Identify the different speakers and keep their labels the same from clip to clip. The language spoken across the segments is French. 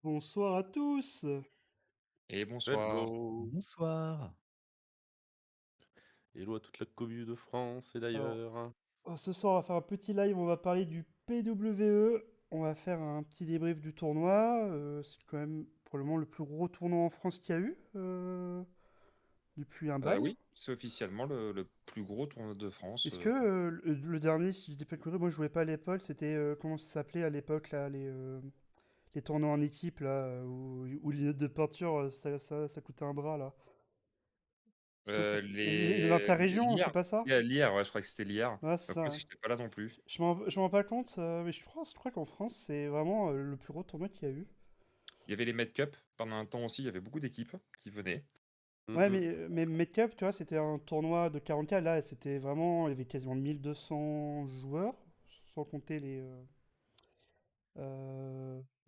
Speaker 1: Bonsoir à tous.
Speaker 2: Et bonsoir.
Speaker 3: Hello!
Speaker 4: Bonsoir.
Speaker 3: Hello à toute la commu de France et
Speaker 1: Alors,
Speaker 3: d'ailleurs.
Speaker 1: ce soir, on va faire un petit live, on va parler du PWE. On va faire un petit débrief du tournoi. C'est quand même pour le moment le plus gros tournoi en France qu'il y a eu depuis un bail.
Speaker 2: Oui, c'est officiellement le plus gros tournoi de France.
Speaker 1: Est-ce que le dernier, si je dis pas de conneries, moi je jouais pas à l'époque, c'était comment ça s'appelait à l'époque là, les tournois en équipe là, où les notes de peinture ça coûtait un bras là. C'est comment ça s'appelle les interrégions, c'est
Speaker 2: L'IR.
Speaker 1: pas ça?
Speaker 2: L'IR, ouais, je crois que c'était l'IR.
Speaker 1: Ouais, c'est
Speaker 2: Après,
Speaker 1: ça.
Speaker 2: si j'étais pas là non plus.
Speaker 1: Je m'en rends pas compte, mais je crois qu'en France, c'est vraiment le plus gros tournoi qu'il y a eu.
Speaker 2: Il y avait les Med Cup. Pendant un temps aussi, il y avait beaucoup d'équipes qui venaient.
Speaker 1: Ouais,
Speaker 3: Mmh.
Speaker 1: mais Medcup, tu vois, c'était un tournoi de 40K. Là, c'était vraiment, il y avait quasiment 1200 joueurs, sans compter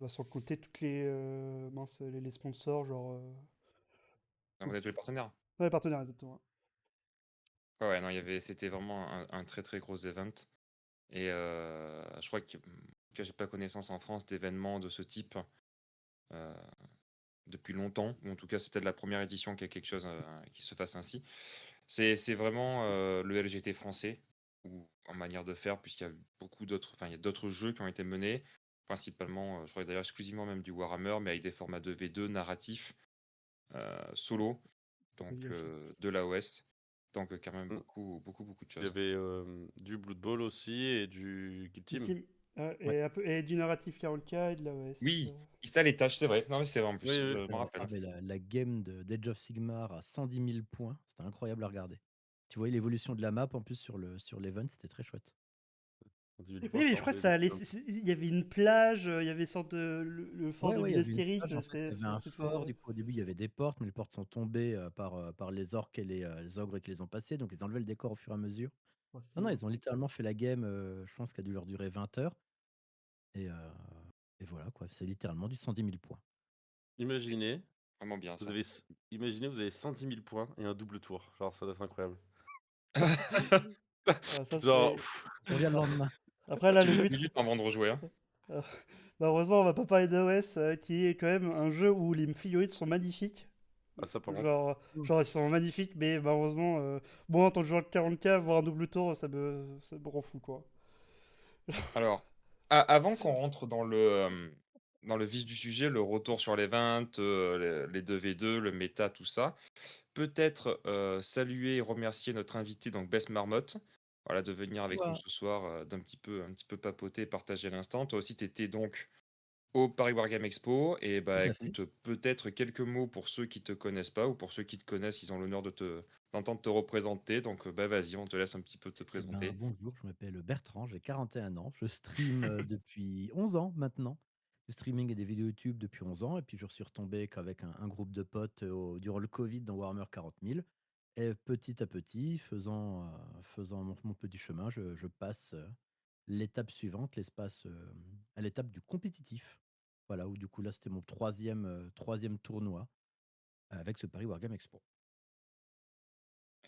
Speaker 1: sans compter toutes les sponsors, genre.
Speaker 2: Après, tous les partenaires.
Speaker 1: Ouais, les partenaires, exactement.
Speaker 2: Ouais, ouais, non, c'était vraiment un très très gros event. Et je crois que j'ai pas connaissance en France d'événements de ce type euh, depuis longtemps. Ou en tout cas, c'est peut-être la première édition qu'il y a quelque chose qui se fasse ainsi. C'est vraiment le LGT français, ou en manière de faire, puisqu'il y a beaucoup d'autres, enfin, il y a d'autres jeux qui ont été menés, principalement, je crois d'ailleurs exclusivement même du Warhammer, mais avec des formats de V2 narratifs, solo,
Speaker 1: Oui,
Speaker 2: donc
Speaker 1: ok.
Speaker 2: de l'AOS. Donc quand même
Speaker 3: Mmh.
Speaker 2: beaucoup de
Speaker 3: Il y
Speaker 2: choses.
Speaker 3: avait, du Blood Bowl aussi et du Kill
Speaker 1: Petit
Speaker 3: Team.
Speaker 1: team.
Speaker 4: Ouais.
Speaker 1: Et du narratif 40K et de la OS.
Speaker 2: Oui, il ça les tâches, c'est vrai. Non, mais c'est vrai en
Speaker 3: Oui,
Speaker 2: plus, je
Speaker 3: oui.
Speaker 2: me rappelle.
Speaker 4: Mais la game d'Age of Sigmar à 110 000 points, c'était incroyable à regarder. Tu voyais l'évolution de la map en plus sur l'event, c'était très chouette.
Speaker 3: 10 000
Speaker 1: Oui,
Speaker 3: points,
Speaker 1: mais
Speaker 3: ça
Speaker 1: je crois que
Speaker 3: envoyait
Speaker 1: ça
Speaker 3: du
Speaker 1: allait.
Speaker 3: fun.
Speaker 1: Il y avait une plage, il y avait sorte de le fort
Speaker 4: Ouais,
Speaker 1: de
Speaker 4: ouais, il y avait une
Speaker 1: Minas Tirith.
Speaker 4: plage, en fait, il y avait un fort,
Speaker 1: C'était.
Speaker 4: du coup, au début, il y avait des portes, mais les portes sont tombées, par les orques et les ogres qui les ont passées, donc ils enlevaient le décor au fur et à mesure.
Speaker 1: Ouais,
Speaker 4: Non,
Speaker 1: c'était
Speaker 4: non,
Speaker 1: beau.
Speaker 4: ils ont littéralement fait la game, je pense qu'elle a dû leur durer 20 heures et heu et voilà, quoi, c'est littéralement du 110 000 points.
Speaker 2: C'était
Speaker 3: Imaginez,
Speaker 2: vraiment bien
Speaker 3: vous
Speaker 2: ça.
Speaker 3: avez c imaginez, vous avez 110 000 points et un double tour. Genre, ça doit être incroyable.
Speaker 1: Ah, ça,
Speaker 3: Genre,
Speaker 1: c'est.
Speaker 4: Tu reviens le lendemain.
Speaker 1: Après, là,
Speaker 2: Tu
Speaker 1: le
Speaker 2: mets
Speaker 1: but,
Speaker 2: 10
Speaker 1: c'est.
Speaker 2: minutes avant de rejouer, hein.
Speaker 1: euh, Bah, heureusement, on va pas parler d'OS, qui est quand même un jeu où les figurines sont magnifiques.
Speaker 3: ah ça par contre.
Speaker 1: Genre, ils sont magnifiques, mais bah, heureusement, moi, en tant que joueur de 40K, voir un double tour, ça me rend fou, quoi.
Speaker 2: Alors, avant qu'on rentre dans le vif du sujet, le retour sur les ventes, les 2v2, le méta, tout ça, peut-être, saluer et remercier notre invité, donc Bess Marmotte, voilà, de venir avec nous
Speaker 4: Ouah!
Speaker 2: ce soir, un petit peu papoter, partager l'instant. Toi aussi, tu étais donc au Paris Wargame Expo et
Speaker 4: Tout
Speaker 2: bah,
Speaker 4: à fait.
Speaker 2: écoute, peut-être quelques mots pour ceux qui te connaissent pas ou pour ceux qui te connaissent, ils ont l'honneur d'entendre te représenter, donc bah, vas-y, on te laisse un petit peu te
Speaker 4: Eh ben,
Speaker 2: présenter.
Speaker 4: bonjour, je m'appelle Bertrand, j'ai 41 ans, je stream, depuis 11 ans maintenant. Du streaming et des vidéos YouTube depuis 11 ans et puis je suis retombé qu'avec un groupe de potes, durant le covid dans Warhammer 40 000 et petit à petit, faisant mon petit chemin, je passe, l'étape suivante, à l'étape du compétitif. Voilà, où du coup là, c'était mon 3e tournoi avec ce Paris Wargame Expo.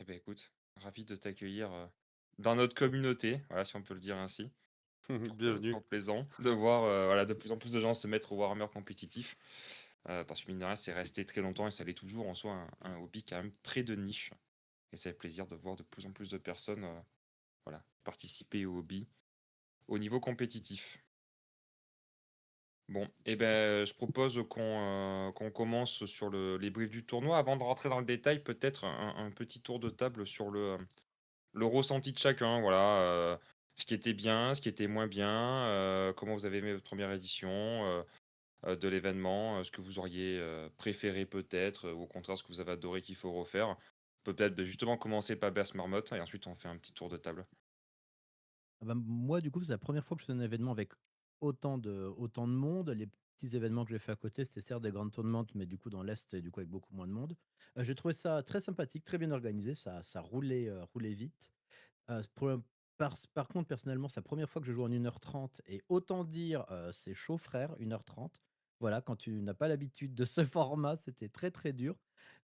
Speaker 2: Eh ben écoute, ravi de t'accueillir, dans notre communauté, voilà, si on peut le dire ainsi.
Speaker 3: Bienvenue.
Speaker 2: Toujours plaisant de voir, voilà, de plus en plus de gens se mettre au Warhammer compétitif, parce que mine de rien, c'est resté très longtemps et ça l'est toujours en soi un hobby quand même très de niche et ça fait plaisir de voir de plus en plus de personnes, voilà, participer au hobby au niveau compétitif. Bon et ben, je propose qu'on commence sur les briefs du tournoi. Avant de rentrer dans le détail, peut-être un petit tour de table sur le ressenti de chacun, voilà, ce qui était bien, ce qui était moins bien, comment vous avez aimé votre première édition, de l'événement, ce que vous auriez, préféré peut-être, ou au contraire ce que vous avez adoré qu'il faut refaire. Peut-être, beh, justement commencer par Berce Marmotte et ensuite on fait un petit tour de table.
Speaker 4: Ah bah, moi, du coup, c'est la première fois que je fais un événement avec autant de monde. Les petits événements que j'ai fait à côté, c'était certes des grandes tournaments, mais du coup dans l'est et du coup avec beaucoup moins de monde. J'ai trouvé ça très sympathique, très bien organisé, ça roulait vite. Pour le par contre, personnellement, c'est la première fois que je joue en 1h30 et autant dire, c'est chaud frère, 1h30. Voilà, quand tu n'as pas l'habitude de ce format, c'était très, très dur.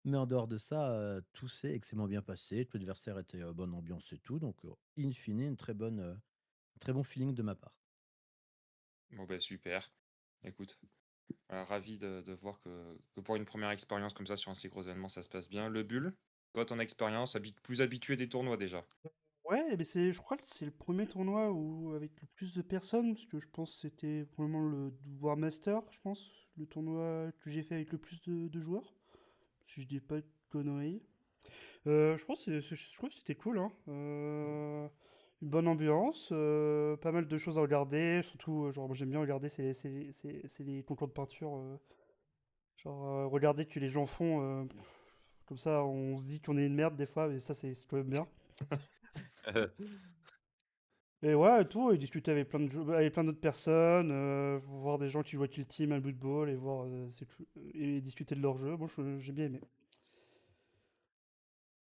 Speaker 4: Mais en dehors de ça, tout s'est extrêmement bien passé. Tout l'adversaire était, bonne ambiance et tout, donc in fine, un très bon feeling de ma part.
Speaker 2: Bon, bah, super. Écoute. Ravi de voir que pour une première expérience comme ça sur un si gros événement, ça se passe bien. Le Bull, toi, ton expérience, plus habitué des tournois déjà.
Speaker 1: Ouais, mais je crois que c'est le premier tournoi où, avec le plus de personnes, parce que je pense que c'était probablement le War Master, je pense, le tournoi que j'ai fait avec le plus de joueurs, si je dis pas de conneries. Je pense je trouve que c'était cool, hein. Une bonne ambiance, pas mal de choses à regarder, surtout, genre, moi, j'aime bien regarder, c'est les concours de peinture, genre, regarder que les gens font, comme ça, on se dit qu'on est une merde des fois, mais ça, c'est quand même bien. Et ouais, et tout, et discuter avec avec plein d'autres personnes, voir des gens qui jouent à Kill Team, à Blood Bowl, et voir, et discuter de leur jeu. Moi, j'ai bien aimé.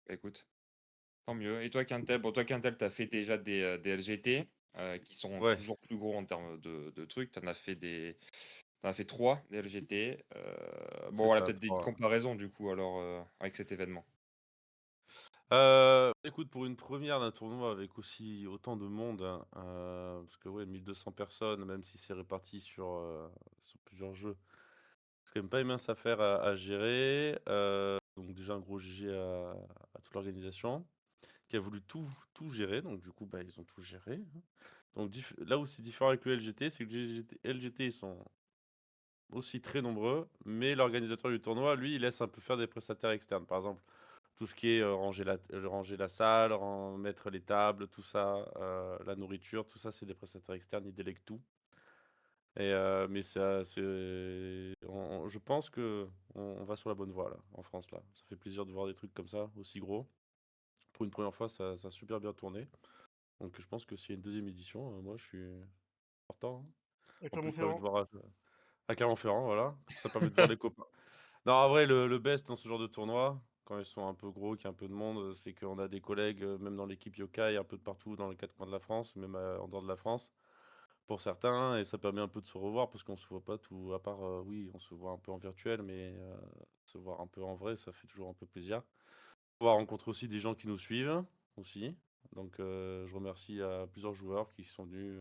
Speaker 2: Bah, écoute, tant mieux. Et toi, Quintel, bon, toi, Quintel, t'as fait déjà des LGT qui sont
Speaker 3: Ouais,
Speaker 2: toujours plus gros en termes de trucs. T'en as fait 3 des LGT. Bon,
Speaker 3: c'est
Speaker 2: voilà,
Speaker 3: ça,
Speaker 2: peut-être une
Speaker 3: 3.
Speaker 2: comparaison du coup, alors, avec cet événement.
Speaker 3: Écoute, pour une première d'un tournoi avec aussi autant de monde, hein, parce que ouais, 1200 personnes, même si c'est réparti sur plusieurs jeux, c'est quand même pas une mince affaire à gérer. Donc déjà un gros GG à toute l'organisation qui a voulu tout gérer. Donc du coup, bah, ils ont tout géré, hein. Donc là où c'est différent avec le LGT, c'est que le LGT, ils sont aussi très nombreux, mais l'organisateur du tournoi, lui, il laisse un peu faire des prestataires externes. Par exemple, tout ce qui est ranger la salle, mettre les tables, tout ça, la nourriture, tout ça, c'est des prestataires externes, ils délèguent tout. Mais je pense que on va sur la bonne voie là, en France là. Ça fait plaisir de voir des trucs comme ça, aussi gros. Pour une première fois, ça a super bien tourné. Donc je pense que s'il y a une deuxième édition, moi je suis partant, hein.
Speaker 1: À
Speaker 3: En plus, ça permet de
Speaker 1: Clermont-Ferrand.
Speaker 3: voir à Clermont-Ferrand, voilà. Ça permet de voir les copains. Non, en vrai, le best dans ce genre de tournoi, quand ils sont un peu gros, qu'il y a un peu de monde, c'est qu'on a des collègues, même dans l'équipe Yokai, un peu de partout dans les quatre coins de la France, même en dehors de la France, pour certains, et ça permet un peu de se revoir parce qu'on se voit pas tout, à part, oui, on se voit un peu en virtuel, mais se voir un peu en vrai, ça fait toujours un peu plaisir. Pouvoir rencontrer aussi des gens qui nous suivent, aussi. Donc, je remercie à plusieurs joueurs qui sont venus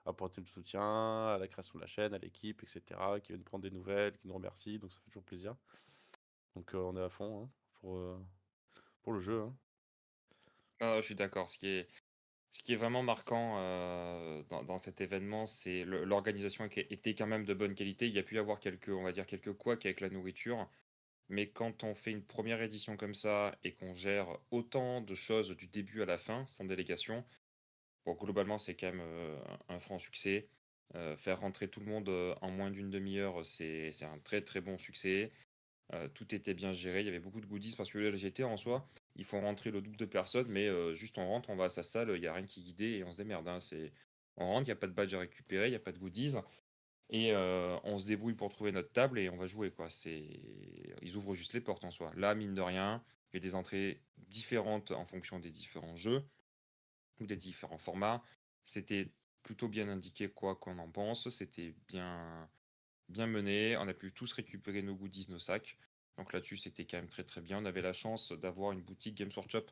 Speaker 3: apporter le soutien à la création de la chaîne, à l'équipe, etc., qui viennent prendre des nouvelles, qui nous remercient, donc ça fait toujours plaisir. Donc on est à fond, hein, pour le jeu, hein.
Speaker 2: Ah, je suis d'accord. Ce qui est vraiment marquant dans cet événement, c'est l'organisation qui était quand même de bonne qualité. Il y a pu y avoir quelques, on va dire, quelques couacs avec la nourriture. Mais quand on fait une première édition comme ça et qu'on gère autant de choses du début à la fin, sans délégation, bon, globalement, c'est quand même un franc succès. Faire rentrer tout le monde en moins d'une demi-heure, c'est un très très bon succès. Tout était bien géré, il y avait beaucoup de goodies parce que le LGT en soi, il faut rentrer le double de personnes, mais juste on rentre, on va à sa salle, il n'y a rien qui est guidé et on se démerde, hein. On rentre, il n'y a pas de badge à récupérer, il n'y a pas de goodies. Et on se débrouille pour trouver notre table et on va jouer, quoi. Ils ouvrent juste les portes en soi. Là, mine de rien, il y a des entrées différentes en fonction des différents jeux ou des différents formats. C'était plutôt bien indiqué quoi qu'on en pense. C'était bien mené. On a pu tous récupérer nos goodies, nos sacs. Donc là-dessus, c'était quand même très très bien. On avait la chance d'avoir une boutique Games Workshop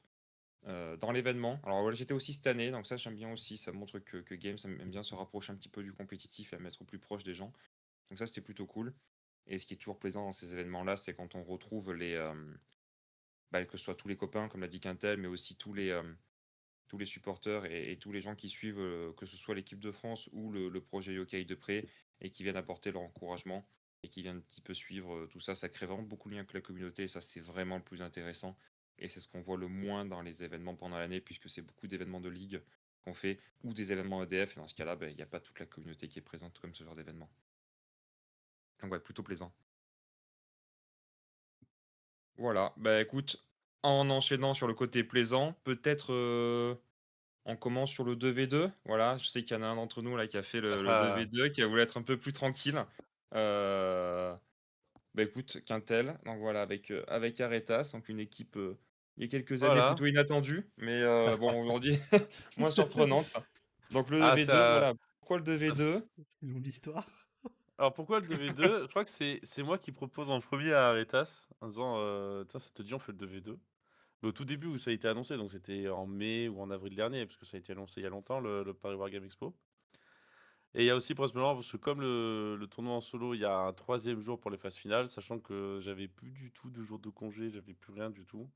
Speaker 2: dans l'événement. Alors voilà, j'étais aussi cette année, donc ça j'aime bien aussi. Ça montre que Games aime bien se rapprocher un petit peu du compétitif et à mettre au plus proche des gens. Donc ça, c'était plutôt cool. Et ce qui est toujours plaisant dans ces événements-là, c'est quand on retrouve que ce soit tous les copains, comme l'a dit Quintel, mais aussi tous les supporters et tous les gens qui suivent, que ce soit l'équipe de France ou le projet Yokai de près, et qui viennent apporter leur encouragement et qui viennent un petit peu suivre tout ça. Ça crée vraiment beaucoup de liens avec la communauté et ça, c'est vraiment le plus intéressant. Et c'est ce qu'on voit le moins dans les événements pendant l'année, puisque c'est beaucoup d'événements de ligue qu'on fait ou des événements EDF. Et dans ce cas-là, il n'y a pas toute la communauté qui est présente comme ce genre d'événement. Donc, ouais, plutôt plaisant. Voilà, bah écoute, en enchaînant sur le côté plaisant, peut-être on commence sur le 2v2. Voilà, je sais qu'il y en a un d'entre nous là qui a fait le
Speaker 3: Ah,
Speaker 2: 2v2, qui a voulu être un peu plus tranquille. Euh, Bah écoute, Quintel, donc voilà, avec Aretas, donc une équipe il y a quelques années
Speaker 3: voilà.
Speaker 2: plutôt inattendue, mais bon, aujourd'hui moins surprenante. Donc le
Speaker 3: Ah,
Speaker 2: 2v2,
Speaker 3: ça.
Speaker 2: voilà. Pourquoi le 2v2?
Speaker 1: C'est une longue histoire.
Speaker 3: Alors pourquoi le 2v2? Je crois que c'est moi qui propose en premier à Aretas en disant tiens, ça te dit on fait le 2v2. Mais au tout début où ça a été annoncé, donc c'était en mai ou en avril dernier, parce que ça a été annoncé il y a longtemps, le Paris War Game Expo. Et il y a aussi principalement parce que comme le tournoi en solo, il y a un 3e jour pour les phases finales, sachant que j'avais plus du tout de jours de congé, j'avais plus rien du tout.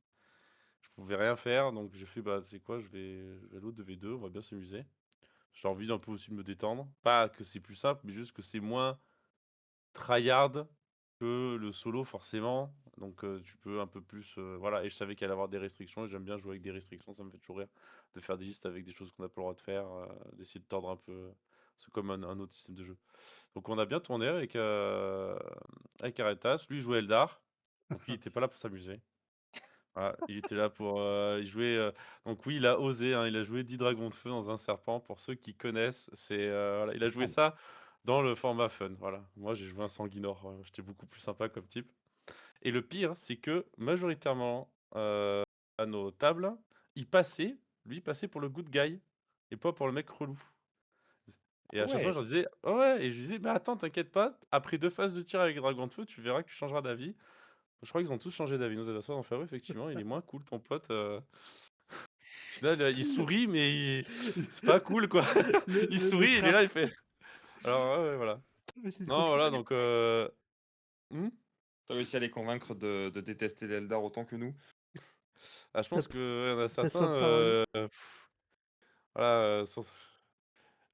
Speaker 3: Je pouvais rien faire, donc j'ai fait, bah, c'est quoi, je vais aller au 2v2, on va bien s'amuser. J'ai envie d'un peu aussi de me détendre. Pas que c'est plus simple, mais juste que c'est moins tryhard que le solo, forcément. Donc tu peux un peu plus. Voilà, et je savais qu'il allait y avoir des restrictions, et j'aime bien jouer avec des restrictions, ça me fait toujours rire de faire des listes avec des choses qu'on n'a pas le droit de faire, d'essayer de tordre un peu. C'est comme un autre système de jeu. Donc on a bien tourné avec Aretas. Lui, il jouait Eldar. Donc lui, il était pas là pour s'amuser. Voilà, il était là pour. Il jouait. Donc oui, il a osé, hein, il a joué 10 dragons de feu dans un serpent. Pour ceux qui connaissent, voilà, il a joué ça dans le format fun. Voilà. Moi, j'ai joué un sanguinor. J'étais beaucoup plus sympa comme type. Et le pire, c'est que majoritairement, à nos tables, lui, il passait pour le good guy et pas pour le mec relou. Et
Speaker 1: Ah
Speaker 3: à chaque fois,
Speaker 1: ouais.
Speaker 3: je leur disais, oh ouais, et je disais, mais attends, t'inquiète pas, après 2 phases de tir avec dragon de feu, tu verras que tu changeras d'avis. Je crois qu'ils ont tous changé d'avis. Nos adversaires ont fait, ouais, effectivement, il est moins cool ton pote. Au final, il sourit, mais c'est pas cool, quoi. Il
Speaker 1: Le
Speaker 3: sourit, il est
Speaker 1: trap.
Speaker 3: là, il fait. Alors, ouais, ouais, voilà.
Speaker 1: Mais c'est trop
Speaker 3: Non, voilà,
Speaker 1: clair.
Speaker 3: donc.
Speaker 2: T'as réussi à les convaincre de détester l'Eldar autant que nous.
Speaker 3: Ah, je pense qu'il y en a
Speaker 1: La
Speaker 3: certains.
Speaker 1: sainte parole.
Speaker 3: Voilà,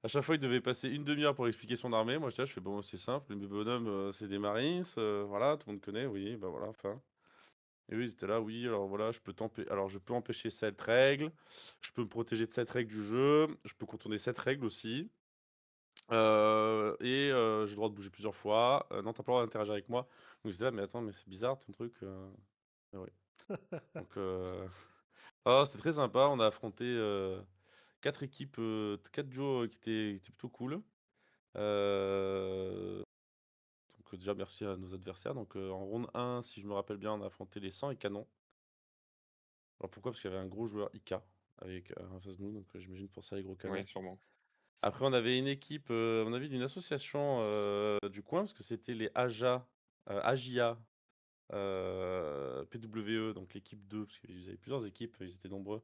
Speaker 3: à chaque fois, il devait passer une demi-heure pour expliquer son armée. Moi, j'étais là, je fais, bon, c'est simple, mes bonhommes, c'est des Marines, voilà, tout le monde connaît, oui, bah voilà, enfin. Et eux, ils étaient là, oui, alors voilà, alors je peux empêcher cette règle, je peux me protéger de cette règle du jeu, je peux contourner cette règle aussi. J'ai le droit de bouger plusieurs fois. Non, t'as pas le droit d'interagir avec moi. Donc j'étais là, mais attends, mais c'est bizarre ton truc. Ah ouais. Donc, ah, c'était très sympa. On a affronté 4 équipes, 4 duos qui étaient plutôt cool. Donc déjà, merci à nos adversaires. Donc en ronde 1, si je me rappelle bien, on a affronté les 100 et canons. Alors pourquoi? Parce qu'il y avait un gros joueur IK avec en face de nous. Donc j'imagine pour ça les gros canons.
Speaker 2: Oui, sûrement.
Speaker 3: Après, on avait une équipe, à mon avis, d'une association du coin, parce que c'était les AJA PWE, donc l'équipe 2, parce qu'ils avaient plusieurs équipes, ils étaient nombreux.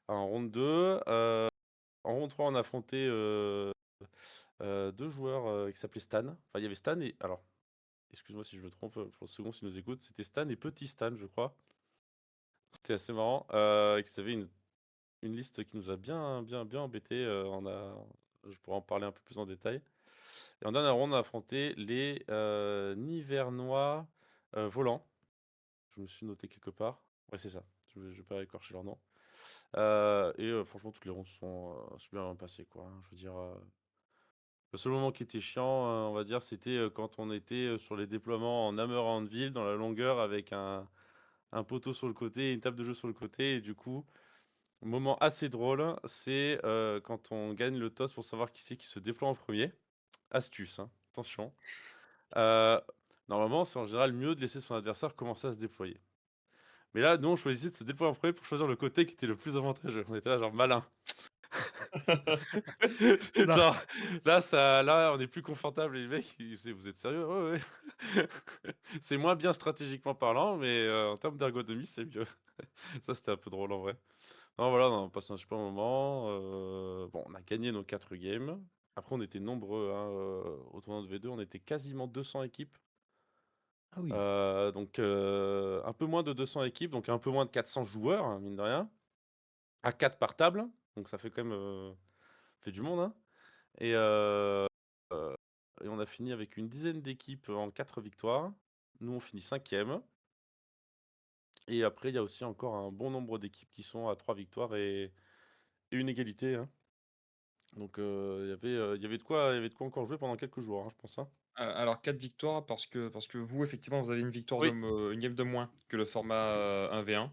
Speaker 3: En ronde 2, en ronde 3, on a affronté 2 joueurs qui s'appelaient Stan. Enfin, il y avait Stan et. Alors, excuse-moi si je me trompe, pour le second, s'ils nous écoutent, c'était Stan et Petit Stan, je crois. C'était assez marrant. Qui avait une liste qui nous a bien, bien, bien embêté. Je pourrais en parler un peu plus en détail. Et en dernière ronde, on a affronté les Nivernois volants. Je me suis noté quelque part. Ouais, c'est ça. Je vais pas écorcher leur nom. Franchement, toutes les rondes sont super bien passées, quoi, hein. Je veux dire, le seul moment qui était chiant, on va dire, c'était quand on était sur les déploiements en Hammer à Anvil, dans la longueur, avec un poteau sur le côté et une table de jeu sur le côté. Et du coup, moment assez drôle, c'est quand on gagne le toss pour savoir qui c'est qui se déploie en premier. Astuce, hein, attention. Euh, Normalement, c'est en général mieux de laisser son adversaire commencer à se déployer. Mais là, nous, on choisissait de se déployer en premier pour choisir le côté qui était le plus avantageux. On était là, genre malin. Genre,
Speaker 1: Smart.
Speaker 3: là, on est plus confortable. Et les mecs, vous êtes sérieux? Ouais, ouais. C'est moins bien stratégiquement parlant, mais en termes d'ergonomie, c'est mieux. Ça, c'était un peu drôle en vrai. Non, voilà, on a passé un super moment. Bon, on a gagné nos 4 games. Après, on était nombreux, hein, au tournoi de V2. On était quasiment 200 équipes.
Speaker 4: Ah oui.
Speaker 3: Donc, un peu moins de 200 équipes, donc un peu moins de 400 joueurs, hein, mine de rien. À 4 par table. Donc, ça fait quand même fait du monde, hein. Et, euh, euh, et on a fini avec une dizaine d'équipes en 4 victoires. Nous, on finit 5e. Et après, il y a aussi encore un bon nombre d'équipes qui sont à 3 victoires et une égalité, hein. Donc, il y avait de quoi encore jouer pendant quelques jours, hein, je pense, hein.
Speaker 2: Alors 4 victoires parce que vous, effectivement, vous avez une victoire
Speaker 3: Oui,
Speaker 2: une game de moins que le format 1v1.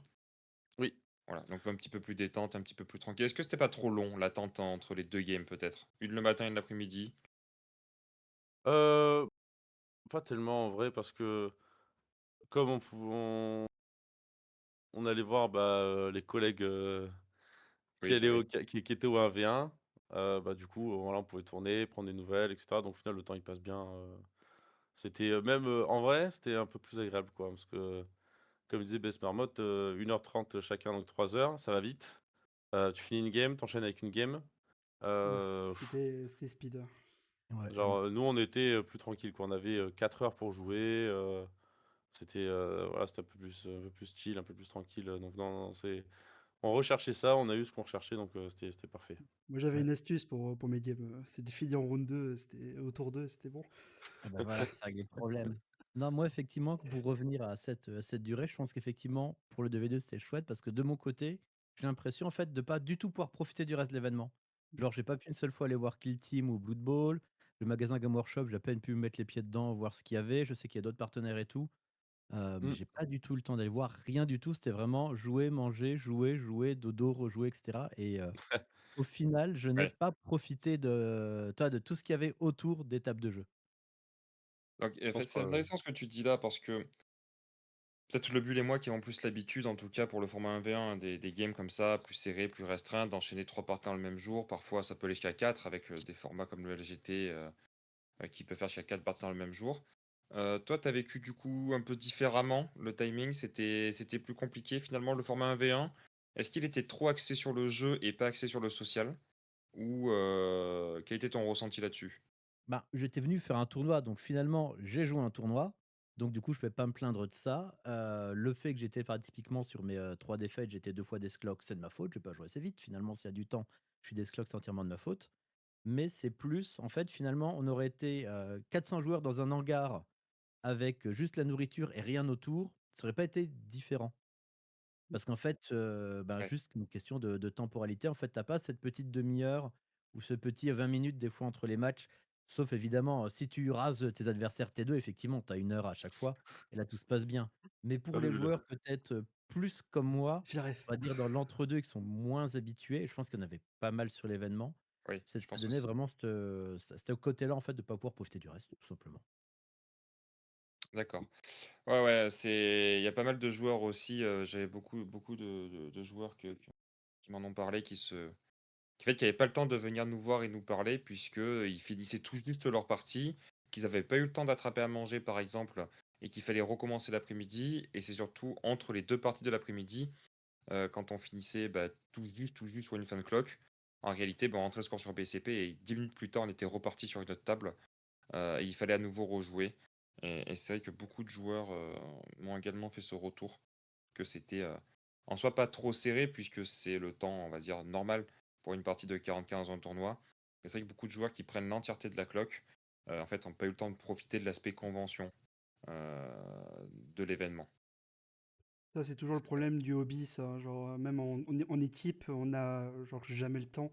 Speaker 3: oui.
Speaker 2: Voilà, donc un petit peu plus détente, un petit peu plus tranquille. Est-ce que c'était pas trop long, l'attente entre les 2 games peut-être? Une le matin et une l'après-midi?
Speaker 3: Euh, Pas tellement en vrai, parce que comme on allait voir, bah, les collègues qui,
Speaker 2: Oui, bah,
Speaker 3: allaient
Speaker 2: oui.
Speaker 3: qui étaient au 1v1, bah, du coup, voilà, on pouvait tourner, prendre des nouvelles, etc. Donc au final, le temps il passe bien. C'était même en vrai, c'était un peu plus agréable, quoi. Parce que, comme disait Bess Marmotte, 1h30 chacun, donc 3 heures, ça va vite. Tu finis une game, t'enchaînes avec une game. Pff,
Speaker 1: C'était speed.
Speaker 4: Ouais,
Speaker 3: genre, nous, on était plus tranquille, quoi. On avait 4 heures pour jouer. C'était voilà, c'était un peu plus chill, un peu plus tranquille. Donc, non, on recherchait ça, on a eu ce qu'on recherchait, donc c'était parfait.
Speaker 1: Moi, j'avais
Speaker 4: ouais.
Speaker 1: une astuce pour mes games. C'était fini en round 2, c'était au tour 2, c'était bon.
Speaker 4: Ah bah voilà, ça règle les problèmes. Non, moi, effectivement, pour revenir à cette durée, je pense qu'effectivement, pour le 2v2, c'était chouette parce que de mon côté, j'ai l'impression en fait de pas du tout pouvoir profiter du reste de l'événement. Genre, j'ai pas pu une seule fois aller voir Kill Team ou Blood Bowl. Le magasin Game Workshop, j'ai à peine pu me mettre les pieds dedans, voir ce qu'il y avait. Je sais qu'il y a d'autres partenaires et tout. Mais
Speaker 3: Mm.
Speaker 4: j'ai pas du tout le temps d'aller voir rien du tout. C'était vraiment jouer, manger, jouer, jouer, dodo, rejouer, etc. Et au final, je n'ai
Speaker 2: Ouais.
Speaker 4: pas profité de tout ce qu'il y avait autour des tables de jeu.
Speaker 2: Donc, en
Speaker 3: Je
Speaker 2: fait,
Speaker 3: pense
Speaker 2: c'est
Speaker 3: pas.
Speaker 2: intéressant ce que tu dis là parce que peut-être le Bull et moi qui avons plus l'habitude, en tout cas pour le format 1v1, des games comme ça, plus serrés, plus restreints, d'enchaîner 3 parties le même jour. Parfois, ça peut aller jusqu'à 4 avec des formats comme le LGT qui peut faire jusqu'à 4 parties le même jour. Toi, tu as vécu du coup un peu différemment le timing, c'était plus compliqué finalement le format 1v1. Est-ce qu'il était trop axé sur le jeu et pas axé sur le social? Ou quel était ton ressenti là-dessus?
Speaker 4: Ben, j'étais venu faire un tournoi, donc finalement, j'ai joué un tournoi. Donc du coup, je ne peux pas me plaindre de ça. Le fait que j'étais pas typiquement sur mes 3 défaites, j'étais 2 fois Descloc, c'est de ma faute. Je n'ai pas joué assez vite. Finalement, s'il y a du temps, je suis Descloc, c'est entièrement de ma faute. Mais c'est plus, en fait, finalement, on aurait été 400 joueurs dans un hangar avec juste la nourriture et rien autour. Ça aurait pas été différent. Parce qu'en fait, ben,
Speaker 2: Ouais.
Speaker 4: juste une question de temporalité. En fait, tu as pas cette petite demi-heure ou ce petit 20 minutes des fois entre les matchs. Sauf évidemment, si tu rases tes adversaires T2, effectivement, tu as 1 heure à chaque fois et là tout se passe bien. Mais pour les
Speaker 3: Salut.
Speaker 4: joueurs peut-être, plus comme moi,
Speaker 1: J'arrive.
Speaker 4: on va dire dans l'entre-deux et qui sont moins habitués, et je pense qu'il y en avait pas mal sur l'événement,
Speaker 2: Oui, je
Speaker 4: ça
Speaker 2: pense
Speaker 4: donnait
Speaker 2: aussi.
Speaker 4: vraiment cette côté-là en fait de pas pouvoir profiter du reste, tout simplement.
Speaker 2: D'accord. Ouais, ouais, il y a pas mal de joueurs aussi. J'avais beaucoup de joueurs qui m'en ont parlé, qui n'avaient pas le temps de venir nous voir et nous parler, puisque ils finissaient tout juste leur partie, qu'ils n'avaient pas eu le temps d'attraper à manger, par exemple, et qu'il fallait recommencer l'après-midi. Et c'est surtout entre les deux parties de l'après-midi, quand on finissait bah, tout juste sur une fin de clock. En réalité, bah, on rentrait le score sur BCP et 10 minutes plus tard, on était reparti sur une autre table. Et il fallait à nouveau rejouer. Et c'est vrai que beaucoup de joueurs m'ont également fait ce retour, que c'était en soi pas trop serré, puisque c'est le temps, on va dire, normal pour une partie de 45 dans un tournoi. Mais c'est vrai que beaucoup de joueurs qui prennent l'entièreté de la cloque, en fait, n'ont pas eu le temps de profiter de l'aspect convention euh, de l'événement.
Speaker 1: Ça, c'est toujours le problème du hobby, ça. Genre, même en équipe, on a genre jamais le temps.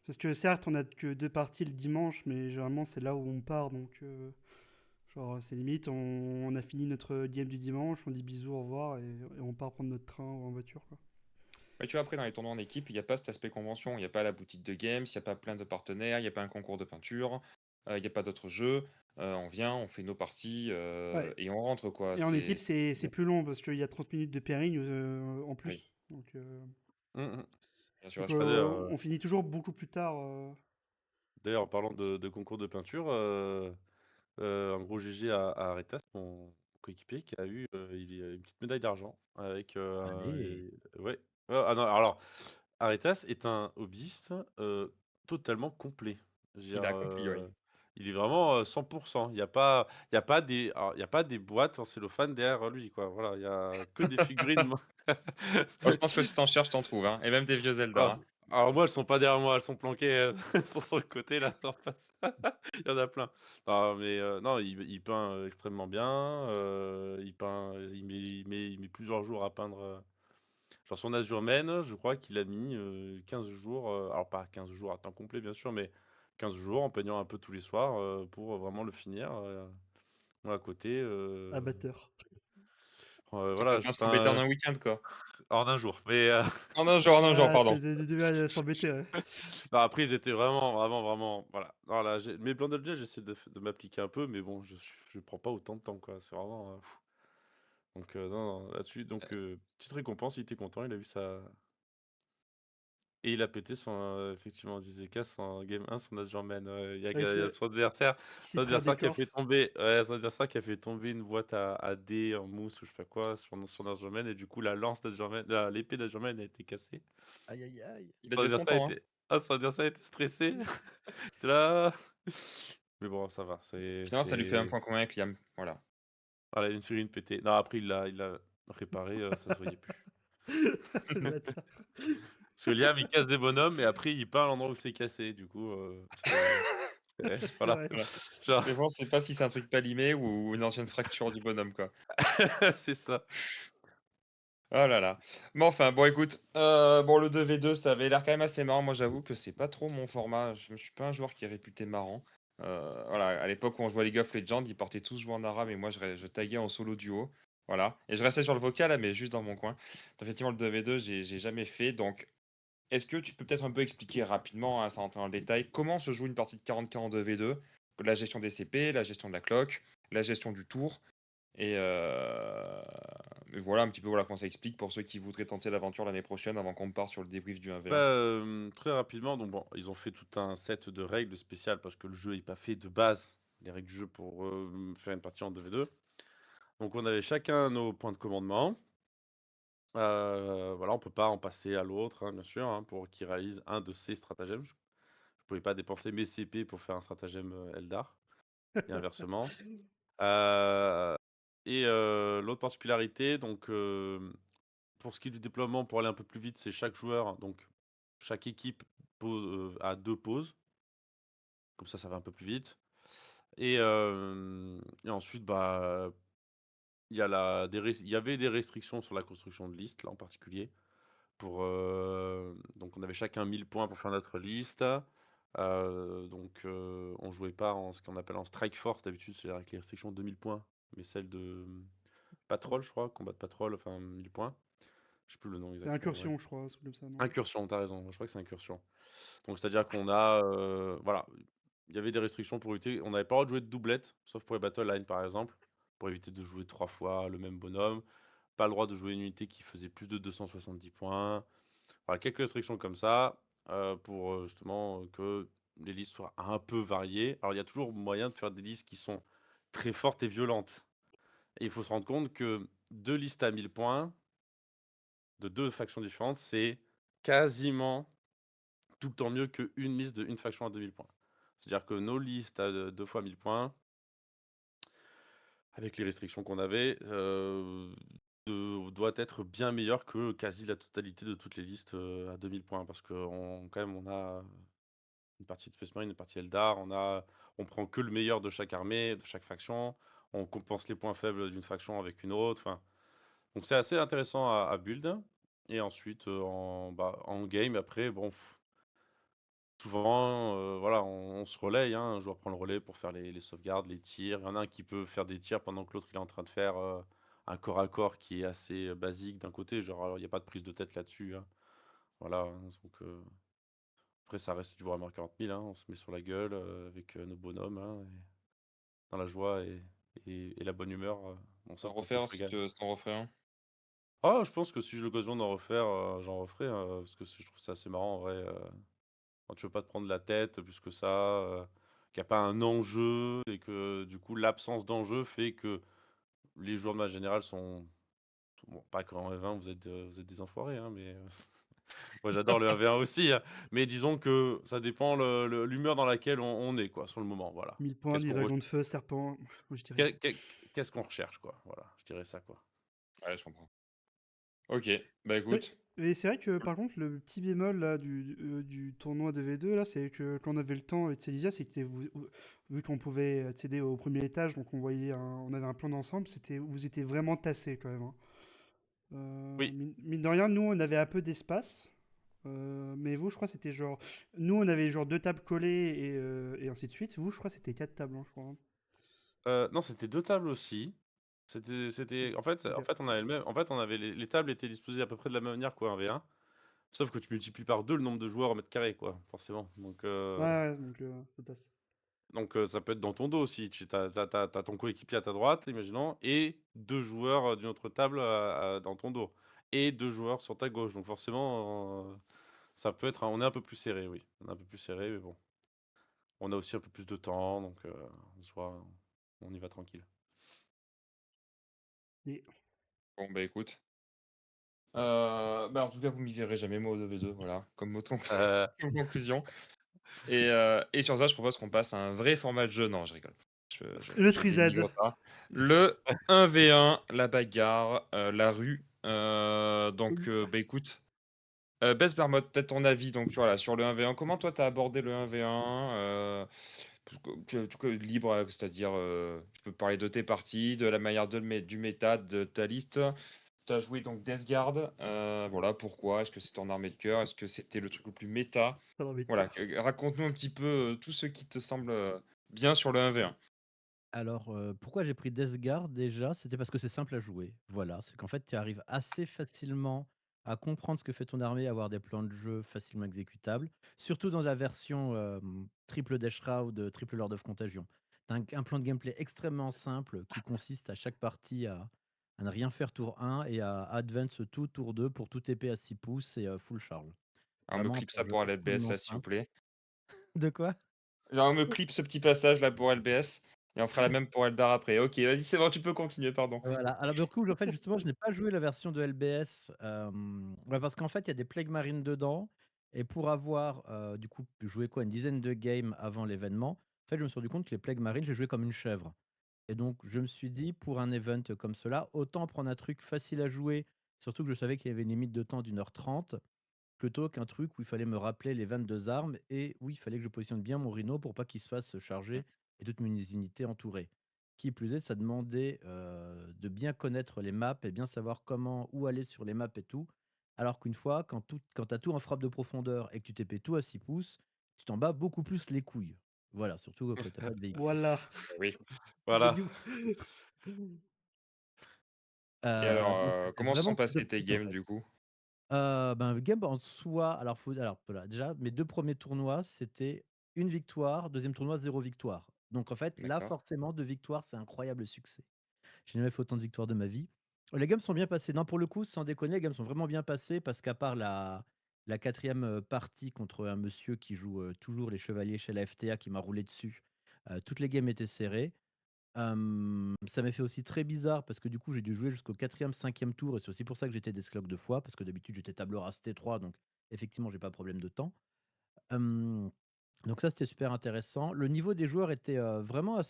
Speaker 1: Parce que certes, on a que 2 parties le dimanche, mais généralement, c'est là où on part. Donc, genre, c'est limite, on a fini notre game du dimanche, on dit bisous, au revoir, et on part prendre notre train en voiture, quoi.
Speaker 2: Mais tu vois, après, dans les tournois en équipe, il n'y a pas cet aspect convention. Il n'y a pas la boutique de games, il n'y a pas plein de partenaires, il n'y a pas un concours de peinture, il n'y a pas d'autres jeux. On vient, on fait nos parties
Speaker 1: Ouais.
Speaker 2: et on rentre, quoi.
Speaker 1: Et en équipe, c'est
Speaker 2: Bien.
Speaker 1: plus long parce qu'il y a 30 minutes de pairing en
Speaker 2: Oui,
Speaker 1: plus.
Speaker 3: Mm.
Speaker 2: bien sûr.
Speaker 1: Donc,
Speaker 2: Je
Speaker 3: Ah,
Speaker 2: pense.
Speaker 1: on finit toujours beaucoup plus tard.
Speaker 3: d'ailleurs, en parlant de concours de peinture, un gros GG à Aretas, mon coéquipier, qui a eu il a une petite médaille d'argent avec
Speaker 4: Allez!
Speaker 3: ouais. Ah non, alors Aretas est un hobbyiste totalement complet. Je veux
Speaker 2: Il
Speaker 3: dire,
Speaker 2: a accompli, oui.
Speaker 3: il est vraiment 100%. Il y a pas des boîtes en cellophane derrière lui, quoi. Voilà, il y a que des figurines.
Speaker 2: Oh, je pense que si t'en cherches, t'en trouves, hein. Et même des vieux Zelda,
Speaker 3: Ah,
Speaker 2: hein.
Speaker 3: alors moi, elles sont pas derrière moi, elles sont planquées, elles sont sur le côté là, en face. Il y en a plein. Non, mais non, il peint extrêmement bien. Il peint, il met plusieurs jours à peindre. Genre son Azurmen, je crois qu'il a mis 15 jours, alors pas 15 jours à temps complet bien sûr, mais 15 jours en peignant un peu tous les soirs pour vraiment le finir. Moi à côté,
Speaker 1: Abatteur.
Speaker 2: Toi, t'aimes
Speaker 3: voilà, je
Speaker 2: bien s'embêter en
Speaker 3: peins
Speaker 2: un week-end, quoi.
Speaker 3: en un jour. Mais
Speaker 2: En un jour,
Speaker 1: Ah,
Speaker 2: pardon.
Speaker 1: c'est de mal à s'embêter, ouais.
Speaker 3: non, après, ils étaient vraiment, voilà. Alors là, mes plans de jet, j'essaie de m'appliquer un peu, mais bon, je prends pas autant de temps, quoi. C'est vraiment. Donc, non, non, là-dessus, donc, petite récompense, il était content, il a vu ça. Et il a pété effectivement, Zizeka, son Game 1, son Azurman.
Speaker 1: Ouais,
Speaker 3: Il y a
Speaker 1: c'est très décor.
Speaker 3: son adversaire qui a fait tomber une boîte à dés en mousse ou je sais pas quoi sur son Azurman, et du coup, la lance d'Azurman, l'épée d'Azurman a été cassée.
Speaker 4: Aïe, aïe, aïe!
Speaker 2: Il a
Speaker 3: Son
Speaker 2: dû être
Speaker 3: adversaire
Speaker 2: content, hein.
Speaker 3: Ah, ça veut dire ça a été stressé. T'es là. Mais bon, ça va.
Speaker 2: Finalement, ça lui fait un point commun avec Liam. Voilà.
Speaker 3: Voilà, une figurine pétée. Non, après, il l'a réparé, ça se voyait plus.
Speaker 1: Le bâtard.
Speaker 3: Parce que Liam, il casse des bonhommes et après, il peint l'endroit où c'est cassé. Du coup,
Speaker 1: C'est
Speaker 3: voilà.
Speaker 1: vrai.
Speaker 2: Voilà.
Speaker 3: Genre,
Speaker 2: Mais bon, on sait pas si c'est un truc pas limé ou une ancienne fracture du bonhomme, quoi.
Speaker 3: c'est ça.
Speaker 2: Oh là là. Mais enfin, bon, écoute, bon, le 2v2, ça avait l'air quand même assez marrant. Moi, j'avoue que c'est pas trop mon format. Je suis pas un joueur qui est réputé marrant. Voilà, à l'époque où on jouait League of Legends, ils portaient tous jouer en arabe et moi, je taguais en solo duo. Voilà. Et je restais sur le vocal, là, mais juste dans mon coin. Donc, effectivement, le 2v2, j'ai jamais fait. Donc, est-ce que tu peux peut-être un peu expliquer rapidement, hein, sans entrer dans le détail, comment se joue une partie de 40 en 2v2? La gestion des CP, la gestion de la cloque, la gestion du tour. Et voilà un petit peu voilà comment ça explique pour ceux qui voudraient tenter l'aventure l'année prochaine avant qu'on parte sur le débrief du 1v1.
Speaker 3: Bah, très rapidement, donc bon, ils ont fait tout un set de règles spéciales parce que le jeu n'est pas fait de base, les règles du jeu pour faire une partie en 2v2. Donc on avait chacun nos points de commandement. Voilà, on peut pas en passer à l'autre, hein, bien sûr, hein, pour qu'il réalise un de ses stratagèmes. Je pouvais pas dépenser mes CP pour faire un stratagème Eldar, et inversement. Euh, L'autre particularité, donc pour ce qui est du déploiement, pour aller un peu plus vite, c'est chaque joueur, donc chaque équipe a 2 pauses. Comme ça va un peu plus vite. Et ensuite, bah, il y avait des restrictions sur la construction de liste, là en particulier. Donc on avait chacun 1000 points pour faire notre liste. On jouait pas en ce qu'on appelle en strike force d'habitude, c'est avec les restrictions de 2000 points, mais celle de patrol, je crois, combat de patrol, enfin 1000 points. Je sais plus le nom
Speaker 1: C'est
Speaker 3: exactement, ouais.
Speaker 1: incursion, je crois, un truc comme ça, non?
Speaker 3: Incursion, t'as raison, je crois que c'est incursion. Donc c'est-à-dire qu'on a, voilà, il y avait des restrictions pour éviter. On n'avait pas le droit de jouer de doublette, sauf pour les battle line par exemple, pour éviter de jouer 3 fois le même bonhomme. Pas le droit de jouer une unité qui faisait plus de 270 points. Voilà, quelques restrictions comme ça, pour justement que les listes soient un peu variées. Alors il y a toujours moyen de faire des listes qui sont très fortes et violentes. Et il faut se rendre compte que 2 listes à 1000 points, de 2 factions différentes, c'est quasiment tout le temps mieux qu'une liste d'une faction à 2000 points. C'est-à-dire que nos listes à 2 fois 1000 points, avec les restrictions qu'on avait, doit être bien meilleure que quasi la totalité de toutes les listes à 2000 points. Parce qu'on quand même, on a une partie de Space Marine, une partie Eldar, on prend que le meilleur de chaque armée, de chaque faction, on compense les points faibles d'une faction avec une autre. Enfin, donc c'est assez intéressant à build. Et ensuite, en game, après, bon, souvent, voilà, on se relaye, hein. Un joueur prend le relais pour faire les sauvegardes, les tirs. Il y en a un qui peut faire des tirs pendant que l'autre il est en train de faire un corps à corps qui est assez basique d'un côté. Genre, alors il n'y a pas de prise de tête là-dessus, hein. Voilà, hein. Donc, après, ça reste du Warhammer 40 000, hein. On se met sur la gueule avec nos bonhommes, hein, et dans la joie et la bonne humeur. On
Speaker 2: T'en
Speaker 3: s'en
Speaker 2: refaire si
Speaker 3: régale.
Speaker 2: tu t'en referais un.
Speaker 3: Ah, je pense que si j'ai l'occasion d'en refaire, j'en referai, parce que je trouve ça assez marrant en vrai. Quand tu veux pas te prendre la tête plus que ça, qu'il n'y a pas un enjeu et que du coup l'absence d'enjeu fait que les joueurs de ma générale sont bon, pas qu'en 1v20 vous êtes des enfoirés, hein, mais moi j'adore le 1v1 aussi, hein, mais disons que ça dépend l'humeur dans laquelle on est quoi sur le moment, voilà.
Speaker 1: 1000 points,
Speaker 3: Qu'est-ce
Speaker 1: des
Speaker 3: qu'on
Speaker 1: dragons de feu, serpent, moi je dirais.
Speaker 3: qu'est-ce qu'on recherche quoi, voilà, je dirais ça quoi.
Speaker 2: Ouais, je comprends. Ok, bah
Speaker 1: Mais,
Speaker 2: écoute.
Speaker 1: mais c'est vrai que par contre, le petit bémol là, du tournoi de V2, là, c'est que quand on avait le temps avec Célia, c'est que vu qu'on pouvait accéder au premier étage, donc on avait un plan d'ensemble, vous étiez vraiment tassés quand même, hein.
Speaker 3: Oui,
Speaker 1: Mine de rien, nous, on avait un peu d'espace. Mais vous, je crois, c'était genre. Nous, on avait genre deux tables collées et ainsi de suite. Vous, je crois, c'était quatre tables, hein, je crois, hein.
Speaker 3: non c'était 2 tables aussi. En
Speaker 1: Ok.
Speaker 3: fait on avait le même, en fait on avait les tables étaient disposées à peu près de la même manière quoi, un V1. Sauf que tu multiplies par 2 le nombre de joueurs au mètre carré, quoi, forcément.
Speaker 1: Ouais, ouais, donc ça passe.
Speaker 3: Ça peut être dans ton dos aussi. T'as ton coéquipier à ta droite, imaginons, et 2 joueurs d'une autre table dans ton dos. Et 2 joueurs sur ta gauche. Donc forcément, ça peut être. On est un peu plus serré, oui. On est un peu plus serré, mais bon. On a aussi un peu plus de temps, donc on y va tranquille.
Speaker 1: Et
Speaker 2: Bon, bah écoute. Bah, en tout cas, vous m'y verrez jamais, moi, au 2v2, voilà, comme mot de
Speaker 3: Euh,
Speaker 2: comme conclusion. Et sur ça, je propose qu'on passe à un vrai format de jeu. Non, je rigole.
Speaker 1: Le
Speaker 2: Je
Speaker 1: Trizad.
Speaker 2: dénigre pas. Le 1v1, la bagarre, la rue. Bah écoute, Best Bermode, peut-être ton avis donc voilà, sur le 1v1. Comment toi, tu as abordé le 1v1 libre, c'est-à-dire, tu peux parler de tes parties, de la manière du méta, de ta liste. Tu as joué donc Death Guard. Voilà, pourquoi? Est-ce que c'est ton armée de cœur? Est-ce que c'était le truc le plus méta?
Speaker 1: Ça va vite.
Speaker 2: Voilà, raconte-nous un petit peu tout ce qui te semble bien sur le 1v1.
Speaker 4: Alors, pourquoi j'ai pris Death Guard déjà? C'était parce que c'est simple à jouer. Voilà, c'est qu'en fait, tu arrives assez facilement à comprendre ce que fait ton armée, à avoir des plans de jeu facilement exécutables, surtout dans la version, triple Death Shroud, triple Lord of Contagion. Tu as un plan de gameplay extrêmement simple qui consiste à chaque partie à ne rien faire tour 1 et à advance tout tour 2 pour tout TP à 6 pouces et full charge.
Speaker 2: Alors, me
Speaker 4: Vraiment un
Speaker 2: clip
Speaker 4: plan
Speaker 2: ça
Speaker 4: de jeu
Speaker 2: pour LBS
Speaker 4: extrêmement
Speaker 2: là, s'il vous
Speaker 4: simple.
Speaker 2: plaît.
Speaker 4: De quoi?
Speaker 2: Alors, me clip ce petit passage là pour LBS. Et on fera la même pour Eldar après. Ok, vas-y, c'est bon, tu peux continuer, pardon.
Speaker 4: Voilà. Alors, du coup, en fait, justement, je n'ai pas joué la version de LBS parce qu'en fait, il y a des Plague Marines dedans. Et pour avoir, du coup, pu jouer quoi, une dizaine de games avant l'événement, en fait, je me suis rendu compte que les Plague Marines, j'ai joué comme une chèvre. Et donc, je me suis dit, pour un event comme cela, autant prendre un truc facile à jouer, surtout que je savais qu'il y avait une limite de temps d'1h30, plutôt qu'un truc où il fallait me rappeler les 22 armes et où il fallait que je positionne bien mon Rhino pour pas qu'il se fasse charger et toutes mes unités entourées. Qui plus est, ça demandait de bien connaître les maps et bien savoir comment, où aller sur les maps et tout. Alors qu'une fois, quand tu as tout en frappe de profondeur et que tu TP tout à 6 pouces, tu t'en bats beaucoup plus les couilles. Voilà, surtout quand tu pas de véhicule.
Speaker 1: Voilà.
Speaker 2: Oui.
Speaker 1: J'ai
Speaker 3: voilà.
Speaker 1: dit.
Speaker 2: Et alors,
Speaker 4: Donc c'était
Speaker 2: comment se sont
Speaker 4: vraiment plus
Speaker 2: passés tes
Speaker 4: d'optique en
Speaker 2: games
Speaker 4: fait.
Speaker 2: du coup?
Speaker 4: Ben, game en soi, alors voilà, déjà, mes 2 premiers tournois, c'était une victoire, deuxième tournoi, 0 victoire. Donc en fait, là,
Speaker 2: D'accord.
Speaker 4: forcément, 2 victoires, c'est incroyable succès. J'ai jamais fait autant de victoires de ma vie. Les games sont bien passés. Non, pour le coup, sans déconner, les games sont vraiment bien passés parce qu'à part la 4e, partie contre un monsieur qui joue, toujours les chevaliers chez la FTA qui m'a roulé dessus, toutes les games étaient serrées. Ça m'a fait aussi très bizarre parce que du coup, j'ai dû jouer jusqu'au 4e, 5e tour et c'est aussi pour ça que j'étais Deathlock 2 fois parce que d'habitude, j'étais table rase T3 donc effectivement, j'ai pas de problème de temps. Hem, donc ça, c'était super intéressant. Le niveau des joueurs était, vraiment en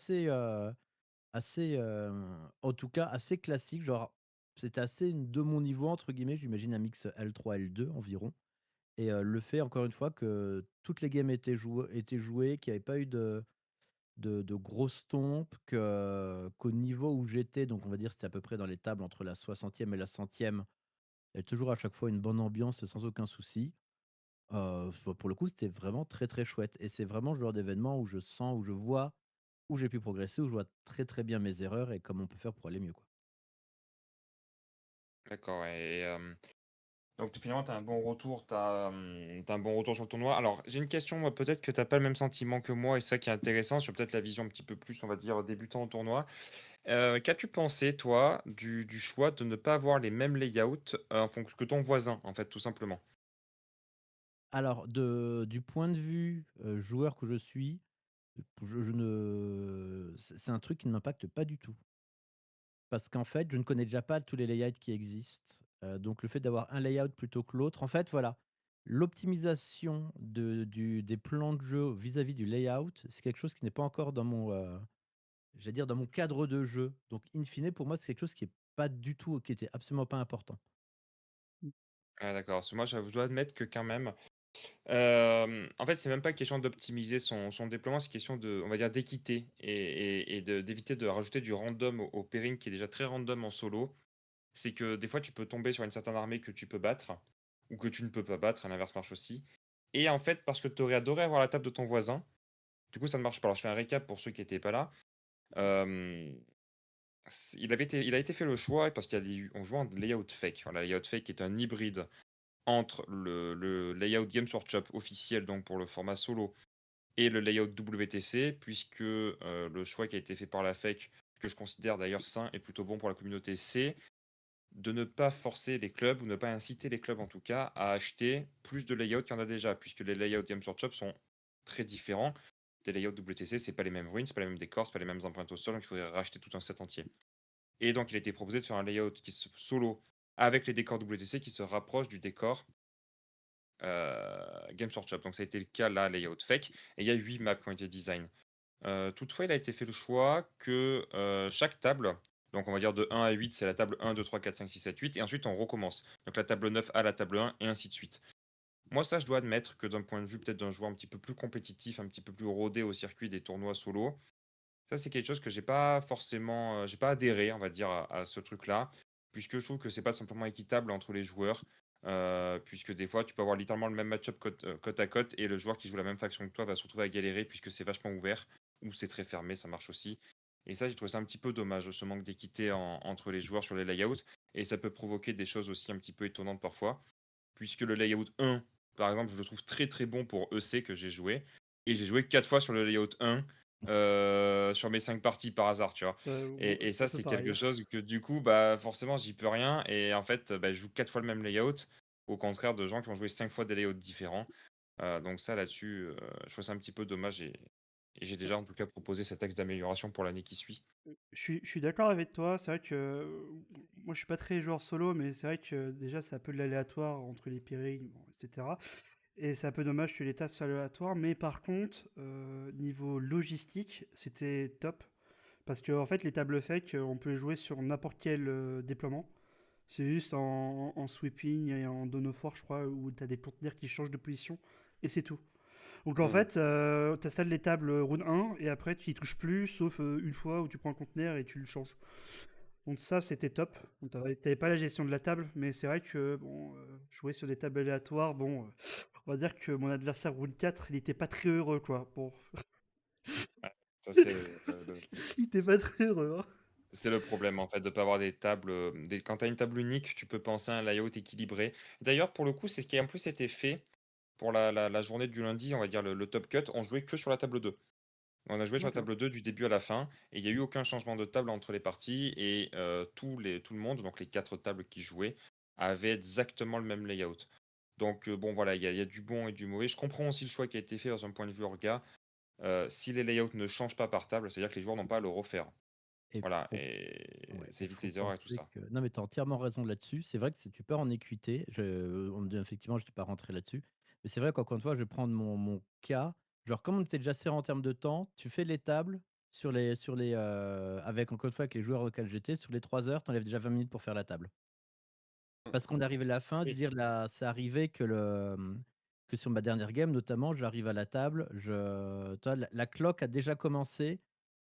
Speaker 4: tout cas, assez classique. Genre, c'était assez «de mon niveau» entre guillemets. J'imagine un mix L3, L2 environ et le fait encore une fois que toutes les games étaient jouées, qu'il y avait pas eu de grosses stompes, qu'au niveau où j'étais, donc on va dire c'était à peu près dans les tables entre la 60e et la 100e, il y avait toujours à chaque fois une bonne ambiance sans aucun souci. Pour le coup, c'était vraiment très, très chouette et c'est vraiment le genre d'événement où je sens, où je vois où j'ai pu progresser, où je vois très, très bien mes erreurs et comment on peut faire pour aller mieux, quoi.
Speaker 2: D'accord, ouais, donc finalement, tu as un bon retour, t'as un bon retour sur le tournoi. Alors, j'ai une question, moi, peut-être que tu pas le même sentiment que moi, et ça qui est intéressant, sur peut-être la vision un petit peu plus, on va dire, débutant au tournoi. Qu'as-tu pensé, toi, du choix de ne pas avoir les mêmes layouts en fonction que ton voisin, en fait, tout simplement?
Speaker 4: Alors, du point de vue joueur que je suis, je ne... c'est un truc qui ne m'impacte pas du tout. Parce qu'en fait, je ne connais déjà pas tous les layouts qui existent. Donc le fait d'avoir un layout plutôt que l'autre, en fait, voilà, l'optimisation des plans de jeu vis-à-vis du layout, c'est quelque chose qui n'est pas encore dans mon, j'allais dire dans mon cadre de jeu. Donc in fine, pour moi, c'est quelque chose qui est pas du tout, qui était absolument pas important.
Speaker 2: Ah, d'accord, parce que moi, je dois admettre que quand même, en fait, c'est même pas question d'optimiser son déploiement, c'est question de, on va dire, d'équité d'éviter de rajouter du random au pairing qui est déjà très random en solo. C'est que des fois, tu peux tomber sur une certaine armée que tu peux battre ou que tu ne peux pas battre, à l'inverse marche aussi. Et en fait, parce que tu aurais adoré avoir la table de ton voisin, du coup, ça ne marche pas. Alors, je fais un récap pour ceux qui n'étaient pas là. Euh, il a été fait le choix parce on joue en layout fake. Voilà, layout fake est un hybride entre le layout Games Workshop officiel, donc pour le format solo, et le layout WTC, puisque le choix qui a été fait par la fake, que je considère d'ailleurs sain et plutôt bon pour la communauté, c'est de ne pas forcer les clubs, ou ne pas inciter les clubs en tout cas, à acheter plus de layouts qu'il y en a déjà, puisque les layouts Games Workshop sont très différents. Des layouts WTC, c'est pas les mêmes ruines, c'est pas les mêmes décors, c'est pas les mêmes empreintes au sol, donc il faudrait racheter tout un set entier. Et donc il a été proposé de faire un layout qui solo avec les décors WTC qui se rapprochent du décor Games Workshop. Donc ça a été le cas là, Layout Fake, et il y a 8 maps qui ont été design. Toutefois, il a été fait le choix que chaque table, donc on va dire de 1 à 8, c'est la table 1, 2, 3, 4, 5, 6, 7, 8, et ensuite on recommence. Donc la table 9 à la table 1, et ainsi de suite. Moi, ça, je dois admettre que d'un point de vue peut-être d'un joueur un petit peu plus compétitif, un petit peu plus rodé au circuit des tournois solo, ça, c'est quelque chose que j'ai pas forcément, j'ai pas adhéré, on va dire, à ce truc-là, puisque je trouve que c'est pas simplement équitable entre les joueurs, puisque des fois, tu peux avoir littéralement le même match-up côte à côte, et le joueur qui joue la même faction que toi va se retrouver à galérer, puisque c'est vachement ouvert, ou c'est très fermé, ça marche aussi. Et ça, j'ai trouvé ça un petit peu dommage, ce manque d'équité entre les joueurs sur les layouts, et ça peut provoquer des choses aussi un petit peu étonnantes parfois, puisque le layout 1, par exemple, je le trouve très très bon pour EC que j'ai joué, et j'ai joué 4 fois sur le layout 1 sur mes 5 parties par hasard, tu vois. Et
Speaker 1: C'est un
Speaker 2: ça,
Speaker 1: peu
Speaker 2: c'est
Speaker 1: pareil.
Speaker 2: quelque chose que du coup, bah, forcément, j'y peux rien. Et en fait, bah, je joue 4 fois le même layout, au contraire de gens qui ont joué 5 fois des layouts différents. Donc ça, là-dessus, je trouve ça un petit peu dommage. Et j'ai déjà en tout cas proposé cet axe d'amélioration pour l'année qui suit.
Speaker 1: Je suis d'accord avec toi. C'est vrai que moi, je suis pas très joueur solo, mais c'est vrai que déjà, c'est un peu de l'aléatoire entre les pairings, bon, etc. Et c'est un peu dommage que les tables soient aléatoires. Mais par contre, niveau logistique, c'était top. Parce que en fait, les tables fake, on peut les jouer sur n'importe quel déploiement. C'est juste en sweeping et en down of war, je crois, où tu as des conteneurs qui changent de position. Et c'est tout. Donc en
Speaker 3: Hmm.
Speaker 1: fait, tu installes les tables round 1 et après tu y touches plus, sauf une fois où tu prends un conteneur et tu le changes. Donc ça, c'était top. Donc t'avais pas la gestion de la table, mais c'est vrai que bon, jouer sur des tables aléatoires, bon, on va dire que mon adversaire round 4, il était pas très heureux, quoi. Bon,
Speaker 2: Ouais, ça, c'est
Speaker 1: il était pas très heureux, hein.
Speaker 2: c'est le problème en fait de pas avoir des tables. Quand tu as une table unique, tu peux penser à un layout équilibré. D'ailleurs, pour le coup, c'est ce qui a en plus été fait pour la journée du lundi, on va dire le top cut. On jouait que sur la table 2. On a joué sur la
Speaker 1: D'accord.
Speaker 2: table 2 du début à la fin, et il n'y a eu aucun changement de table entre les parties, et tout le monde, donc les 4 tables qui jouaient, avaient exactement le même layout. Donc bon voilà, il y a du bon et du mauvais. Je comprends aussi le choix qui a été fait dans un point de vue orga. Si les layouts ne changent pas par table, c'est-à-dire que les joueurs n'ont pas à le refaire.
Speaker 4: Et
Speaker 2: Voilà,
Speaker 4: faut Ouais,
Speaker 2: et ça
Speaker 4: et
Speaker 2: évite
Speaker 4: faut
Speaker 2: les erreurs et tout
Speaker 4: penser
Speaker 2: ça.
Speaker 4: que non, mais tu as entièrement raison là-dessus. C'est vrai que si tu pars en équité, effectivement, je ne t'ai pas rentré là-dessus. Mais c'est vrai qu'encore une fois, je vais prendre mon cas. Genre, comme on était déjà serré en termes de temps, tu fais les tables avec encore une fois avec les joueurs auxquels j'étais, sur les 3 heures, tu enlèves déjà 20 minutes pour faire la table. Parce qu'on arrive à la fin,
Speaker 2: Oui.
Speaker 4: dire là, c'est arrivé que sur ma dernière game, notamment, j'arrive à la table, toi, la clock a déjà commencé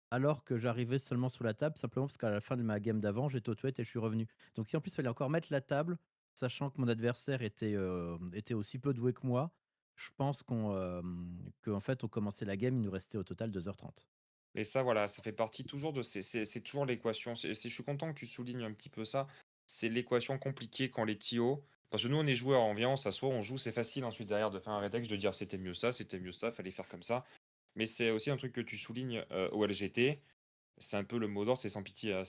Speaker 4: alors que j'arrivais seulement sur la table, simplement parce qu'à la fin de ma game d'avant, j'étais aux toilettes et je suis revenu. Donc, si en plus, il fallait encore mettre la table, sachant que mon adversaire était aussi peu doué que moi, je pense qu'en fait, on commençait la game, il nous restait au total 2h30.
Speaker 2: Et ça, voilà, ça fait partie toujours de c'est toujours l'équation. Je suis content que tu soulignes un petit peu ça. C'est l'équation compliquée quand les TO. Parce que nous, on est joueurs, on vient, on s'assoit, on joue, c'est facile ensuite derrière de faire un rédex, de dire c'était mieux ça, fallait faire comme ça. Mais c'est aussi un truc que tu soulignes au LGT. C'est un peu le mot d'ordre, c'est sans pitié, hein.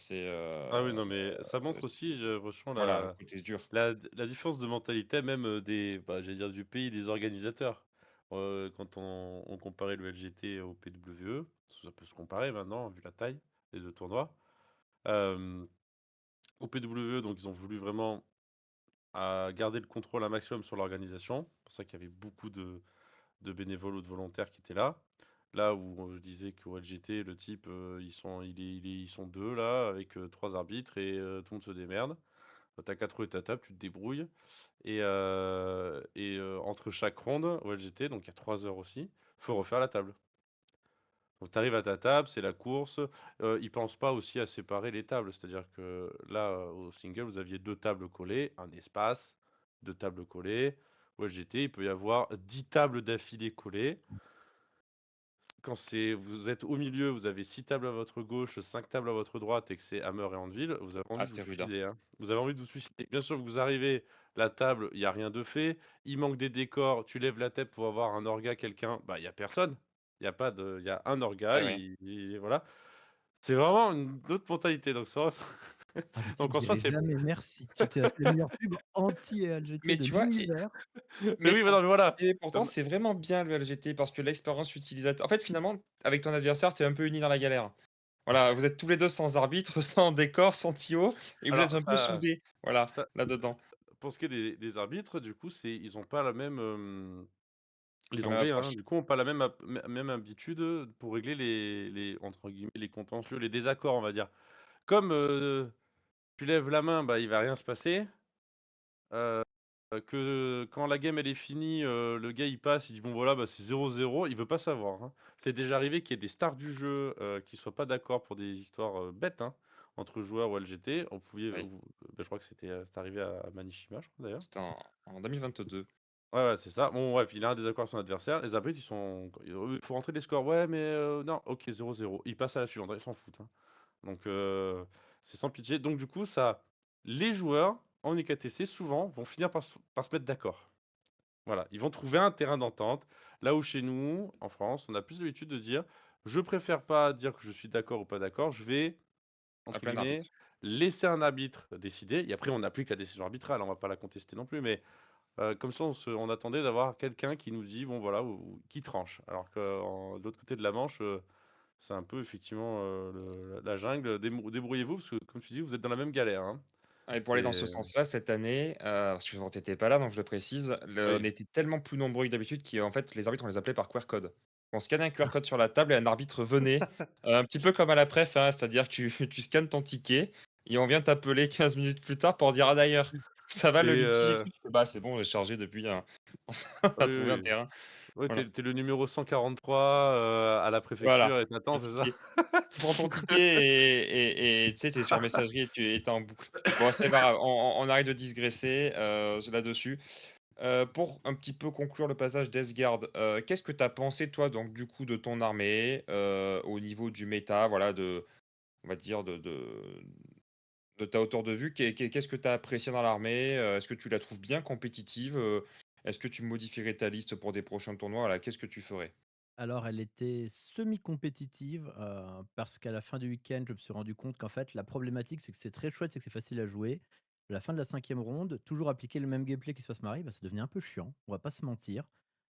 Speaker 3: Ah oui, non, mais ça montre aussi, franchement,
Speaker 2: Voilà, le côté dur.
Speaker 3: la différence de mentalité, même j'allais dire du pays des organisateurs. Quand on comparait le LGT au PWE, ça peut se comparer maintenant, vu la taille des deux tournois. Euh, Au PWE, donc ils ont voulu vraiment garder le contrôle un maximum sur l'organisation. C'est pour ça qu'il y avait beaucoup de bénévoles ou de volontaires qui étaient là. Là où je disais qu'au LGT, le type, ils sont deux là, avec 3 arbitres et tout le monde se démerde. T'as 4 roues et ta table, tu te débrouilles. Entre chaque ronde au LGT, donc il y a 3 heures aussi, faut refaire la table. Donc tu arrives à ta table, c'est la course. Ils pensent pas aussi à séparer les tables. C'est-à-dire que là, au single, vous aviez 2 tables collées, un espace, 2 tables collées. Au LGT, il peut y avoir 10 tables d'affilée collées. Quand vous êtes au milieu, vous avez 6 tables à votre gauche, 5 tables à votre droite et que c'est Hammer et Anvil, vous avez envie
Speaker 2: Ah,
Speaker 3: de vous
Speaker 2: c'est rude, hein.
Speaker 3: suicider, hein. Vous avez envie de vous suicider. Bien sûr, vous arrivez, la table, il n'y a rien de fait. Il manque des décors, tu lèves la tête pour avoir un orga, quelqu'un, bah il n'y a personne. Il y a un orga,
Speaker 2: Ouais, ouais.
Speaker 3: voilà. C'est vraiment une autre mentalité. Donc,
Speaker 4: Ah, je sais que
Speaker 3: donc en soi,
Speaker 4: j'irai
Speaker 3: c'est.
Speaker 4: jamais, merci. Tu t'es la meilleure pub anti-LGT
Speaker 2: Mais
Speaker 4: de
Speaker 2: tu vois,
Speaker 4: l'univers.
Speaker 3: Mais
Speaker 2: mais
Speaker 3: oui, mais non, mais voilà.
Speaker 2: pourtant, c'est vraiment bien le LGT parce que l'expérience utilisateur. En fait, finalement, avec ton adversaire, tu es un peu uni dans la galère. Voilà, vous êtes tous les 2 sans arbitre, sans décor, sans tuyau et vous êtes
Speaker 3: Alors
Speaker 2: un peu
Speaker 3: ça
Speaker 2: soudés, voilà,
Speaker 3: ça
Speaker 2: là-dedans.
Speaker 3: pour ce qui est des arbitres, du coup, ils ont pas la même, les
Speaker 2: La même
Speaker 3: Anglais, hein,
Speaker 2: approche.
Speaker 3: du coup, ont pas la même habitude, pour régler les entre guillemets, «les contentieux», les désaccords, on va dire. Comme, tu lèves la main, bah, il va rien se passer, heu, que quand la game elle est finie, le gars il passe, il dit: «Bon voilà, bah, c'est 0-0», il veut pas savoir, hein. C'est déjà arrivé qu'il y ait des stars du jeu, qui soient pas d'accord pour des histoires, bêtes, hein, entre joueurs ou LGT. On pouvait
Speaker 2: Oui,
Speaker 3: bah, je crois que c'est arrivé à Manishima, je crois d'ailleurs.
Speaker 2: c'était en 2022.
Speaker 3: Ouais, ouais, c'est ça. Bon bref, il a un désaccord avec son adversaire. Les arbitres, faut rentrer les scores. «Ouais, mais non, OK, 0-0». Ils passent à la suivante, ils s'en foutent, hein. Donc c'est sans pitié. Donc du coup, ça les joueurs en UKTC, souvent, vont finir par se mettre d'accord. Voilà, ils vont trouver un terrain d'entente. Là où chez nous, en France, on a plus l'habitude de dire: «Je préfère pas dire que je suis d'accord ou pas d'accord, je vais, entre
Speaker 2: Appeler un
Speaker 3: guillemets,
Speaker 2: arbitre.
Speaker 3: laisser un arbitre décider» et après on applique la décision arbitrale, on va pas la contester non plus, mais comme ça on attendait d'avoir quelqu'un qui nous dit: «Bon voilà», ou qui tranche. Alors que de l'autre côté de la Manche, c'est un peu effectivement, la jungle. Débrouillez-vous parce que comme tu dis, vous êtes dans la même galère, hein.
Speaker 2: Ah et pour aller dans ce
Speaker 3: C'est
Speaker 2: sens-là, cette année, parce que bon, tu étais pas là, donc je le précise, on
Speaker 3: oui,
Speaker 2: était tellement plus nombreux que d'habitude qu'en fait, les arbitres, on les appelait par QR code. On scannait un QR code sur la table et un arbitre venait, un petit peu comme à la préf, hein, c'est-à-dire que tu tu scannes ton ticket et on vient t'appeler 15 minutes plus tard pour dire: «Ah d'ailleurs, ça va le
Speaker 3: et
Speaker 2: litige et tout?» Tu fais: «Bah, c'est bon, j'ai chargé depuis, hein, on
Speaker 3: oui,
Speaker 2: a trouvé un
Speaker 3: oui.
Speaker 2: terrain».
Speaker 3: Ouais,
Speaker 2: Voilà.
Speaker 3: tu le numéro 143, à la
Speaker 2: Voilà,
Speaker 3: préfecture et tu
Speaker 2: le
Speaker 3: c'est ça?
Speaker 2: ticket. Tu prends ton ticket et tu sais, tu es sur messagerie et tu es en boucle. Bon, c'est pas grave, on arrête de digresser, là-dessus. Pour un petit peu conclure le passage d'Esgard, qu'est-ce que tu as pensé toi donc du coup de ton armée, au niveau du méta, voilà, on va dire de ta hauteur de vue? Qu'est-ce que tu as apprécié dans l'armée? Est-ce que tu la trouves bien compétitive? Est-ce que tu modifierais ta liste pour des prochains tournois? Voilà, qu'est-ce que tu ferais?
Speaker 4: Alors, elle était semi-compétitive, parce qu'à la fin du week-end, je me suis rendu compte qu'en fait, la problématique, c'est que c'est très chouette, c'est que c'est facile à jouer. À la fin de la 5e ronde, toujours appliquer le même gameplay qui se passe Marie, bah, ça devenait un peu chiant, on va pas se mentir.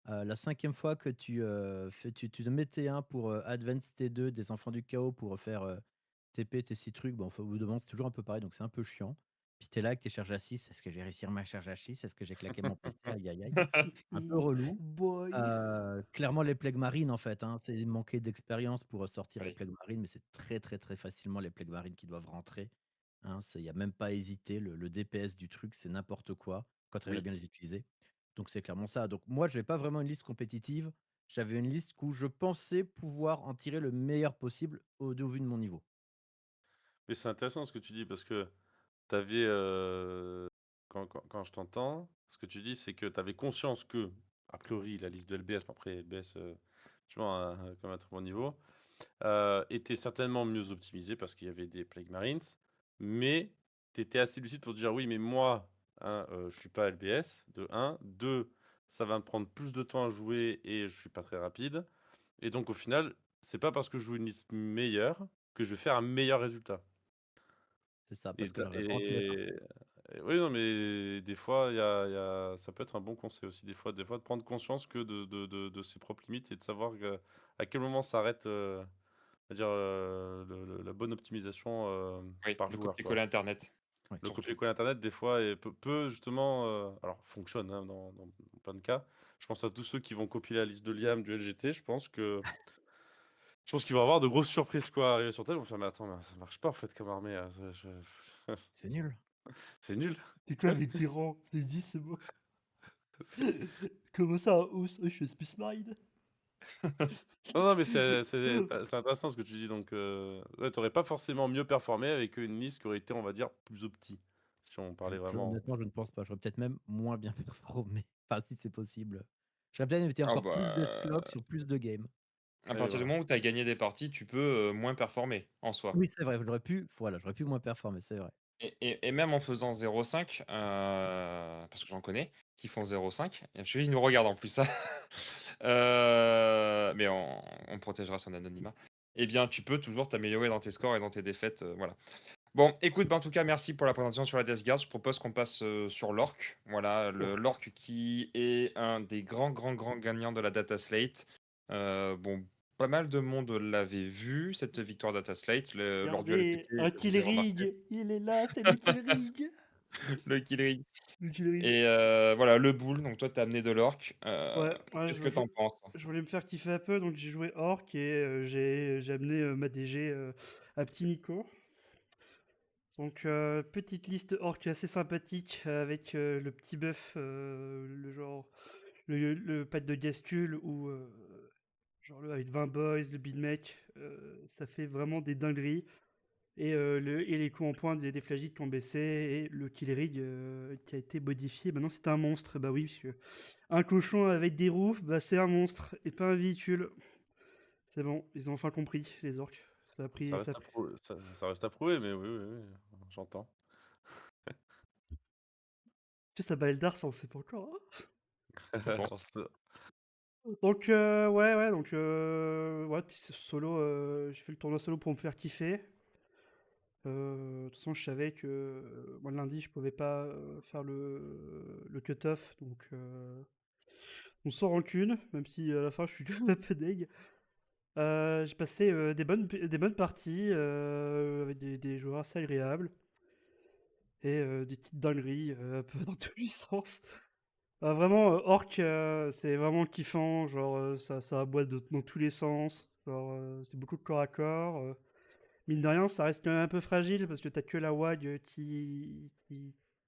Speaker 4: La 5e fois que tu te mets T1 pour, Advance T2 des Enfants du Chaos pour faire, TP tes 6 trucs, bon, au bout d'un moment, c'est toujours un peu pareil, donc c'est un peu chiant. Puis tu es là avec tes charges à 6, «Est-ce que je vais réussir ma charge à 6? Est-ce que j'ai claqué mon PC? Aïe, aïe, aïe». Un peu relou.
Speaker 1: Boy.
Speaker 4: Clairement les plagues marines en fait, hein, c'est manquer d'expérience pour, sortir les
Speaker 2: Oui,
Speaker 4: plagues marines, mais c'est très, très, très facilement les plagues marines qui doivent rentrer, hein. Il y a même pas à hésiter, le DPS du truc, c'est n'importe quoi quand tu arrives à
Speaker 2: oui.
Speaker 4: bien les utiliser. Donc c'est clairement ça. Donc moi, je n'avais pas vraiment une liste compétitive, j'avais une liste où je pensais pouvoir en tirer le meilleur possible au vu de mon niveau.
Speaker 3: Mais c'est intéressant ce que tu dis parce que tu avais, quand je t'entends, ce que tu dis, c'est que tu avais conscience que, a priori, la liste de LBS, mais après LBS, tu vois, a quand même un très bon niveau, était certainement mieux optimisée parce qu'il y avait des Plague Marines, mais tu étais assez lucide pour dire: «Oui, mais moi, hein, je suis pas LBS, de 1. 2, ça va me prendre plus de temps à jouer et je suis pas très rapide et donc au final, c'est pas parce que je joue une liste meilleure que je vais faire un meilleur résultat».
Speaker 4: C'est ça,
Speaker 3: Et
Speaker 4: parce que
Speaker 3: tu
Speaker 4: j'arriverai pas en TF1.
Speaker 3: et oui, non, mais des fois, ça peut être un bon conseil aussi, des fois de prendre conscience que de ses propres limites et de savoir à quel moment s'arrête, on va dire, la bonne optimisation,
Speaker 2: Oui,
Speaker 3: par
Speaker 2: le
Speaker 3: joueur, quoi.
Speaker 2: copier-coller internet,
Speaker 4: Ouais.
Speaker 3: Le
Speaker 2: surtout.
Speaker 3: copier-coller internet, des fois, peut justement, alors fonctionne, hein, dans plein de cas. Je pense à tous ceux qui vont copier la liste de Liam du LGT, je pense qu'ils vont avoir de grosses surprises, quoi, arriver sur table. Ils vont faire: «Mais attends, mais ça marche pas en fait comme armée, ça
Speaker 4: C'est nul.
Speaker 3: c'est nul».
Speaker 1: C'est quoi vétéran? C'est dit ce mot.
Speaker 3: C'est
Speaker 1: Comment ça, un hausse? Je suis Space Marine.
Speaker 3: non, non, mais c'est intéressant ce que tu dis donc ouais, tu pas forcément mieux performé avec une liste qui aurait été, on va dire, plus opti, si on parlait vraiment
Speaker 4: Honnêtement, je ne pense pas. J'aurais peut-être même moins bien performé. Enfin, si c'est possible. J'aurais peut-être été
Speaker 2: Ah
Speaker 4: encore plus
Speaker 2: bah,
Speaker 4: d'esclocs sur plus de games.
Speaker 2: à
Speaker 3: oui,
Speaker 2: partir du
Speaker 3: voilà.
Speaker 2: moment où tu as gagné des parties, tu peux, moins performer, en soi.
Speaker 4: Oui, c'est vrai, j'aurais pu moins performer, c'est vrai.
Speaker 2: Et même en faisant 0,5, parce que j'en connais qui font 0,5, et je suis ils nous regardent en plus, ça. Mais on protégera son anonymat. Eh bien, tu peux toujours t'améliorer dans tes scores et dans tes défaites, voilà. Bon, écoute, bah, en tout cas, merci pour la présentation sur la Death Guard. Je propose qu'on passe, sur l'Orc. Voilà,
Speaker 3: Ouf,
Speaker 2: l'Orc qui est un des grands, grands, grands gagnants de la Data Slate. Bon, pas mal de monde l'avait vu, cette victoire d'Ataslate lors du
Speaker 1: Regardez,
Speaker 2: LPT,
Speaker 1: un
Speaker 2: ça vous
Speaker 1: kill
Speaker 2: fait remarquer
Speaker 1: rig. Il est là, c'est le kill rig.
Speaker 2: le kill rig.
Speaker 1: Le kill rig.
Speaker 2: Et voilà, le bull, donc toi, t'as amené de l'orc.
Speaker 1: Ouais,
Speaker 2: Qu'est-ce que t'en penses?
Speaker 1: je voulais me faire kiffer un peu, donc j'ai joué Orc et j'ai amené ma DG à Petit Nico. Donc, petite liste Orc assez sympathique avec le petit buff, le genre, le pack de Gascule ou genre avec 20 boys, le Big Mec, ça fait vraiment des dingueries. Et les coups en pointe des flagites qui ont baissé et le kill rig qui a été modifié. Maintenant, c'est un monstre. Bah oui, parce que un cochon avec des roues, bah c'est un monstre et pas un véhicule. C'est bon, ils ont enfin compris, les orques. Ça a pris.
Speaker 3: Ça reste à prouver, ça reste à prouver, mais oui, j'entends.
Speaker 1: Tu sais, ça bat Eldar, ça on sait pas encore, hein.
Speaker 2: Je pense.
Speaker 1: Donc, ouais, donc, ouais, solo, j'ai fait le tournoi solo pour me faire kiffer. De toute façon, je savais que moi, le lundi, je pouvais pas faire le cut-off, donc on sort rancune, même si à la fin, je suis quand même un peu deg. J'ai passé des bonnes parties avec des joueurs assez agréables et des petites dingueries un peu dans tous les sens. Vraiment, Orc, c'est vraiment kiffant, genre ça aboie dans tous les sens, genre c'est beaucoup de corps à corps. Mine de rien, ça reste quand même un peu fragile parce que t'as que la WAG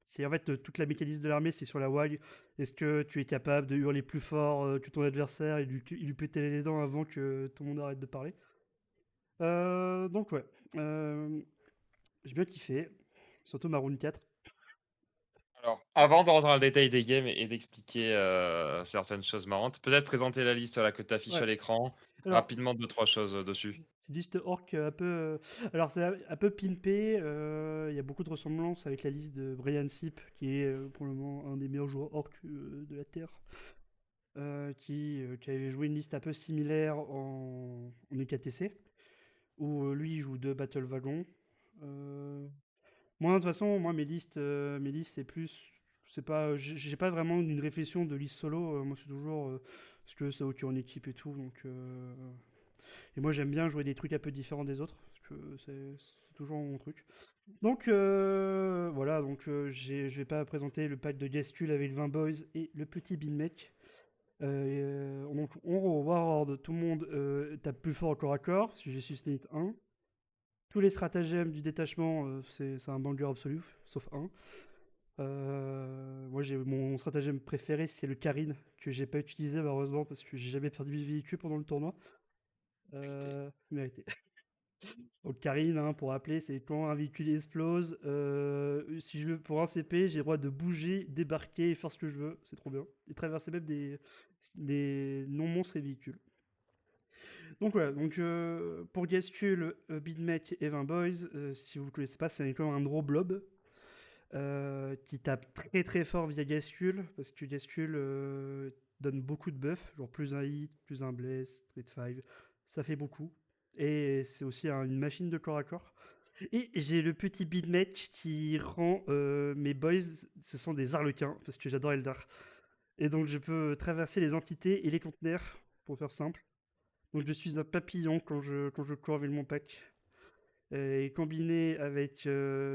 Speaker 1: C'est en fait toute la mécanisme de l'armée, c'est sur la WAG. Est-ce que tu es capable de hurler plus fort que ton adversaire et lui péter les dents avant que tout le monde arrête de parler? Donc ouais, j'ai bien kiffé, surtout ma rune 4.
Speaker 2: Alors, avant de rentrer dans le détail des games et d'expliquer certaines choses marrantes, peut-être présenter la liste là, que tu affiches
Speaker 1: Ouais.
Speaker 2: à l'écran.
Speaker 1: Alors,
Speaker 2: Rapidement, 2-3 choses dessus.
Speaker 1: c'est une liste orc un peu. Alors, c'est un peu pimpé. Il y a beaucoup de ressemblances avec la liste de Brian Sip, qui est pour le moment un des meilleurs joueurs orc de la Terre. Qui avait joué une liste un peu similaire en EKTC, où lui il joue 2 Battle Wagons. Moi, de toute façon, moi mes listes c'est plus. C'est pas, j'ai pas vraiment une réflexion de liste solo. Moi, c'est toujours parce que c'est ok en équipe et tout. Donc, et moi, j'aime bien jouer des trucs un peu différents des autres, parce que c'est toujours mon truc. Donc, voilà, donc je vais pas présenter le pack de Gascule avec 20 boys et le petit Binmec. Donc, on Warlord, tout le monde tape plus fort au corps à corps, parce que j'ai Sustain 1. Tous les stratagèmes du détachement, c'est un banger absolu, sauf un. Moi, mon stratagème préféré, c'est le Karine, que j'ai pas utilisé malheureusement, parce que j'ai jamais perdu de véhicule pendant le tournoi. Mérité. Donc Karine, hein, pour rappeler, c'est quand un véhicule explose, si je veux, pour un CP, j'ai le droit de bouger, débarquer et faire ce que je veux, c'est trop bien. Et traverser même des non-monstres et véhicules. Donc voilà, donc, pour Gascule, Bidmec et 20 Boys, si vous ne connaissez pas, c'est comme un gros blob qui tape très très fort via Gascule, parce que Gascule donne beaucoup de buffs, genre plus un hit, plus un bless, Street 5, ça fait beaucoup. Et c'est aussi une machine de corps à corps. Et j'ai le petit Bidmec qui rend mes boys, ce sont des arlequins, parce que j'adore Eldar. Et donc je peux traverser les entités et les conteneurs, pour faire simple. Donc je suis un papillon quand je cours avec mon pack. Et combiné avec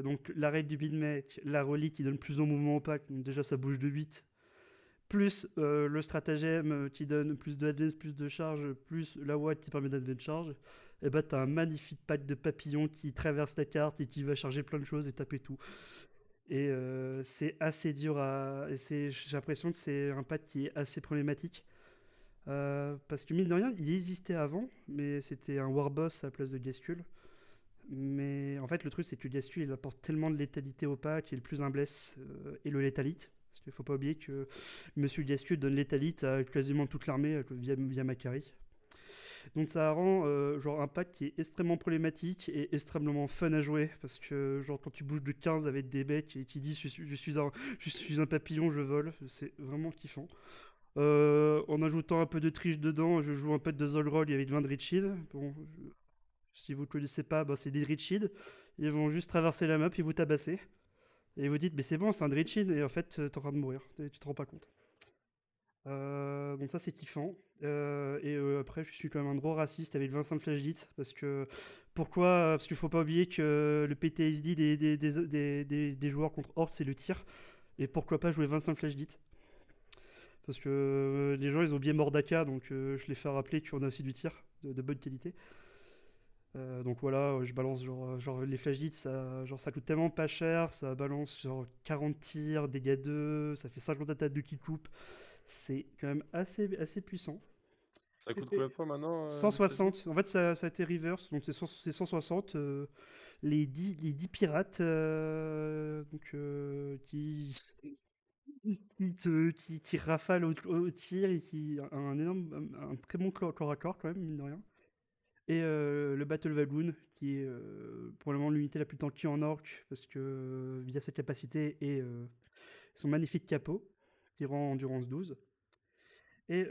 Speaker 1: donc l'arrêt du Bidmec, la relique qui donne plus de mouvement au pack, donc déjà ça bouge de 8, plus le stratagème qui donne plus de advance, plus de charge, plus la watt qui permet d'advance charge, et bah t'as un magnifique pack de papillons qui traverse la carte et qui va charger plein de choses et taper tout. Et c'est assez dur à. J'ai l'impression que c'est un pack qui est assez problématique. Parce que mine de rien, il existait avant, mais c'était un Warboss à la place de Gascule. Mais en fait, le truc, c'est que Gascule, il apporte tellement de létalité au pack, et le plus un bless et le létalite. Parce qu'il faut pas oublier que Monsieur Gascule donne létalite à quasiment toute l'armée via Macari. Donc ça rend genre un pack qui est extrêmement problématique et extrêmement fun à jouer. Parce que genre quand tu bouges de 15 avec des becs et qui disent je suis un papillon, je vole, c'est vraiment kiffant. En ajoutant un peu de triche dedans, je joue un peu de Zolrog avec 20 Dritchid. Bon, si vous ne connaissez pas, bah, c'est des Dritchid. Ils vont juste traverser la map et vous tabasser. Et vous dites, mais c'est bon, c'est un Dritchid. Et en fait, t'es en train de mourir. Tu te rends pas compte. Donc ça, c'est kiffant. Après, je suis quand même un gros raciste avec Vincent Flashditt. Pourquoi? Parce qu'il faut pas oublier que le PTSD des joueurs contre Horde, c'est le tir. Et pourquoi pas jouer Vincent Flashditt? Parce que les gens, ils ont bien Mordaka, donc je les fais rappeler qu'on a aussi du tir de bonne qualité. Donc voilà, je balance genre les Flashdits, ça coûte tellement pas cher, ça balance genre 40 tirs, dégâts 2, ça fait 50 attaques de qui coupe. C'est quand même assez puissant.
Speaker 3: Ça coûte combien de fois maintenant
Speaker 1: 160, en fait ça a été reverse, donc c'est 160. Les 10 pirates qui rafalent au tir et qui a un très bon corps à corps quand même, mine de rien. Et le Battle Baboon, qui est probablement l'unité la plus tanky en orc, parce que via sa capacité et son magnifique capot, qui rend endurance 12. Et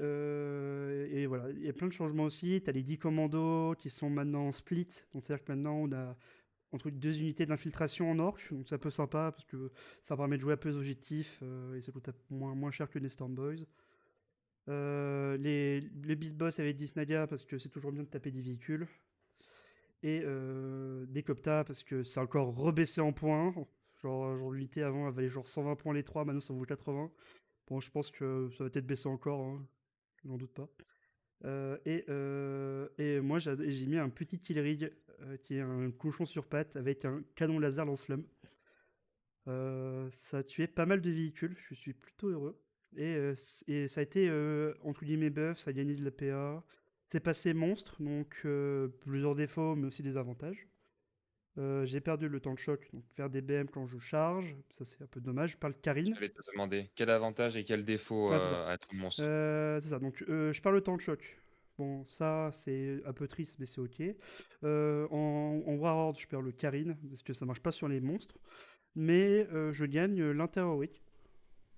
Speaker 1: voilà, il y a plein de changements aussi. Tu as les 10 commandos qui sont maintenant split, donc c'est-à-dire que maintenant on a entre 2 unités d'infiltration en orc, donc c'est un peu sympa parce que ça permet de jouer à peu d'objectifs et ça coûte moins cher que les Storm Boys. Les Beast Boss avec 10 Naga parce que c'est toujours bien de taper des véhicules. Et des Copta parce que c'est encore rebaissé en points. Genre l'unité avant elle valait genre 120 points les 3, maintenant ça vaut 80. Bon, je pense que ça va peut-être baisser encore, hein, j'en doute pas. Et moi j'ai mis un petit kill rig qui est un cochon sur pattes avec un canon laser lance-flamme. Ça a tué pas mal de véhicules, je suis plutôt heureux. Et ça a été entre guillemets buff, ça a gagné de la PA. C'est passé monstre, donc plusieurs défauts mais aussi des avantages. J'ai perdu le temps de choc, donc faire des BM quand je charge, ça c'est un peu dommage. Je parle Karine.
Speaker 2: J'allais te demander quel avantage et quel défaut
Speaker 1: Ouais, c'est ça.
Speaker 2: à être un monstre.
Speaker 1: C'est ça, donc je perds le temps de choc. Bon, ça c'est un peu triste, mais c'est ok. En Warhord, je perds le Karine, parce que ça marche pas sur les monstres. Mais je gagne l'inter-heroic.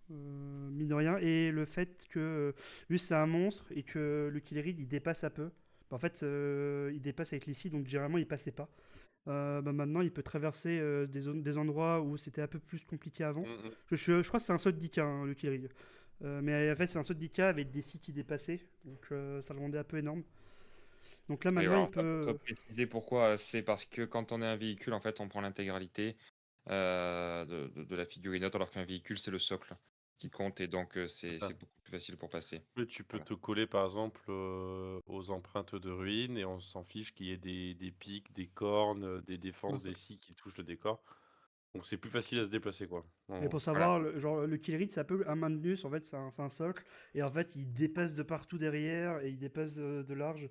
Speaker 1: Mine de rien. Et le fait que, lui c'est un monstre, et que le Kill Read il dépasse un peu. En fait, il dépasse avec l'ICI, donc généralement il passait pas. Maintenant, il peut traverser des endroits où c'était un peu plus compliqué avant.
Speaker 3: Mhm.
Speaker 1: Je crois que c'est un saut de 10K, hein, le Kill Read. Mais en fait, c'est un saut de 10K avec des si qui dépassaient. Donc ça le rendait un peu énorme. Donc là,
Speaker 2: Et
Speaker 1: maintenant,
Speaker 2: alors,
Speaker 1: il
Speaker 2: ça, pour
Speaker 1: peut.
Speaker 2: te préciser pourquoi, c'est parce que quand on est un véhicule, en fait, on prend l'intégralité de la figurinote, alors qu'un véhicule, c'est le socle qui compte, et donc c'est
Speaker 3: ça.
Speaker 2: beaucoup plus facile pour passer.
Speaker 3: Mais tu peux
Speaker 2: Voilà.
Speaker 3: te coller par exemple aux empreintes de ruines et on s'en fiche qu'il y ait des pics, des cornes, des défenses,
Speaker 1: C'est
Speaker 3: des
Speaker 1: ça.
Speaker 3: scies qui touchent le décor. Donc c'est plus facile à se déplacer quoi. En
Speaker 1: Et
Speaker 3: gros.
Speaker 1: pour
Speaker 2: Voilà.
Speaker 1: savoir, le Kill Read, c'est un peu un Magnus. En fait, c'est un socle. Et en fait, il dépasse de partout derrière. Et il dépasse de large.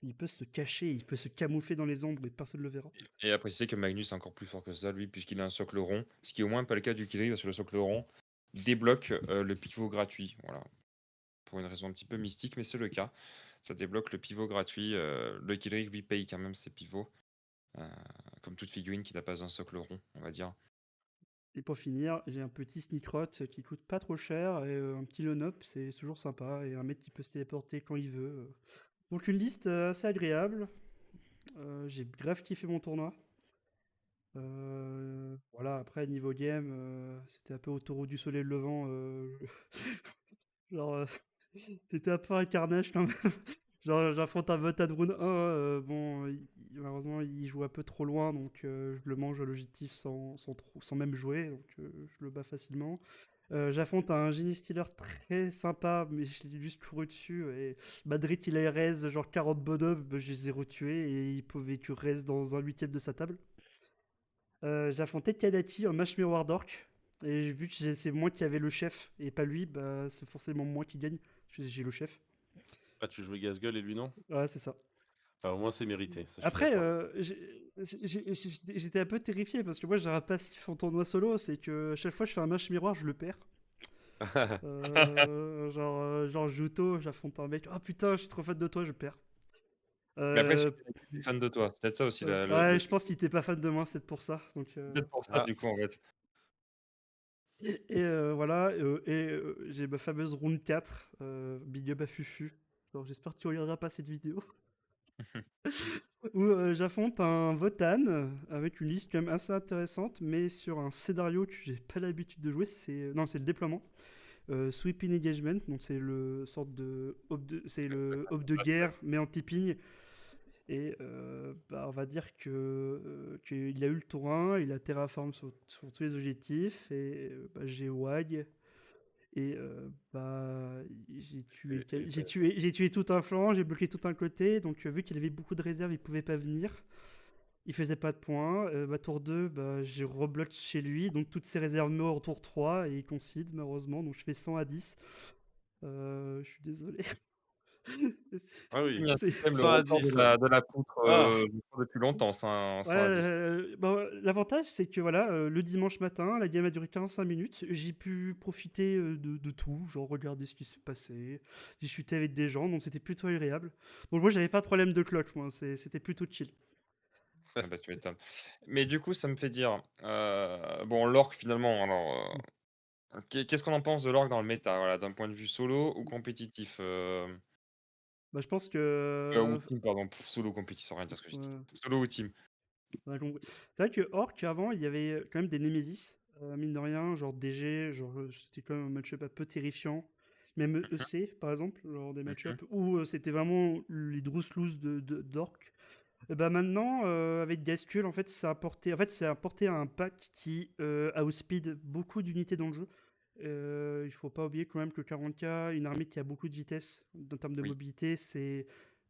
Speaker 1: Il peut se cacher, il peut se camoufler dans les ombres et personne ne le verra.
Speaker 2: Et à préciser que Magnus est encore plus fort que ça, lui, puisqu'il a un socle rond, ce qui est au moins pas le cas du Killry, parce que le socle rond débloque le pivot gratuit. Voilà. Pour une raison un petit peu mystique, mais c'est le cas. Ça débloque le pivot gratuit. Le Killry, lui, paye quand même ses pivots. Comme toute figurine qui n'a pas un socle rond, on va dire.
Speaker 1: Et pour finir, j'ai un petit Sneakrot qui coûte pas trop cher. Et un petit Lonop, c'est toujours sympa. Et un mec qui peut se téléporter quand il veut. Donc une liste assez agréable. J'ai grave kiffé mon tournoi. Voilà, après, niveau game, c'était un peu au taureau du soleil levant. Genre, c'était un peu un carnage quand même. Genre, j'affronte un Votadrun 1. Bon, malheureusement, il joue un peu trop loin, donc je le mange à l'objectif sans même jouer, donc je le bats facilement. J'affronte un Genie Stealer très sympa, mais je l'ai juste couru dessus. Et Madrid, il a raise genre 40 bonhommes, bah, je les ai retués et il pouvait que raise dans un huitième de sa table. J'ai affronté Kadaki en match Mirror Dork. Et vu que c'est moi qui avais le chef et pas lui, bah, c'est forcément moi qui gagne. J'ai le chef.
Speaker 3: Ah tu jouais Gasgueule et lui non?
Speaker 1: Ouais, c'est ça.
Speaker 3: Ah, au moins c'est mérité, ça je suis
Speaker 1: Après,
Speaker 3: d'accord.
Speaker 1: j'étais un peu terrifié parce que moi j'ai un passif en tournoi solo, c'est que chaque fois que je fais un match miroir, je le perds. Genre Juto, j'affronte un mec, oh putain, je suis trop fan de toi, je perds.
Speaker 2: Mais après,
Speaker 1: Euh,
Speaker 2: je suis fan de toi. C'est peut-être ça aussi.
Speaker 1: ouais, je pense qu'il était pas fan de moi, c'est pour ça. Donc,
Speaker 2: Peut-être pour ça,
Speaker 3: Ah,
Speaker 2: du coup, en fait.
Speaker 1: voilà, j'ai ma fameuse round 4, big up à Fufu. Alors, j'espère que tu regarderas pas cette vidéo. Où j'affronte un Votan avec une liste quand même assez intéressante, mais sur un scénario que j'ai pas l'habitude de jouer, non, c'est le déploiement. Sweeping Engagement, donc c'est le sorte c'est le hop de guerre mais en tipping. Et on va dire qu'il a eu le tour 1, il a terraform sur tous les objectifs, et j'ai WAG, et j'ai tué tout un flanc, j'ai bloqué tout un côté, donc vu qu'il avait beaucoup de réserves, il pouvait pas venir. Il faisait pas de points. Tour 2, j'ai rebloqué chez lui, donc toutes ses réserves meurent au tour 3, et il concede malheureusement, donc je fais 100-10. Je suis désolé.
Speaker 3: Ah oui,
Speaker 2: Combien
Speaker 1: C'est-
Speaker 2: tu aimes le
Speaker 3: 100 à
Speaker 2: record
Speaker 3: 10.
Speaker 2: de la poutre
Speaker 3: Ah,
Speaker 2: je crois depuis longtemps, 100,
Speaker 1: Ouais,
Speaker 2: 100 à 10.
Speaker 1: l'avantage, c'est que voilà, le dimanche matin, la game a duré 45 minutes. J'ai pu profiter de tout, genre regarder ce qui se passait, discuter avec des gens, donc c'était plutôt agréable. Donc moi, j'avais pas de problème de clock, moi, c'était plutôt chill.
Speaker 2: Ah bah, tu m'étonnes. Mais du coup, ça me fait dire, bon, l'orc finalement, alors, qu'est-ce qu'on en pense de l'orc dans le méta, voilà, d'un point de vue solo ou compétitif?
Speaker 1: Je pense
Speaker 2: Ou
Speaker 1: que.
Speaker 2: team, pardon, solo compétitif, ça veut rien dire ce que j'ai dit.
Speaker 1: euh,
Speaker 2: Solo ou team?
Speaker 1: on a compris. C'est vrai que Orc, avant, il y avait quand même des Nemesis, mine de rien, genre DG, genre c'était quand même un match-up un peu terrifiant. Même
Speaker 2: Mmh mh.
Speaker 1: EC, par exemple, genre des
Speaker 2: Mmh.
Speaker 1: match-up où c'était vraiment les Druslous d'Orc. Et maintenant, avec Gaskull, en fait, ça a apporté un pack qui outspeed beaucoup d'unités dans le jeu. Il faut pas oublier quand même que 40K, une armée qui a beaucoup de vitesse en termes de
Speaker 2: Oui.
Speaker 1: mobilité, c'est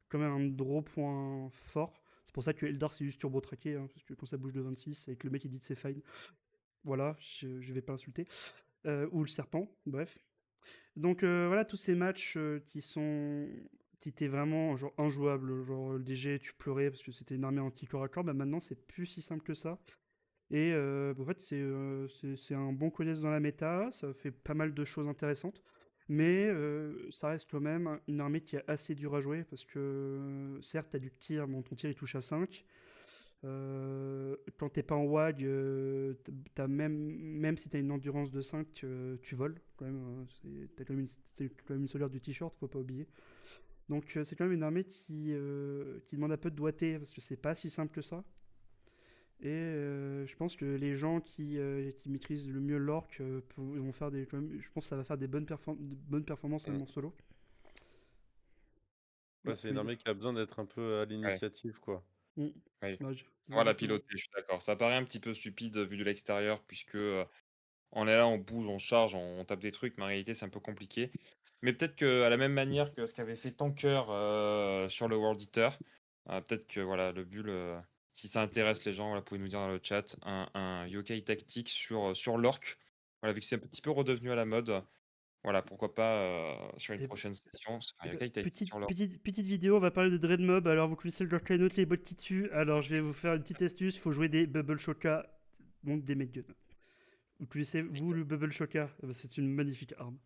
Speaker 1: quand même un gros point fort. C'est pour ça que Eldar c'est juste turbo traqué, hein, parce que quand ça bouge de 26 et que le mec il dit que c'est fine, voilà, je vais pas insulter. Ou le serpent, bref. Donc voilà, tous ces matchs qui étaient vraiment genre injouables, genre le DG tu pleurais parce que c'était une armée anti-corps à corps, maintenant c'est plus si simple que ça. Et en fait c'est un bon codex dans la méta, ça fait pas mal de choses intéressantes, mais ça reste quand même une armée qui est assez dure à jouer parce que certes t'as du tir, bon ton tir il touche à 5. Quand t'es pas en WAG, même si t'as une endurance de 5, tu voles quand même. C'est quand même une soleur du t-shirt, faut pas oublier. Donc c'est quand même une armée qui demande un peu de doigté parce que c'est pas si simple que ça. Et je pense que les gens qui maîtrisent le mieux l'orc vont faire je pense que ça va faire des bonnes performances même
Speaker 2: Mmh.
Speaker 1: en solo.
Speaker 3: ouais,
Speaker 1: Ouais,
Speaker 3: c'est une armée qui a besoin d'être un peu à
Speaker 2: Ouais,
Speaker 3: l'initiative, quoi.
Speaker 1: Mm.
Speaker 2: oui.
Speaker 1: Ouais,
Speaker 2: Voilà,
Speaker 1: exactement.
Speaker 2: piloter, je suis d'accord. Ça paraît un petit peu stupide, vu de l'extérieur puisque, on est là, on bouge, on charge, on tape des trucs, mais en réalité, c'est un peu compliqué. Mais peut-être qu'à la même manière que ce qu'avait fait Tanker sur le World Eater, peut-être que voilà, le bull, si ça intéresse les gens, voilà, vous pouvez nous dire dans le chat un yokai tactique sur l'orc. Voilà, vu que c'est un petit peu redevenu à la mode, voilà, pourquoi pas sur une
Speaker 1: Et
Speaker 2: prochaine session, se faire un
Speaker 1: Eh ben,
Speaker 2: yokai tactique sur l'orc.
Speaker 1: petite vidéo, on va parler de Dreadmob. Alors, vous connaissez le Dark les bots qui tuent. Alors, je vais vous faire une petite astuce. Il faut jouer des Bubble Shocka, donc des Medgun. Vous connaissez, vous, le Bubble Shocka? C'est une magnifique arme.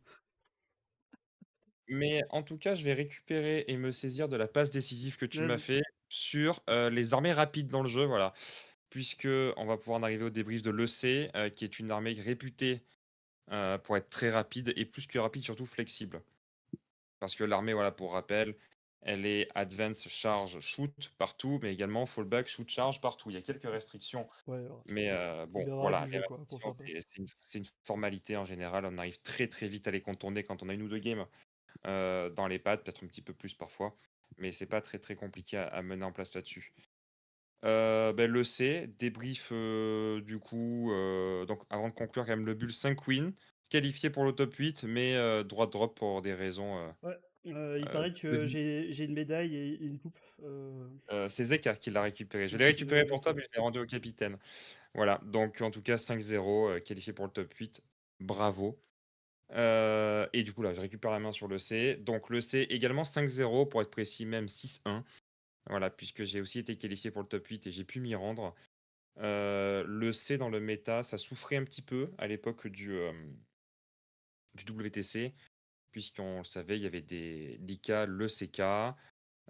Speaker 2: Mais en tout cas, je vais récupérer et me saisir de la passe décisive que tu m'as
Speaker 1: Vas-y.
Speaker 2: fait sur les armées rapides dans le jeu, voilà. Puisque on va pouvoir en arriver au débrief de l'EC, qui est une armée réputée pour être très rapide et plus que rapide, surtout flexible. Parce que l'armée, voilà, pour rappel, elle est advance, charge, shoot partout, mais également fallback, shoot, charge partout. Il y a quelques restrictions,
Speaker 1: Ouais, alors,
Speaker 2: mais
Speaker 1: c'est
Speaker 2: bon,
Speaker 1: bien rare
Speaker 2: voilà,
Speaker 1: du
Speaker 2: les
Speaker 1: jeu, quoi, pour
Speaker 2: restrictions,
Speaker 1: faire bref.
Speaker 2: c'est une formalité en général. On arrive très très vite à les contourner quand on a une ou deux games dans les pads, peut-être un petit peu plus parfois, mais c'est pas très très compliqué à mener en place là-dessus. Le C, débrief du coup, donc avant de conclure quand même le bull 5 wins, qualifié pour le top 8, mais droit de drop pour des raisons.
Speaker 1: Ouais, il paraît que j'ai une médaille et une coupe.
Speaker 2: C'est Zeka qui l'a récupéré. Je
Speaker 1: Ok,
Speaker 2: l'ai récupéré
Speaker 1: je
Speaker 2: pour toi,
Speaker 1: sais.
Speaker 2: mais je l'ai rendu au capitaine. Voilà, donc en tout cas 5-0, qualifié pour le top 8. Bravo. Et du coup là, je récupère la main sur le C. Donc le C également 5-0 pour être précis, même 6-1. Voilà, puisque j'ai aussi été qualifié pour le top 8 et j'ai pu m'y rendre. Le C dans le méta, ça souffrait un petit peu à l'époque du WTC, puisqu'on le savait, il y avait des Lika, le CK,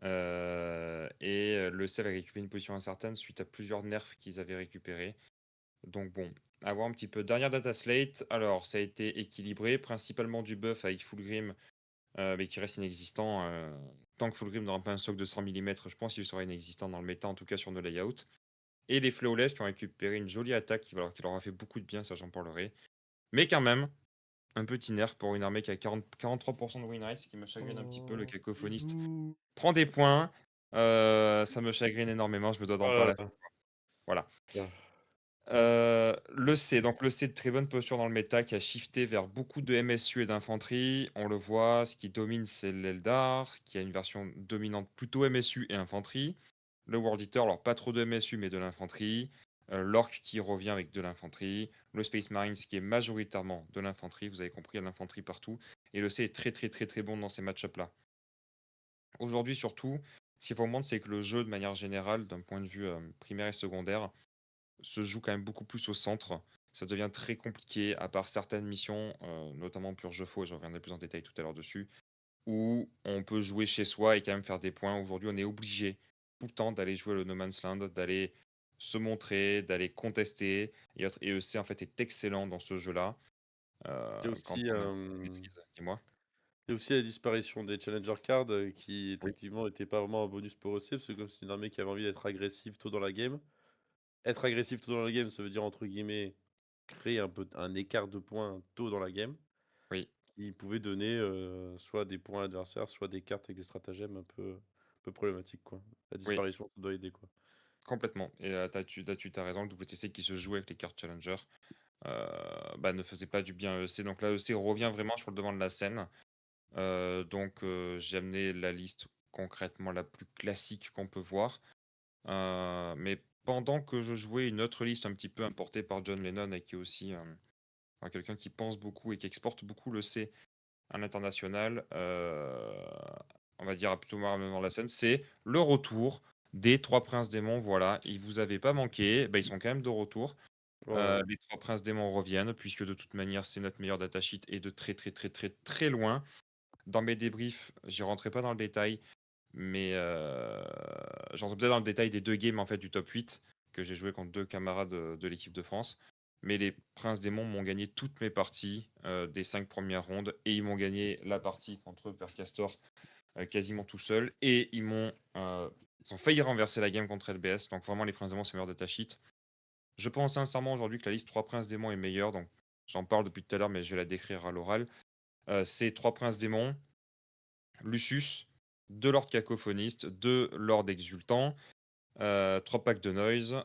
Speaker 2: et le C avait récupéré une position incertaine suite à plusieurs nerfs qu'ils avaient récupérés. Donc bon, à voir un petit peu. Dernière data slate, alors ça a été équilibré, principalement du buff avec Fulgrim, mais qui reste inexistant. Tant que Fulgrim n'aura pas un soc de 100 mm, je pense qu'il sera inexistant dans le méta, en tout cas sur nos layouts. Et les Flawless qui ont récupéré une jolie attaque qui leur a fait beaucoup de bien, ça j'en parlerai. Mais quand même, un petit nerf pour une armée qui a 43% de win rate, ce qui me chagrine un petit peu. Le
Speaker 1: Oh,
Speaker 2: cacophoniste
Speaker 1: Edou.
Speaker 2: prend des points, ça me chagrine énormément, je me dois d'en
Speaker 3: Oh
Speaker 2: parler
Speaker 3: là
Speaker 2: à chaque
Speaker 3: là.
Speaker 2: fois. Voilà.
Speaker 3: Ah.
Speaker 2: Le C, donc le C de très bonne posture dans le méta qui a shifté vers beaucoup de MSU et d'infanterie. On le voit, ce qui domine, c'est l'Eldar, qui a une version dominante plutôt MSU et infanterie. Le World Eater, alors pas trop de MSU, mais de l'infanterie. L'Orc qui revient avec de l'infanterie. Le Space Marines qui est majoritairement de l'infanterie. Vous avez compris, il y a de l'infanterie partout. Et le C est très très très très bon dans ces match-up-là. Aujourd'hui, surtout, ce qu'il faut comprendre, c'est que le jeu, de manière générale, d'un point de vue primaire et secondaire, se joue quand même beaucoup plus au centre. Ça devient très compliqué, à part certaines missions, notamment pur jeu faux, et je reviendrai plus en détail tout à l'heure dessus, où on peut jouer chez soi et quand même faire des points. Aujourd'hui, on est obligé tout le temps d'aller jouer le No Man's Land, d'aller se montrer, d'aller contester. Et EC, en fait, est excellent dans ce jeu-là.
Speaker 3: Il y a
Speaker 2: Quand
Speaker 3: aussi,
Speaker 2: on a la maîtrise, dis-moi.
Speaker 3: il y a aussi la disparition des Challenger Cards qui,
Speaker 2: Oui,
Speaker 3: effectivement, n'était pas vraiment un bonus pour EC, parce que comme c'est une armée qui avait envie d'être agressive tôt dans la game, être agressif tôt dans la game, ça veut dire, entre guillemets, créer un peu un écart de points tôt dans la game,
Speaker 2: oui,
Speaker 3: qui pouvait donner soit des points à l'adversaire, soit des cartes avec des stratagèmes un peu problématiques, quoi. La
Speaker 2: oui,
Speaker 3: disparition, ça doit aider, quoi.
Speaker 2: complètement. Et tu as raison, le WTC qui se joue avec les cartes Challenger ne faisait pas du bien à EC. Donc là, EC revient vraiment sur le devant de la scène. J'ai amené la liste concrètement la plus classique qu'on peut voir. Mais pendant que je jouais une autre liste un petit peu importée par John Lennon et qui est aussi quelqu'un qui pense beaucoup et qui exporte beaucoup le C à l'international, on va dire plutôt dans la scène, c'est le retour des Trois Princes Démons. Voilà, ils vous avaient pas manqué, ils sont quand même de retour.
Speaker 3: Voilà.
Speaker 2: Les Trois Princes Démons reviennent, puisque de toute manière, c'est notre meilleur datasheet et de très très très très très loin. Dans mes débriefs, j'y rentrerai pas dans le détail, mais j'en rentre peut-être dans le détail des 2 games en fait du top 8 que j'ai joué contre 2 camarades de l'équipe de France. Mais les Princes Démons m'ont gagné toutes mes parties des 5 premières rondes et ils m'ont gagné la partie contre Père Castor quasiment tout seul et ils ont failli renverser la game contre LBS. Donc vraiment les Princes Démons c'est meilleur datasheet. Je pense sincèrement aujourd'hui que la liste 3 Princes Démons est meilleure, donc j'en parle depuis tout à l'heure mais je vais la décrire à l'oral. C'est 3 Princes Démons, Lucius, 2 Lords Cacophonistes, 2 Lords Exultants, 3 packs de Noise,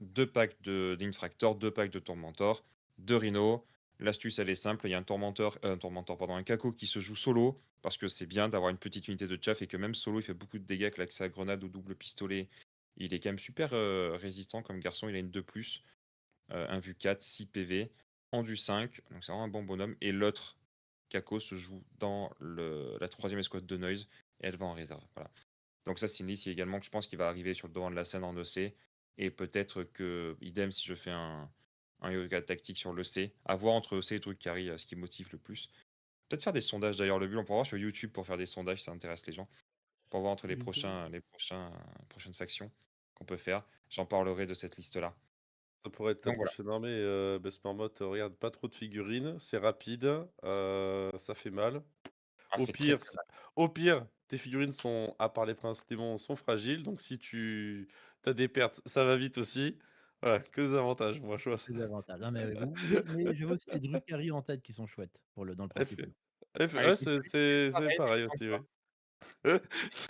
Speaker 2: 2 packs d'Infractor, 2 packs de Tormentor, 2 Rhino. L'astuce, elle est simple, il y a un Caco qui se joue solo, parce que c'est bien d'avoir une petite unité de chaff et que même solo, il fait beaucoup de dégâts avec l'accès à grenade ou double pistolet. Il est quand même super résistant comme garçon, il a une 2+, 1 vue 4, 6 PV, en du 5, donc c'est vraiment un bon bonhomme. Et l'autre Caco se joue dans la 3e escouade de Noise et elle va en réserve. Voilà. Donc ça, c'est une liste également que je pense qu'il va arriver sur le devant de la scène en EC. Et peut-être que, idem, si je fais un yoga tactique sur l'EC, à voir entre EC et truc carry, ce qui motive le plus. Peut-être faire des sondages d'ailleurs, le but, on pourra voir sur YouTube pour faire des sondages, ça intéresse les gens. Pour voir entre prochaines factions qu'on peut faire. J'en parlerai de cette liste-là.
Speaker 3: Ça pourrait être ta
Speaker 2: Donc voilà.
Speaker 3: prochaine armée, Best Marmotte. Regarde, pas trop de figurines, c'est rapide, ça fait mal.
Speaker 2: Ah, ça
Speaker 3: Au
Speaker 2: fait très
Speaker 3: pire,
Speaker 2: très mal.
Speaker 3: tes figurines sont, à part les princes démons, sont fragiles. Donc si tu as des pertes, ça va vite aussi. Voilà, que des avantages, moi je vois ça.
Speaker 4: Des avantages. Non, mais oui, mais je vois aussi les Drukhari en tête qui sont chouettes dans le
Speaker 3: F-
Speaker 4: principe.
Speaker 2: Allez,
Speaker 3: Ouais,
Speaker 2: les c'est
Speaker 3: c'est
Speaker 2: pareil, mais
Speaker 3: pareil
Speaker 2: tu tentes
Speaker 3: aussi,
Speaker 2: pas.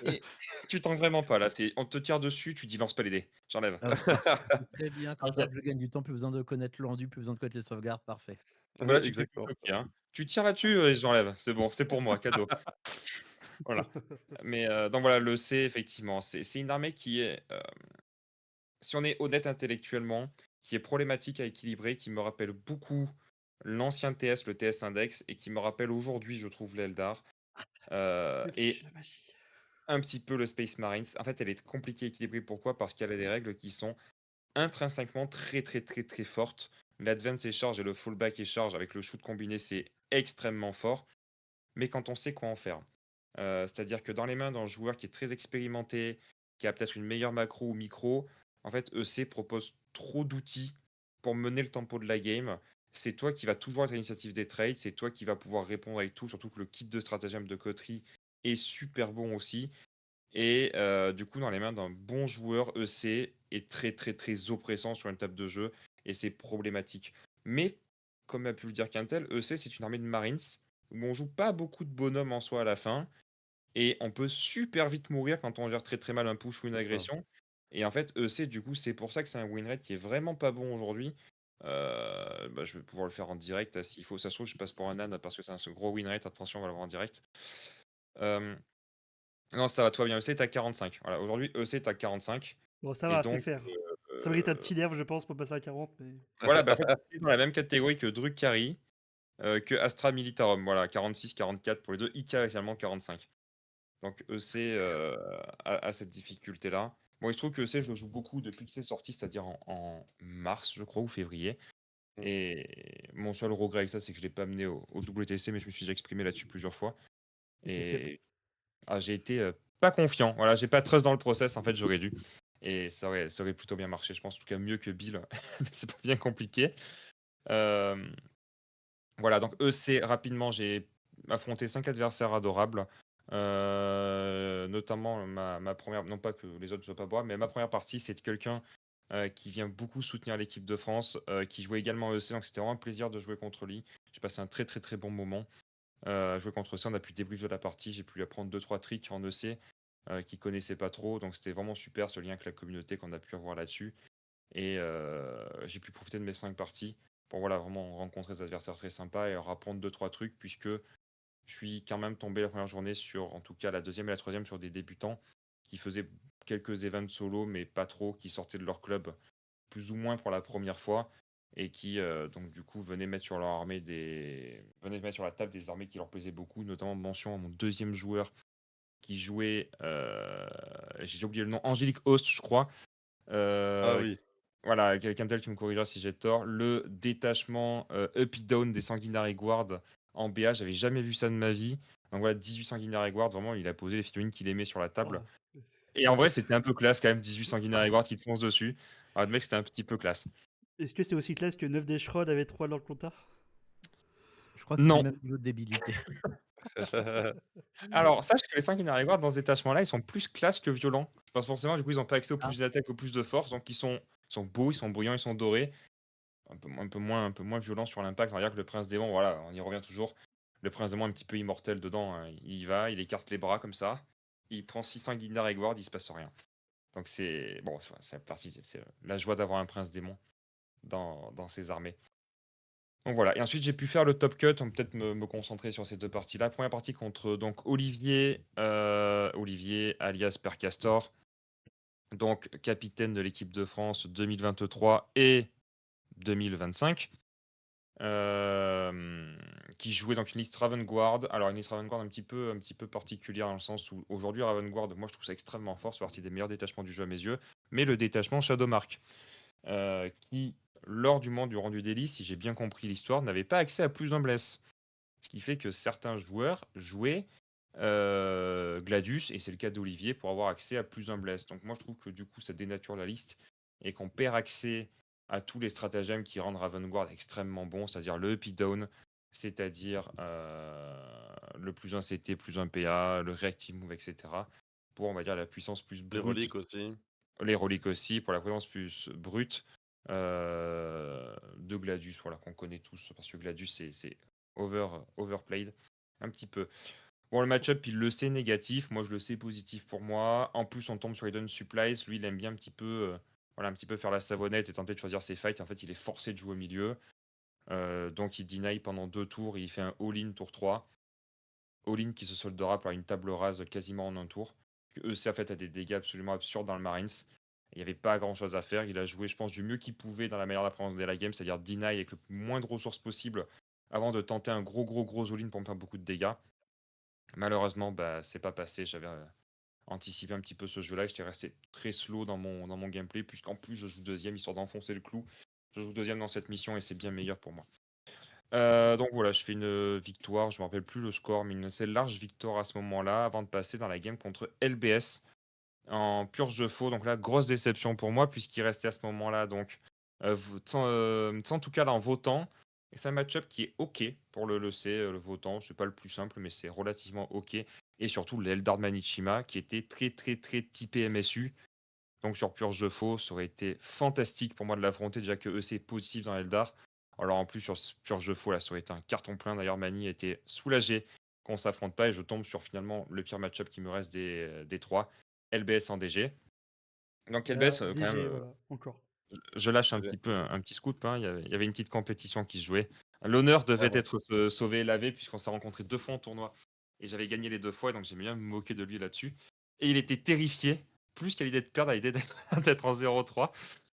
Speaker 3: oui.
Speaker 2: Et tu tentes vraiment pas là. On te tire dessus, tu dis lance pas les dés. J'enlève.
Speaker 4: Ah, c'est très bien, comme ça,
Speaker 2: T'inquiète.
Speaker 4: je gagne du temps, plus besoin de connaître l'endu, plus besoin de connaître les sauvegardes, parfait.
Speaker 2: Voilà, tu te fais plus
Speaker 3: Exactement.
Speaker 2: choquer, hein. Tu tires là-dessus et j'enlève. C'est bon, c'est pour moi, cadeau. Voilà. Mais donc voilà, le C, effectivement, c'est une armée qui est, si on est honnête intellectuellement, qui est problématique à équilibrer, qui me rappelle beaucoup l'ancien TS, le TS Index, et qui me rappelle aujourd'hui, je trouve, l'Eldar. Et
Speaker 1: Réfléchis la magie.
Speaker 2: un petit peu le Space Marines. En fait, elle est compliquée à équilibrer. Pourquoi? Parce qu'elle a des règles qui sont intrinsèquement très très très très fortes. L'advance et charge et le fallback et charge avec le shoot combiné, c'est extrêmement fort. Mais quand on sait quoi en faire. C'est-à-dire que dans les mains d'un joueur qui est très expérimenté, qui a peut-être une meilleure macro ou micro, en fait, EC propose trop d'outils pour mener le tempo de la game. C'est toi qui vas toujours être à l'initiative des trades, c'est toi qui vas pouvoir répondre avec tout, surtout que le kit de stratagème de coterie est super bon aussi. Et du coup, dans les mains d'un bon joueur, EC est très très très oppressant sur une table de jeu et c'est problématique. Mais comme a pu le dire Quintel, EC, c'est une armée de Marines où on joue pas beaucoup de bonhommes en soi à la fin. Et on peut super vite mourir quand on gère très très mal un push ou une
Speaker 3: C'est ça.
Speaker 2: agression. Et en fait, EC, du coup, c'est pour ça que c'est un win rate qui est vraiment pas bon aujourd'hui. Bah, je vais pouvoir le faire en direct. S'il faut, ça se trouve, je passe pour un âne parce que c'est un gros win rate. Attention, on va le voir en direct. Euh, non, ça va, toi bien. EC est à 45. Voilà, aujourd'hui, EC est à 45.
Speaker 1: Bon, ça
Speaker 2: Et
Speaker 1: va, c'est
Speaker 2: donc,
Speaker 1: faire. Ça mérite un
Speaker 2: euh,
Speaker 1: petit nerf, je pense, pour passer à 40, mais...
Speaker 2: voilà, bah, en fait, c'est dans la même catégorie que Drukari, que Astra Militarum. Voilà, 46, 44 pour les deux. IK également 45. Donc EC a cette difficulté-là. Bon, il se trouve que EC, je le joue beaucoup depuis que c'est sorti, c'est-à-dire en mars, je crois, ou février.
Speaker 3: Mm.
Speaker 2: Et mon seul regret avec ça, c'est que je ne l'ai pas amené au WTC, mais je me suis déjà exprimé là-dessus plusieurs fois.
Speaker 1: Il était faible.
Speaker 2: Et j'ai été pas confiant. Voilà, j'ai pas de trust dans le process, en fait, j'aurais dû. Et ça aurait plutôt bien marché, je pense, en tout cas mieux que Bill, mais c'est pas bien compliqué. Euh, Voilà, donc EC, rapidement, j'ai affronté 5 adversaires adorables. Notamment ma première, non pas que les autres ne soient pas bois, mais ma première partie, c'est de quelqu'un qui vient beaucoup soutenir l'équipe de France, qui jouait également EC, donc c'était vraiment un plaisir de jouer contre lui. J'ai passé un très très très bon moment. Jouer contre ça, on a pu débrief de la partie, j'ai pu lui apprendre 2-3 tricks en EC qu'il connaissait pas trop, donc c'était vraiment super ce lien avec la communauté qu'on a pu avoir là-dessus. Et j'ai pu profiter de mes 5 parties pour voilà, vraiment rencontrer des adversaires très sympas et leur apprendre 2-3 trucs, puisque je suis quand même tombé la première journée sur, en tout cas la deuxième et la troisième, sur des débutants qui faisaient quelques events solo, mais pas trop, qui sortaient de leur club plus ou moins pour la première fois et qui donc du coup venaient mettre sur leur armée venaient mettre sur la table des armées qui leur plaisaient beaucoup, notamment mention à mon deuxième joueur qui jouait, j'ai oublié le nom, Angélique Host, je crois.
Speaker 3: Ah
Speaker 2: Euh,
Speaker 3: oui.
Speaker 2: voilà, quelqu'un tel, tu me corrigeras si j'ai tort. Le détachement up et down des Sanguinary Guard en BA, j'avais jamais vu ça de ma vie. Donc voilà, 18 Sanguinary Guard, vraiment, il a posé les figurines qu'il aimait sur la table.
Speaker 1: Oh.
Speaker 2: Et en vrai, c'était un peu classe quand même, 18 Sanguinary Guard qui te foncent dessus. Alors, le mec, c'était un petit peu classe.
Speaker 1: Est-ce que c'est aussi classe que 9 des Shrod avaient 3 dans le compta?
Speaker 4: Je crois que c'est le
Speaker 2: Non.
Speaker 4: même niveau de débilité.
Speaker 2: Alors, sache que les Sanguinary Guard dans ce détachement-là, ils sont plus classe que violents. Je pense forcément, du coup, ils n'ont pas accès au
Speaker 4: Ah,
Speaker 2: plus d'attaque, au plus de force. Donc, ils sont beaux, ils sont brillants, ils sont dorés. Un peu moins violent sur l'impact. On va dire que le Prince Démon, voilà, on y revient toujours. Le Prince Démon est un petit peu immortel dedans, hein. Il y va, il écarte les bras comme ça. Il prend 600 Guinness et Guard, il se passe rien. Donc c'est bon, c'est parti, c'est la joie d'avoir un Prince Démon dans ses armées. Donc voilà, et ensuite j'ai pu faire le top cut, on peut peut-être me concentrer sur ces deux parties-là. Première partie contre donc Olivier, Olivier alias Père Castor, donc capitaine de l'équipe de France 2023 et 2025. Qui jouait donc une liste Ravenguard. Alors une liste Ravenguard un petit peu particulière dans le sens où aujourd'hui Ravenguard, moi je trouve ça extrêmement fort, c'est partie des meilleurs détachements du jeu à mes yeux, mais le détachement Shadowmark, qui lors du moment du rendu des listes, si j'ai bien compris l'histoire, n'avait pas accès à plus d'un bless. Ce qui fait que certains joueurs jouaient Gladius, et c'est le cas d'Olivier, pour avoir accès à plus d'un bless. Donc moi je trouve que du coup ça dénature la liste et qu'on perd accès à tous les stratagèmes qui rendent Ravengard extrêmement bon, c'est-à-dire le up down, c'est-à-dire le plus 1 CT, plus 1 PA, le reactive move, etc. Pour on va dire la puissance plus
Speaker 3: Les
Speaker 2: brute,
Speaker 3: reliques aussi.
Speaker 2: les reliques aussi, pour la présence plus brute de Gladius, voilà, qu'on connaît tous, parce que Gladius c'est overplayed un petit peu. Bon, le match-up, il le sait négatif, moi je le sais positif pour moi. En plus, on tombe sur Hidden Supplies, lui il aime bien un petit peu, voilà, un petit peu faire la savonnette et tenter de choisir ses fights. En fait, il est forcé de jouer au milieu. Donc il deny pendant 2 tours, il fait un all-in tour 3. All-in qui se soldera par une table rase quasiment en un tour. EC en fait a des dégâts absolument absurdes dans le Marines. Il n'y avait pas grand chose à faire. Il a joué, je pense, du mieux qu'il pouvait dans la manière d'appréhender la game, c'est-à-dire deny avec le moins de ressources possible avant de tenter un gros all-in pour me faire beaucoup de dégâts. Malheureusement, bah, c'est pas passé. J'avais anticipé un petit peu ce jeu-là. J'étais resté très slow dans mon gameplay, puisqu'en plus, je joue deuxième histoire d'enfoncer le clou. Je joue deuxième dans cette mission et c'est bien meilleur pour moi. Donc voilà, je fais une victoire, je me rappelle plus le score, mais une assez large victoire à ce moment-là, avant de passer dans la game contre LBS en purge de faux. Donc là, grosse déception pour moi, puisqu'il restait à ce moment-là, donc sans tout cas là, en votant. Et c'est un match-up qui est OK pour le C, le votant. C'est pas le plus simple, mais c'est relativement OK. Et surtout l'Eldar Manichima, qui était très très très typé MSU. Donc sur purge de faux, ça aurait été fantastique pour moi de l'affronter, déjà que EC est positif dans Eldar. Alors en plus, sur ce pur jeu faux, là, ça aurait été un carton plein. D'ailleurs, Mani était soulagé qu'on s'affronte pas et je tombe sur finalement le pire match-up qui me reste des trois, LBS en DG. Donc
Speaker 1: Là,
Speaker 2: LBS, quand même,
Speaker 1: DG, voilà, encore.
Speaker 2: je lâche un
Speaker 3: DG.
Speaker 2: petit peu un petit scoop, hein. Il y avait une petite compétition qui se jouait. L'honneur devait
Speaker 3: Ouais.
Speaker 2: être sauvé et lavé puisqu'on s'est rencontrés 2 fois en tournoi et j'avais gagné les 2 fois, donc j'aimais bien me moquer de lui là-dessus et il était terrifié, plus qu'à l'idée de perdre, à l'idée d'être d'être en 0-3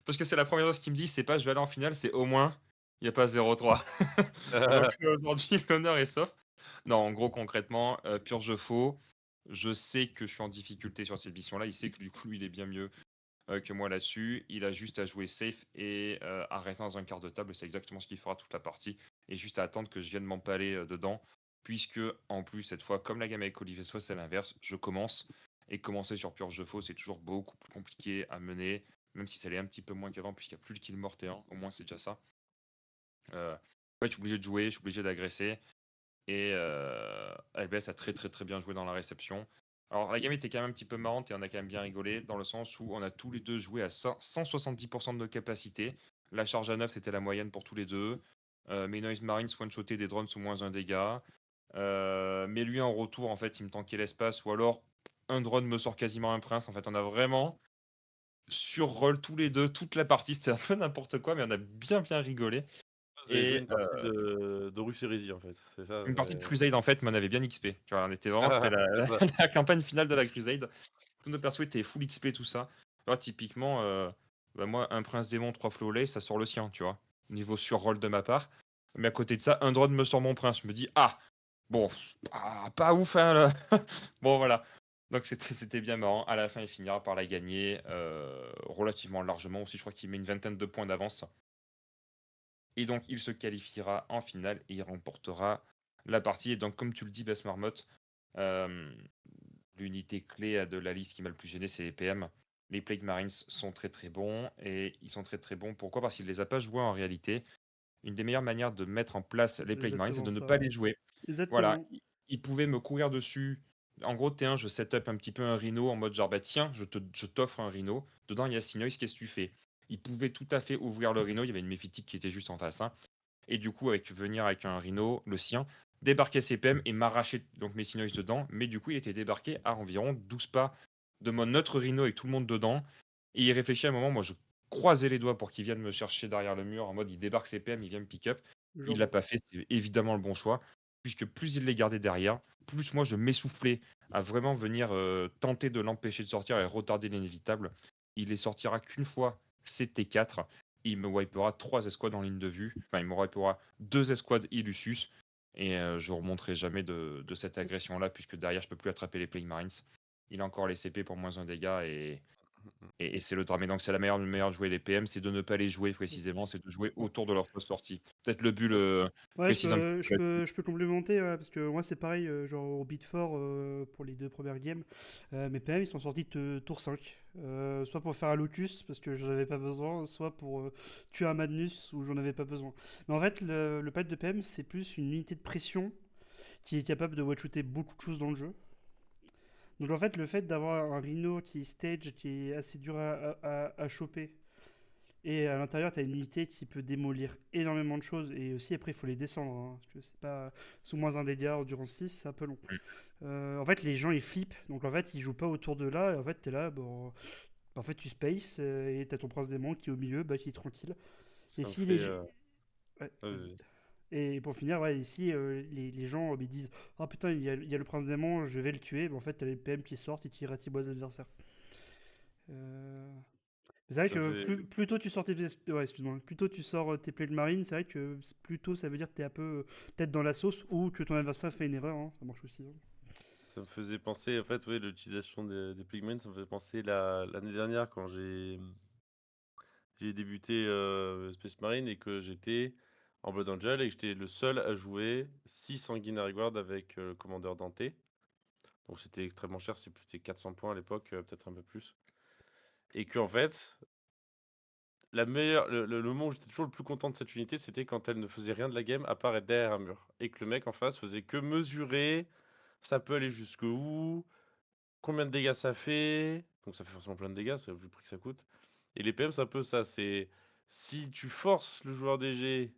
Speaker 2: parce que c'est la première chose qu'il me dit, c'est pas: «Je vais aller en finale», c'est: «Au moins, il y a pas 0-3». Donc aujourd'hui, l'honneur est sauf. Non, en gros, concrètement, pur jeu faux. Je sais que je suis en difficulté sur cette mission-là. Il sait que du coup, il est bien mieux que moi là-dessus. Il a juste à jouer safe et à rester dans un quart de table. C'est exactement ce qu'il fera toute la partie. Et juste à attendre que je vienne m'empaler dedans. Puisque, en plus, cette fois, comme la gamme avec Olivier Soit, c'est l'inverse. Je commence. Et commencer sur pur jeu faux, c'est toujours beaucoup plus compliqué à mener. Même si ça l'est un petit peu moins qu'avant, puisqu'il n'y a plus le kill mort et 1. Au moins, c'est déjà ça. Ouais, je suis obligé de jouer, je suis obligé d'agresser. Et LBS a très très très bien joué dans la réception. Alors la game était quand même un petit peu marrante et on a quand même bien rigolé dans le sens où on a tous les deux joué à 170% de nos capacités. La charge à 9 c'était la moyenne pour tous les deux. Mes Noise Marines one-shotaient des drones sous moins 1 dégât. Mais lui en retour en fait il me tankait l'espace ou alors un drone me sort quasiment un prince. En fait on a vraiment sur-roll tous les deux toute la partie. C'était un peu n'importe quoi mais on a bien bien rigolé.
Speaker 3: Vous avez joué
Speaker 2: Et
Speaker 3: une partie d'Horus Heresy en fait, c'est ça?
Speaker 2: une partie de Crusade en fait, mais on avait bien XP. Tu vois, on était vraiment, c'était
Speaker 3: C'est ça.
Speaker 2: la campagne finale de la Crusade. Tous nos persos étaient full XP, tout ça. Tu vois, typiquement, bah, moi, un prince démon, 3 flawless, ça sort le sien, tu vois. Niveau sur-roll de ma part. Mais à côté de ça, un drone me sort mon prince. Je me dis, ah, bon, pas ouf, hein, là. Bon, voilà. Donc c'était bien marrant. À la fin, il finira par la gagner relativement largement aussi. Je crois qu'il met une vingtaine de points d'avance. Et donc, il se qualifiera en finale et il remportera la partie. Et donc, comme tu le dis, Bess Marmotte, euh, l'unité clé de la liste qui m'a le plus gêné, c'est les PM. Les Plague Marines sont très très bons. Et ils sont très très bons. Pourquoi? Parce qu'il ne les a pas joués en réalité. Une des meilleures manières de mettre en place les
Speaker 1: C'est
Speaker 2: Plague Marines, c'est
Speaker 1: exactement
Speaker 2: de ne
Speaker 1: ça,
Speaker 2: pas
Speaker 1: ouais.
Speaker 2: les jouer. Voilà,
Speaker 1: Exactement.
Speaker 2: ils pouvaient me courir dessus. En gros, T1, je setup un petit peu un rhino en mode genre, bah tiens, je t'offre un rhino. Dedans, il y a Sinois, qu'est-ce que tu fais? Ils pouvaient tout à fait ouvrir le rhino. Il y avait une méphitique qui était juste en face, hein. Et du coup, venir avec un rhino, le sien, débarquer ses PM et m'arracher donc mes Sinois dedans. Mais du coup, il était débarqué à environ 12 pas de mon autre rhino avec tout le monde dedans. Et il réfléchit à un moment, moi je croisais les doigts pour qu'il vienne me chercher derrière le mur en mode il débarque ses PM, il vient me pick up. Il l'a
Speaker 1: Genre,
Speaker 2: pas fait, c'était évidemment le bon choix. Puisque plus il les gardait derrière, plus moi je m'essoufflais à vraiment venir tenter de l'empêcher de sortir et retarder l'inévitable. Il les sortira qu'une fois, c'était 4. Il me wipera 3 escouades en ligne de vue. Enfin, il me wipera 2 escouades Illusus. Et je ne remonterai jamais de cette agression-là, puisque derrière, je peux plus attraper les Plague Marines. Il a encore les CP pour moins un dégât et c'est le drame. Et donc, c'est la meilleure de jouer les PM, c'est de ne pas les jouer précisément, c'est de jouer autour de leur post sortie. Peut-être le bulle
Speaker 1: ouais,
Speaker 2: précise un petit peu là-dessus.
Speaker 1: je peux complémenter, ouais, parce que moi c'est pareil, genre au Beat 4 pour les deux premières games, mes PM ils sont sortis de tour 5. Soit pour faire un locus parce que j'en avais pas besoin, soit pour tuer un Magnus où j'en avais pas besoin. Mais en fait, le pad de PM c'est plus une unité de pression qui est capable de one-shooter beaucoup de choses dans le jeu. Donc en fait, le fait d'avoir un Rhino qui est stage, qui est assez dur à choper, et à l'intérieur, tu as une unité qui peut démolir énormément de choses. Et aussi, après, il faut les descendre, hein, parce que c'est pas sous moins un dégât durant 6, c'est un peu long. En fait, les gens ils flippent. Donc en fait, ils jouent pas autour de là. Et en fait, tu es là, bon, en fait, tu space et tu as ton prince démon qui est au milieu, bah, qui est tranquille. Et
Speaker 3: Ça me
Speaker 1: si
Speaker 3: fait.
Speaker 1: ouais, vas-y.
Speaker 3: Vas-y.
Speaker 1: Et pour finir, ouais, ici, les gens ils disent: ah putain, il y a le prince démon, je vais le tuer. Mais en fait, t'as les PM qui sortent et qui ratiboisent l'adversaire. Euh, C'est vrai
Speaker 3: Ça
Speaker 1: que
Speaker 3: fait.
Speaker 1: plus tôt tu sors tes ouais, excuse-moi, plus tôt tu sors tes plays de marine, c'est vrai que plus tôt ça veut dire que t'es un peu tête dans la sauce ou que ton adversaire fait une erreur, hein, ça marche aussi, hein.
Speaker 3: Ça me faisait penser, en fait, oui, l'utilisation des pigments, ça me fait penser l'année dernière quand j'ai débuté Space Marine et que j'étais en Blood Angel et que j'étais le seul à jouer 6 Sanguinary Guard avec le commandeur Dante. Donc c'était extrêmement cher, c'était 400 points à l'époque, peut-être un peu plus. Et que en fait, le moment où j'étais toujours le plus content de cette unité, c'était quand elle ne faisait rien de la game à part être derrière un mur. Et que le mec en face faisait que mesurer, ça peut aller jusque où, combien de dégâts ça fait. Donc ça fait forcément plein de dégâts, vu le prix que ça coûte. Et les PM, c'est un peu ça, c'est si tu forces le joueur DG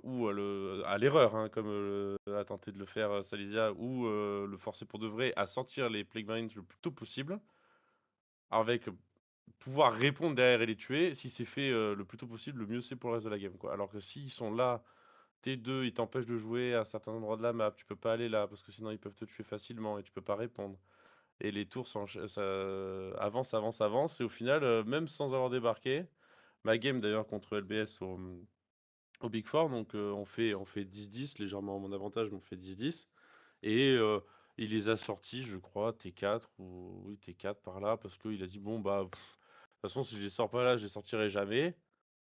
Speaker 3: ou à l'erreur, hein, comme a tenté de le faire Salisia, ou le forcer pour de vrai à sortir les Plague Marines le plus tôt possible, avec pouvoir répondre derrière et les tuer. Si c'est fait le plus tôt possible, le mieux c'est pour le reste de la game, quoi. Alors que s'ils sont là, T2, ils t'empêchent de jouer à certains endroits de la map, tu peux pas aller là parce que sinon ils peuvent te tuer facilement et tu peux pas répondre. Et les tours ça avance, avance, avance. Et au final, même sans avoir débarqué, ma game d'ailleurs contre LBS au Big Four, donc on fait 10-10, légèrement à mon avantage, mais on fait 10-10. Et il les a sortis, je crois, T4 ou oui, T4 par là, parce qu'il a dit bon bah de toute façon si je les sors pas là, je les sortirai jamais.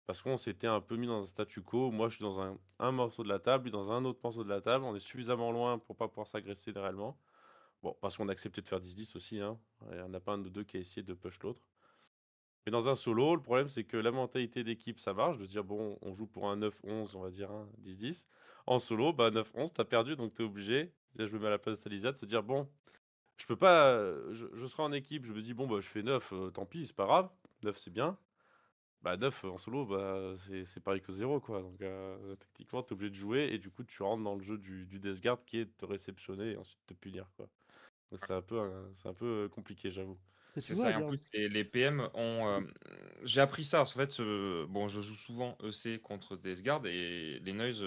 Speaker 3: Parce qu'on s'était un peu mis dans un statu quo. Moi je suis dans un morceau de la table, lui dans un autre morceau de la table. On est suffisamment loin pour pas pouvoir s'agresser réellement. Bon, parce qu'on a accepté de faire 10-10 aussi, hein. Il n'y en a pas un de deux qui a essayé de push l'autre. Mais dans un solo, le problème c'est que la mentalité d'équipe ça marche, de se dire bon, on joue pour un 9-11, on va dire, hein, 10-10. En solo, bah 9-11, t'as perdu, donc t'es obligé, là je me mets à la place de Salisa, de se dire bon, je peux pas, je serai en équipe, je me dis bon bah je fais 9, tant pis, c'est pas grave, 9 c'est bien. Bah 9 en solo, bah c'est pareil que 0 quoi, donc techniquement t'es obligé de jouer et du coup tu rentres dans le jeu du Death Guard qui est de te réceptionner et ensuite te punir quoi. Donc c'est un peu compliqué j'avoue.
Speaker 1: Et tu
Speaker 2: C'est
Speaker 1: vois,
Speaker 2: ça, et en
Speaker 1: regarde.
Speaker 2: plus, les PM ont. J'ai appris ça. En fait, bon, je joue souvent EC contre Death Guard et les Noise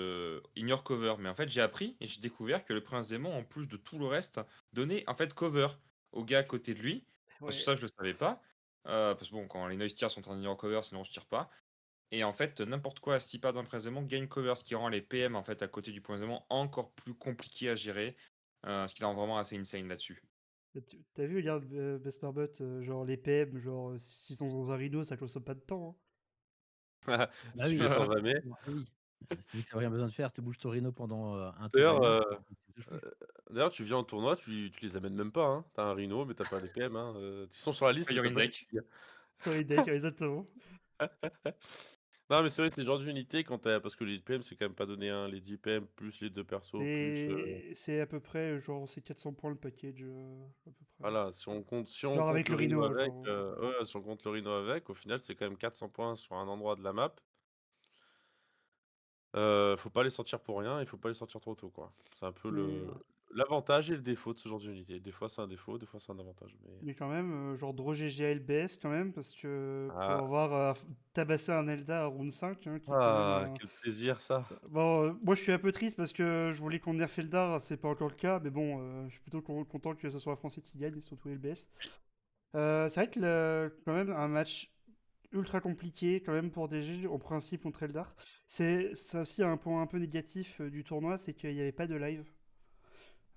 Speaker 2: ignore cover. Mais en fait, j'ai appris et j'ai découvert que le Prince Démon, en plus de tout le reste, donnait en fait cover au gars à côté de lui. Parce que
Speaker 1: Ouais.
Speaker 2: ça, je le savais pas. Parce que bon, quand les Noise tirent, sont en ignore cover, sinon je tire pas. Et en fait, n'importe quoi, si pas d'un Prince Démon, gagne cover, ce qui rend les PM en fait à côté du Prince Démon encore plus compliqué à gérer. Ce qui les rend vraiment assez insane là-dessus.
Speaker 1: T'as vu, regarde, Best Barbot, genre les PM, genre s'ils sont dans un rhino, ça consomme pas de temps,
Speaker 4: Bah
Speaker 3: Si tu
Speaker 4: oui.
Speaker 3: les sens jamais.
Speaker 4: Ah oui. Si tu as rien besoin de faire, tu bouges ton rhino pendant un tour et
Speaker 3: D'ailleurs,
Speaker 4: demi.
Speaker 3: d'ailleurs, tu viens en tournoi, tu les amènes même pas, hein. Tu un rhino, mais t'as pas les PM, hein. Ils sont sur la liste, mais
Speaker 2: Fire
Speaker 3: t'as
Speaker 2: in
Speaker 3: pas les
Speaker 2: deck.
Speaker 3: kills.
Speaker 1: hein. Ouais, deck, exactement.
Speaker 3: Non, mais c'est vrai, c'est le genre d'unité quand parce que les PM, c'est quand même pas donné un. Les 10 PM plus les 2 persos, plus.
Speaker 1: Et c'est à peu près, genre, c'est 400 points le package, à peu près.
Speaker 3: Voilà, si on
Speaker 1: Genre
Speaker 3: compte
Speaker 1: avec
Speaker 3: le
Speaker 1: le
Speaker 3: rhino
Speaker 1: rhino,
Speaker 3: avec,
Speaker 1: genre.
Speaker 3: ouais, si on compte le rhino avec, au final, c'est quand même 400 points sur un endroit de la map. Faut pas les sortir pour rien, il faut pas les sortir trop tôt, quoi. C'est un peu
Speaker 1: Mais,
Speaker 3: l'avantage et le défaut de ce genre d'unité. Des fois, c'est un défaut, des fois, c'est un avantage. Mais
Speaker 1: mais quand même, genre Draw GG LBS quand même, parce que pour
Speaker 3: ah,
Speaker 1: avoir tabassé un Elda à round 5, hein, qui est quand même
Speaker 3: ah,
Speaker 1: un.
Speaker 3: quel plaisir ça.
Speaker 1: Bon, moi je suis un peu triste parce que je voulais qu'on nerfe Eldar, c'est pas encore le cas, mais bon, je suis plutôt content que ce soit un Français qui gagne, et surtout LBS. C'est vrai que quand même un match ultra compliqué quand même pour DG en principe contre Eldar. C'est ça aussi un point un peu négatif du tournoi, c'est qu'il n'y avait pas de live.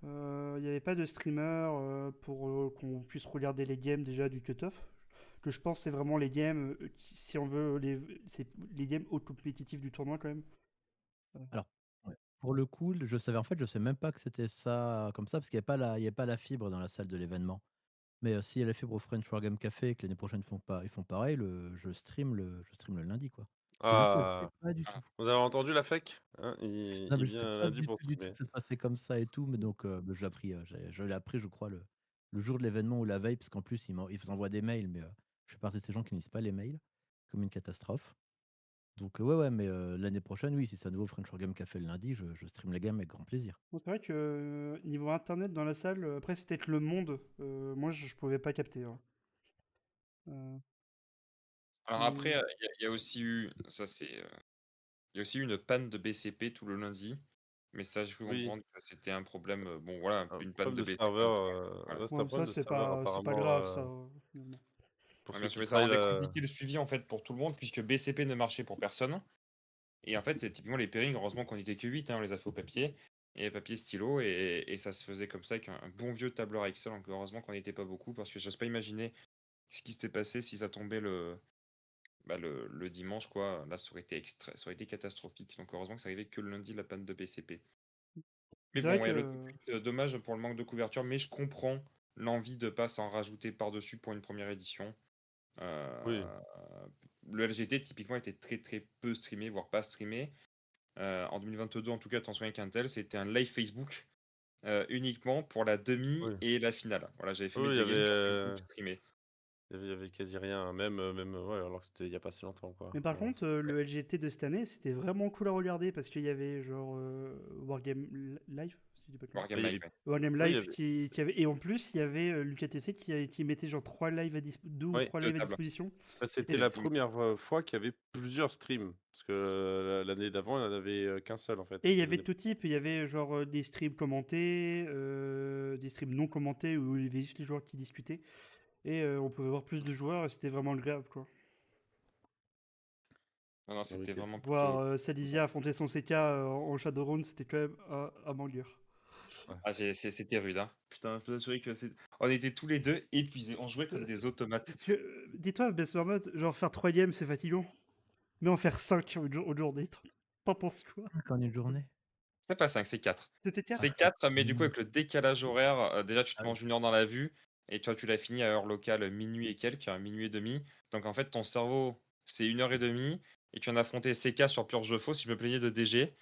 Speaker 1: Il n'y avait pas de streamer pour qu'on puisse regarder les games déjà du cutoff. Que je pense c'est vraiment les games, si on veut, c'est les games haut compétitifs du tournoi quand même.
Speaker 4: Alors, ouais, pour le coup, je savais en fait, je sais même pas que c'était ça comme ça parce qu'il y il y a pas la fibre dans la salle de l'événement. Mais s'il y a la fibre au French Wargame Café et que l'année prochaine ils font pareil, je stream le lundi quoi. C'est juste que je sais
Speaker 3: Ah,
Speaker 4: pas du
Speaker 2: Ah,
Speaker 4: tout.
Speaker 3: vous avez entendu la fake? Hein,
Speaker 4: Non,
Speaker 3: il
Speaker 4: mais je sais
Speaker 3: vient
Speaker 4: pas
Speaker 3: lundi pour
Speaker 4: du tout
Speaker 3: streamer.
Speaker 4: que ça se passait comme ça et tout, mais donc bah, je l'ai appris, je l'ai appris, je crois, le jour de l'événement ou la veille, parce qu'en plus, ils vous envoient des mails, mais je fais partie de ces gens qui ne lisent pas les mails, comme une catastrophe. Donc, ouais, ouais, mais l'année prochaine, oui, si c'est un nouveau French Wargame Café le lundi, je stream les games avec grand plaisir.
Speaker 1: Bon, c'est vrai que niveau internet dans la salle, après c'était que le monde, moi je pouvais pas capter, hein. Euh,
Speaker 2: Alors après,
Speaker 1: et-
Speaker 2: il y a aussi eu, ça c'est, il y a aussi eu une panne de BCP tout le lundi. Mais ça, je peux
Speaker 3: Oui,
Speaker 2: comprendre que c'était un problème. Bon, voilà,
Speaker 3: un
Speaker 2: une panne
Speaker 3: problème
Speaker 2: de
Speaker 3: de
Speaker 2: BCP.
Speaker 3: serveur.
Speaker 2: Voilà.
Speaker 3: Ouais, c'est un
Speaker 1: bon, ça
Speaker 3: problème de serveur
Speaker 1: c'est pas
Speaker 3: apparemment
Speaker 1: grave ça, finalement.
Speaker 3: pour
Speaker 2: Ouais,
Speaker 3: ceux
Speaker 2: bien sûr,
Speaker 3: qui
Speaker 2: mais ça
Speaker 3: travaillent
Speaker 2: rendait
Speaker 3: là.
Speaker 2: compliqué le suivi en fait pour tout le monde puisque BCP ne marchait pour personne. Et en fait, typiquement les pairings, heureusement qu'on était que 8, hein, on les a fait au papier. Et papier stylo, et ça se faisait comme ça avec un bon vieux tableur Excel. Donc heureusement qu'on n'était pas beaucoup parce que j'ose pas imaginer ce qui s'était passé si ça tombait le dimanche, quoi. Là, ça aurait été catastrophique. Donc heureusement que ça arrivait que le lundi, la panne de BCP. Mais
Speaker 1: C'est vrai
Speaker 2: bon, ouais, le top
Speaker 1: que
Speaker 2: 8, dommage pour le manque de couverture, mais je comprends l'envie de pas s'en rajouter par-dessus pour une première édition.
Speaker 3: Oui,
Speaker 2: Euh, le LGT, typiquement, était très très peu streamé, voire pas streamé. En 2022, en tout cas, attention avec Intel, c'était un live Facebook uniquement pour la demi
Speaker 3: oui.
Speaker 2: et la finale. Voilà, j'avais fait mes
Speaker 3: Oui, il y
Speaker 2: deux
Speaker 3: avait.
Speaker 2: games sur Facebook streamé.
Speaker 3: Il y avait quasi rien, même ouais, alors que c'était il y a pas si longtemps, quoi.
Speaker 1: Mais par
Speaker 3: Voilà.
Speaker 1: contre, le LGT de cette année, c'était vraiment cool à regarder parce qu'il y avait genre Live, si je dis pas de conneries.
Speaker 2: Wargame
Speaker 3: Ouais, il y
Speaker 2: Live,
Speaker 3: avait,
Speaker 2: ouais.
Speaker 1: Wargame
Speaker 3: ouais, il y
Speaker 1: Live
Speaker 3: avait,
Speaker 1: qui avait. Et en plus, il y avait l'UKTC qui mettait genre 2 ou
Speaker 3: ouais,
Speaker 1: 3
Speaker 2: Deux
Speaker 1: lives à
Speaker 2: tables.
Speaker 1: disposition.
Speaker 3: bah,
Speaker 1: Et,
Speaker 3: c'était
Speaker 2: Il y
Speaker 3: la
Speaker 2: avait Fumi.
Speaker 3: première fois qu'il y avait plusieurs streams, parce que l'année d'avant, il n'y en avait qu'un seul, en fait,
Speaker 1: et il y
Speaker 3: les
Speaker 1: avait de
Speaker 3: années.
Speaker 1: tout type. Il y avait genre des streams commentés, des streams non commentés où il y avait juste les joueurs qui discutaient. Et on pouvait voir plus de joueurs et c'était vraiment agréable quoi.
Speaker 2: Non,
Speaker 3: Ah oui,
Speaker 2: c'était vraiment
Speaker 1: Voir
Speaker 2: plutôt
Speaker 1: Sadizia affronter son CK en Shadowrun, c'était quand même un banger.
Speaker 2: Ah, c'était rude, hein. Putain, je peux t'assurer que on était tous les deux épuisés. On jouait comme des automates.
Speaker 1: Dis-toi, Best Marmot, genre faire 3 games c'est fatigant. Mais en faire 5 en une journée, t'en penses quoi?
Speaker 4: Quand une journée.
Speaker 2: C'est pas 5, c'est 4.
Speaker 1: C'était
Speaker 2: C'est
Speaker 1: 4?
Speaker 2: 4, mais du coup, avec le décalage horaire, déjà, tu te
Speaker 4: Ah oui.
Speaker 2: manges 1 heure dans la vue. Et toi, tu l'as fini à heure locale, minuit et quelques, minuit et demi. Donc, en fait, ton cerveau, c'est 1 heure et demie. Et tu en as affronté CK sur Pure Jeu Faux. Si je me plaignais de DG,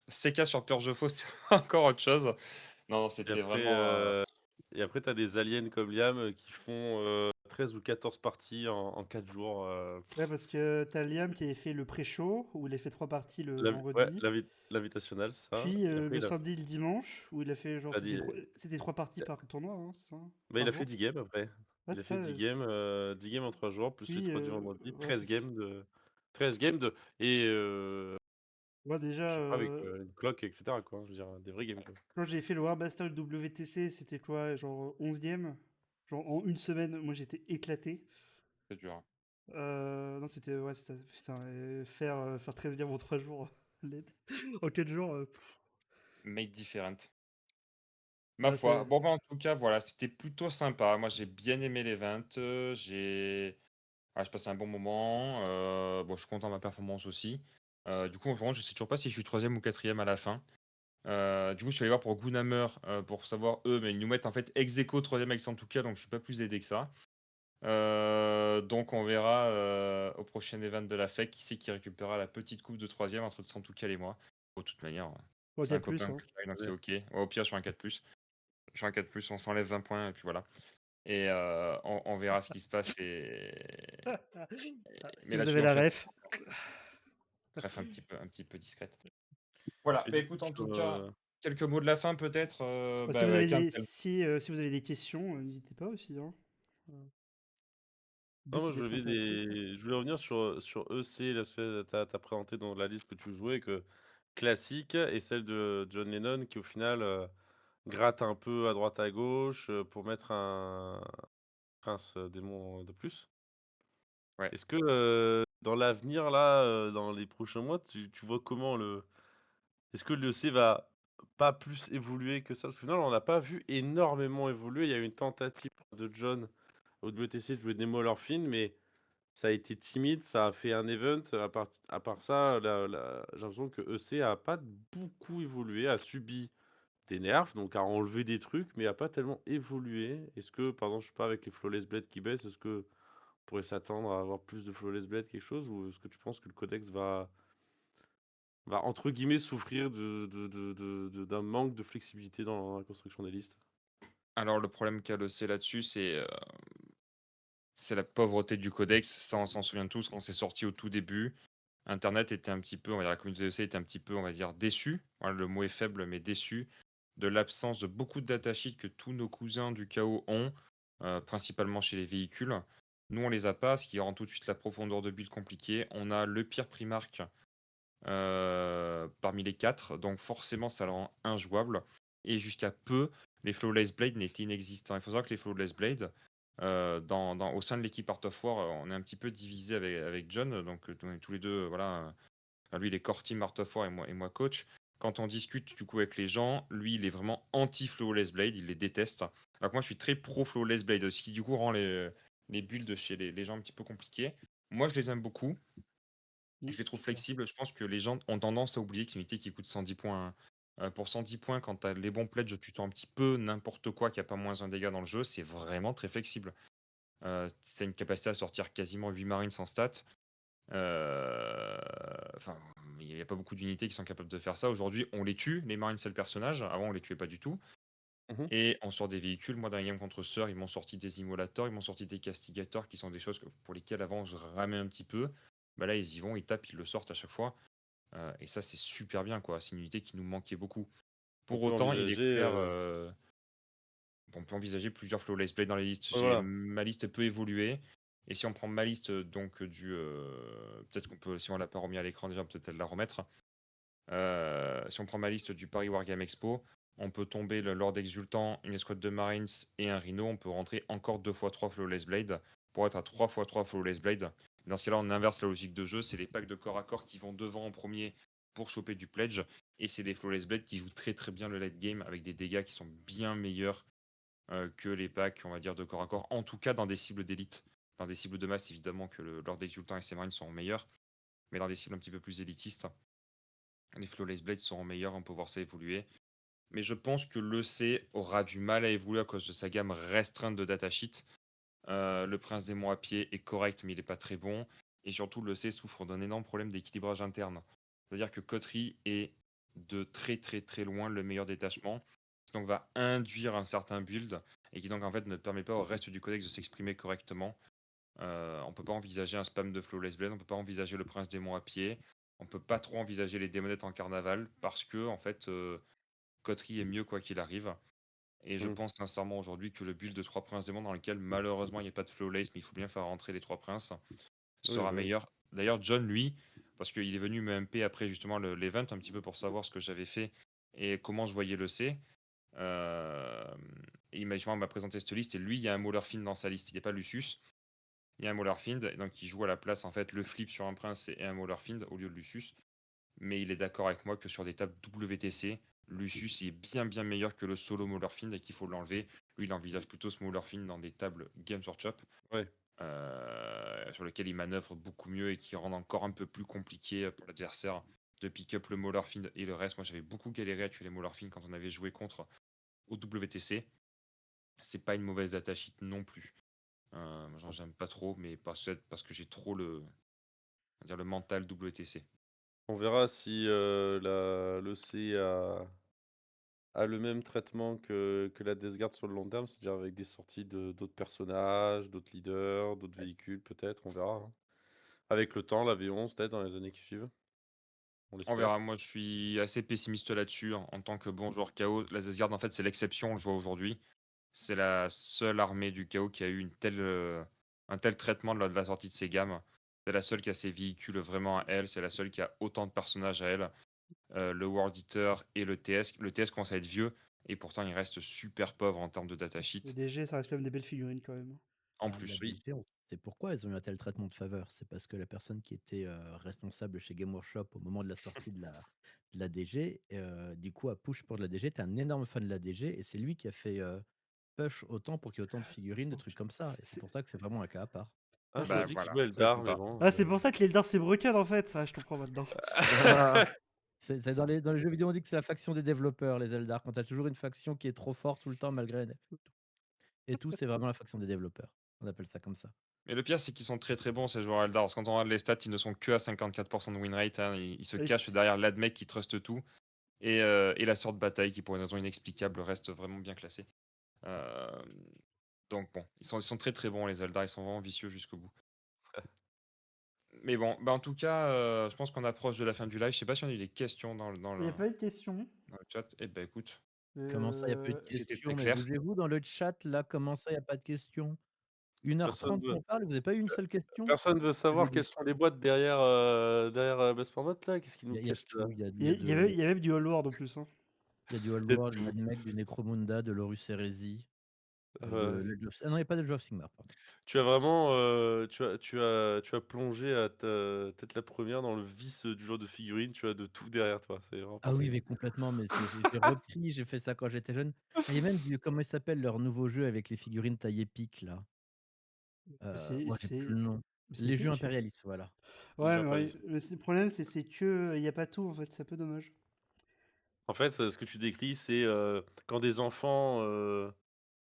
Speaker 2: CK sur Pure Jeu Faux, c'est encore autre chose. Non,
Speaker 3: Et
Speaker 2: c'était
Speaker 3: après,
Speaker 2: vraiment.
Speaker 3: t'as des aliens comme Liam qui font 13 ou 14 parties en 4 jours.
Speaker 1: Ouais, parce que t'as Liam qui avait fait le pré-show, où il a fait 3 parties le
Speaker 3: Ouais,
Speaker 1: vendredi.
Speaker 3: l'invitational, c'est ça.
Speaker 1: Puis
Speaker 3: Et après,
Speaker 1: le samedi et le dimanche, où il a fait genre,
Speaker 3: a dit,
Speaker 1: c'était 3 parties par tournoi, hein, c'est ça?
Speaker 3: bah, il
Speaker 1: Par
Speaker 3: a fait
Speaker 1: jour?
Speaker 3: 10 games après.
Speaker 1: Ouais,
Speaker 3: Il a
Speaker 1: c'est
Speaker 3: fait
Speaker 1: ça.
Speaker 3: 10 games en 3 jours, plus les
Speaker 1: Puis,
Speaker 3: 3 du vendredi.
Speaker 1: ouais,
Speaker 3: 13 games de. 13 games de. Et
Speaker 1: ouais,
Speaker 3: je
Speaker 1: déjà,
Speaker 3: sais pas, avec une clock, etc. Quoi. Je veux dire, des vrais games, quoi.
Speaker 1: quand j'ai fait le War Master WTC, c'était quoi? Genre 11 games? Genre en une semaine, moi j'étais éclaté.
Speaker 2: C'est dur, hein.
Speaker 1: Non, c'était. Ouais, c'est ça. Putain, et faire 13 games en 3 jours. L'aide. En 4 jours.
Speaker 2: Made different. Ma
Speaker 1: Ouais,
Speaker 2: foi.
Speaker 1: c'est.
Speaker 2: Bon, bah, en tout cas, voilà, c'était plutôt sympa. Moi, j'ai bien aimé l'event. J'ai passé un bon moment. Bon, je suis content de ma performance aussi. Du coup, en vraiment, je sais toujours pas si je suis troisième ou quatrième à la fin. Du coup, je suis allé voir pour Gunhammer pour savoir eux, mais ils nous mettent en fait ex aequo troisième avec Santuka, donc je suis pas plus aidé que ça. Donc on verra au prochain event de la FEC qui c'est qui récupérera la petite coupe de troisième entre Santuka et moi. De toute manière,
Speaker 1: Ok,
Speaker 2: c'est un
Speaker 1: plus,
Speaker 2: copain
Speaker 1: hein.
Speaker 2: que j'ai, donc c'est
Speaker 3: Ouais.
Speaker 2: ok. Ouais, au pire, sur un 4+. Sur un 4+, on s'enlève 20 points et puis voilà. Et on verra ce qui se passe.
Speaker 1: Si
Speaker 2: Mais là,
Speaker 1: vous avez
Speaker 2: sinon, je
Speaker 1: la
Speaker 2: suis
Speaker 1: ref.
Speaker 2: bref, un petit peu discrète. Voilà,
Speaker 3: Et
Speaker 2: bah
Speaker 3: du coup,
Speaker 2: écoute, en tout cas, quelques mots de la fin peut-être.
Speaker 1: Bah,
Speaker 2: Bah, avec un thème.
Speaker 1: si vous avez des questions, n'hésitez pas aussi, hein. Le but,
Speaker 3: non, moi,
Speaker 1: c'est d'être interactif, hein.
Speaker 3: je voulais revenir sur EC, là, t'as présenté dans la liste que tu jouais, que classique, et celle de John Lennon, qui au final gratte un peu à droite à gauche pour mettre un prince démon de plus.
Speaker 2: Ouais.
Speaker 3: Est-ce que dans l'avenir, là, dans les prochains mois, tu vois comment le. Est-ce que le C va pas plus évoluer que ça? Parce que final, on n'a pas vu énormément évoluer. Il y a eu une tentative de John au WTC de jouer des Molorphin, mais ça a été timide, ça a fait un event. À part ça, j'ai l'impression que EC a pas beaucoup évolué, a subi des nerfs, donc a enlevé des trucs, mais a pas tellement évolué. Est-ce que, par exemple, je sais pas, avec les Flawless Blade qui baissent, est-ce que on pourrait s'attendre à avoir plus de Flawless Blade, quelque chose, ou est-ce que tu penses que le codex va entre guillemets souffrir d'un manque de flexibilité dans la construction des listes?
Speaker 2: Alors le problème qu'a le C là-dessus, c'est la pauvreté du codex. Ça, on s'en souvient tous quand c'est sorti au tout début. Internet était un petit peu, on va dire, la communauté de C était un petit peu, on va dire, déçue. Voilà, le mot est faible, mais déçu de l'absence de beaucoup de datasheets que tous nos cousins du chaos ont, principalement chez les véhicules. Nous, on les a pas, ce qui rend tout de suite la profondeur de build compliquée. On a le pire Primark parmi les 4, donc forcément, ça le rend injouable. Et jusqu'à peu, les Flawless Blade n'étaient inexistants. Il faut savoir que les Flawless Blade, au sein de l'équipe Art of War, on est un petit peu divisé avec John, donc on est tous les deux, voilà. Lui, il est core team Art of War et moi coach. Quand on discute du coup avec les gens, lui, il est vraiment anti-Flawless Blade, il les déteste. Alors que moi, je suis très pro Flawless Blade, ce qui du coup rend les builds chez les gens un petit peu compliqués. Moi, je les aime beaucoup. Je les trouve flexibles. Je pense que les gens ont tendance à oublier que c'est une unité qui coûte 110 points, hein. Pour 110 points, quand tu as les bons pledges, tu un petit peu n'importe quoi qui a pas moins un dégât dans le jeu, c'est vraiment très flexible. C'est une capacité à sortir quasiment 8 marines sans stats. Enfin, il n'y a pas beaucoup d'unités qui sont capables de faire ça. Aujourd'hui, on les tue, les marines, c'est le personnage. Avant, on les tuait pas du tout.
Speaker 3: Mmh.
Speaker 2: Et en sort des véhicules, moi dans les games contre Sœur, ils m'ont sorti des immolators, ils m'ont sorti des castigators qui sont des choses pour lesquelles avant je ramais un petit peu. Bah là ils y vont, ils tapent, ils le sortent à chaque fois. Et ça c'est super bien quoi, c'est une unité qui nous manquait beaucoup.
Speaker 3: On
Speaker 2: Pour
Speaker 3: peut
Speaker 2: autant, il est
Speaker 3: envisager,
Speaker 2: clair, on peut envisager plusieurs flawless play dans les listes.
Speaker 3: ouais, voilà.
Speaker 2: Ma liste peut évoluer. Et si on prend ma liste, donc peut-être qu'on peut, si on l'a pas remis à l'écran déjà, peut-être la remettre. Si on prend ma liste du Paris Wargame Expo, on peut tomber le Lord Exultant, une escouade de Marines et un Rhino. On peut rentrer encore 2x3 Flawless Blade pour être à 3x3 Flawless Blade. Dans ce cas-là, on inverse la logique de jeu. C'est les packs de corps à corps qui vont devant en premier pour choper du pledge. Et c'est des Flawless Blade qui jouent très très bien le late game avec des dégâts qui sont bien meilleurs que les packs, on va dire, de corps à corps. En tout cas, dans des cibles d'élite. Dans des cibles de masse, évidemment, que le Lord Exultant et ses Marines sont meilleurs. Mais dans des cibles un petit peu plus élitistes, les Flawless Blades seront meilleurs. On peut voir ça évoluer. Mais je pense que l'EC aura du mal à évoluer à cause de sa gamme restreinte de datasheet. Le Prince Démon à pied est correct, mais il n'est pas très bon. Et surtout, l'EC souffre d'un énorme problème d'équilibrage interne. C'est-à-dire que Coterie est de très très très loin le meilleur détachement, qui donc va induire un certain build, et qui donc en fait ne permet pas au reste du codex de s'exprimer correctement. On peut pas envisager un spam de Flawless Blade, on peut pas envisager le Prince Démon à pied, on peut pas trop envisager les démonettes en carnaval, parce que en fait... Coterie est mieux quoi qu'il arrive. Et je
Speaker 3: Mmh.
Speaker 2: pense sincèrement aujourd'hui que le build de 3 princes démons dans lequel malheureusement il n'y a pas de flawless, mais il faut bien faire rentrer les 3 princes,
Speaker 3: Oui,
Speaker 2: sera
Speaker 3: bah, oui.
Speaker 2: meilleur. D'ailleurs, John, lui, parce qu'il est venu me MP après justement l'event un petit peu pour savoir ce que j'avais fait et comment je voyais le C. Et il m'a présenté cette liste et lui, il y a un Maulerfind dans sa liste. Il n'y a pas Lucius. Il y a un Maulerfind, et donc il joue à la place en fait le flip sur un prince et un Maulerfind au lieu de Lucius. Mais il est d'accord avec moi que sur des tables WTC, Lucius est bien bien meilleur que le solo Maulerfind et qu'il faut l'enlever. Lui, il envisage plutôt ce Maulerfind dans des tables Games Workshop,
Speaker 3: Ouais.
Speaker 2: sur lesquelles il manœuvre beaucoup mieux et qui rendent encore un peu plus compliqué pour l'adversaire de pick up le Maulerfind et le reste. Moi, j'avais beaucoup galéré à tuer les Maulerfind quand on avait joué contre au WTC. C'est pas une mauvaise data sheet non plus. Moi, j'aime pas trop, mais parce que j'ai trop le, on va dire, le mental WTC.
Speaker 3: On verra si, l'EC a le même traitement que la Death Guard sur le long terme, c'est-à-dire avec des sorties d'autres personnages, d'autres leaders, d'autres véhicules peut-être, on verra, hein. Avec le temps, la V11 peut-être dans les années qui suivent, on
Speaker 2: On
Speaker 3: l'espère.
Speaker 2: verra. Moi, je suis assez pessimiste là-dessus en tant que bon joueur KO. La Zesgard, en fait, c'est l'exception, on le voit aujourd'hui. C'est la seule armée du chaos qui a eu un tel traitement de la sortie de ses gammes. C'est la seule qui a ses véhicules vraiment à elle. C'est la seule qui a autant de personnages à elle. Le World Eater et le TS. Le TS commence à être vieux et pourtant il reste super pauvre en termes de datasheet.
Speaker 1: Les DG, ça reste quand même des belles figurines quand même.
Speaker 2: En
Speaker 4: Bah, la
Speaker 2: plus.
Speaker 3: Oui.
Speaker 4: DG, on sait pourquoi ils ont eu un tel traitement de faveur. C'est parce que la personne qui était responsable chez Game Workshop au moment de la sortie de la DG, du coup, a push pour de la DG. T'es un énorme fan de la DG et c'est lui qui a fait push autant pour qu'il y ait autant de figurines, de trucs comme ça. Et c'est pour ça que c'est vraiment un cas à part.
Speaker 3: Ah, je
Speaker 2: Bah
Speaker 3: m'avais dit qu'il
Speaker 2: voilà,
Speaker 3: jouait
Speaker 2: ça m'étonne
Speaker 3: Eldar, mais
Speaker 2: pas.
Speaker 3: bon,
Speaker 1: Ah, c'est pour ça que l'Eldar c'est broken en fait. Ah, je comprends maintenant.
Speaker 4: C'est dans les jeux vidéo, on dit que c'est la faction des développeurs, les Eldar. Quand t'as toujours une faction qui est trop forte tout le temps, malgré et tout, c'est vraiment la faction des développeurs. On appelle ça comme ça.
Speaker 2: Mais le pire, c'est qu'ils sont très très bons ces joueurs Eldar. Parce que quand on regarde les stats, ils ne sont que à 54% de win rate, hein. Ils se
Speaker 1: Et
Speaker 2: cachent derrière l'admec qui trust tout. Et la sorte de bataille qui, pour une raison inexplicable, reste vraiment bien classée. Euh, donc bon, ils sont très très bons les Eldar, ils sont vraiment vicieux jusqu'au bout. Mais bon, bah en tout cas, je pense qu'on approche de la fin du live. Je sais pas si on a eu des questions
Speaker 1: Il n'y a pas eu de question.
Speaker 2: dans le chat. Eh ben écoute,
Speaker 4: Comment ça, il n'y a pas eu de
Speaker 2: c'était
Speaker 4: questions?
Speaker 2: très
Speaker 4: Mais
Speaker 2: clair.
Speaker 4: bougez-vous dans le chat, là, comment ça, il n'y a pas de questions?
Speaker 3: personne
Speaker 4: 1h30
Speaker 3: veut
Speaker 4: qu'on parle, vous n'avez pas eu une seule question?
Speaker 3: personne veut
Speaker 4: Que
Speaker 3: savoir
Speaker 4: des-
Speaker 3: quelles sont les boîtes derrière, Best for Mode là? Qu'est-ce qu'ils nous
Speaker 4: Il y a de
Speaker 3: cachent là?
Speaker 4: tout,
Speaker 1: Il y a même du Hall World en plus. Hein.
Speaker 4: il y a du Old
Speaker 3: Il y a
Speaker 4: World, du
Speaker 3: tout.
Speaker 4: Mad Mech, du Necromunda, de l'Horus Heresy, de
Speaker 3: Ouais.
Speaker 4: l'Age of... Ah non, il n'y a pas d'Age of Sigmar, pardon.
Speaker 3: Tu as vraiment, tu as plongé à peut-être la première dans le vice du genre de figurine, tu as de tout derrière toi, c'est vraiment
Speaker 4: Ah oui,
Speaker 3: parfait.
Speaker 4: mais complètement, mais j'ai repris, j'ai fait ça quand j'étais jeune. Ah, il y a même du, comment il s'appelle, leur nouveau jeu avec les figurines taillées pique, là.
Speaker 1: C'est
Speaker 4: Moi, j'ai plus le nom.
Speaker 1: c'est
Speaker 4: Les jeux
Speaker 1: épique.
Speaker 4: impérialistes, voilà.
Speaker 3: Les
Speaker 1: Ouais,
Speaker 3: gens pas
Speaker 1: ouais, mais le problème c'est que il n'y a pas tout en fait. C'est un peu dommage.
Speaker 3: En fait, ce que tu décris, c'est, quand des enfants,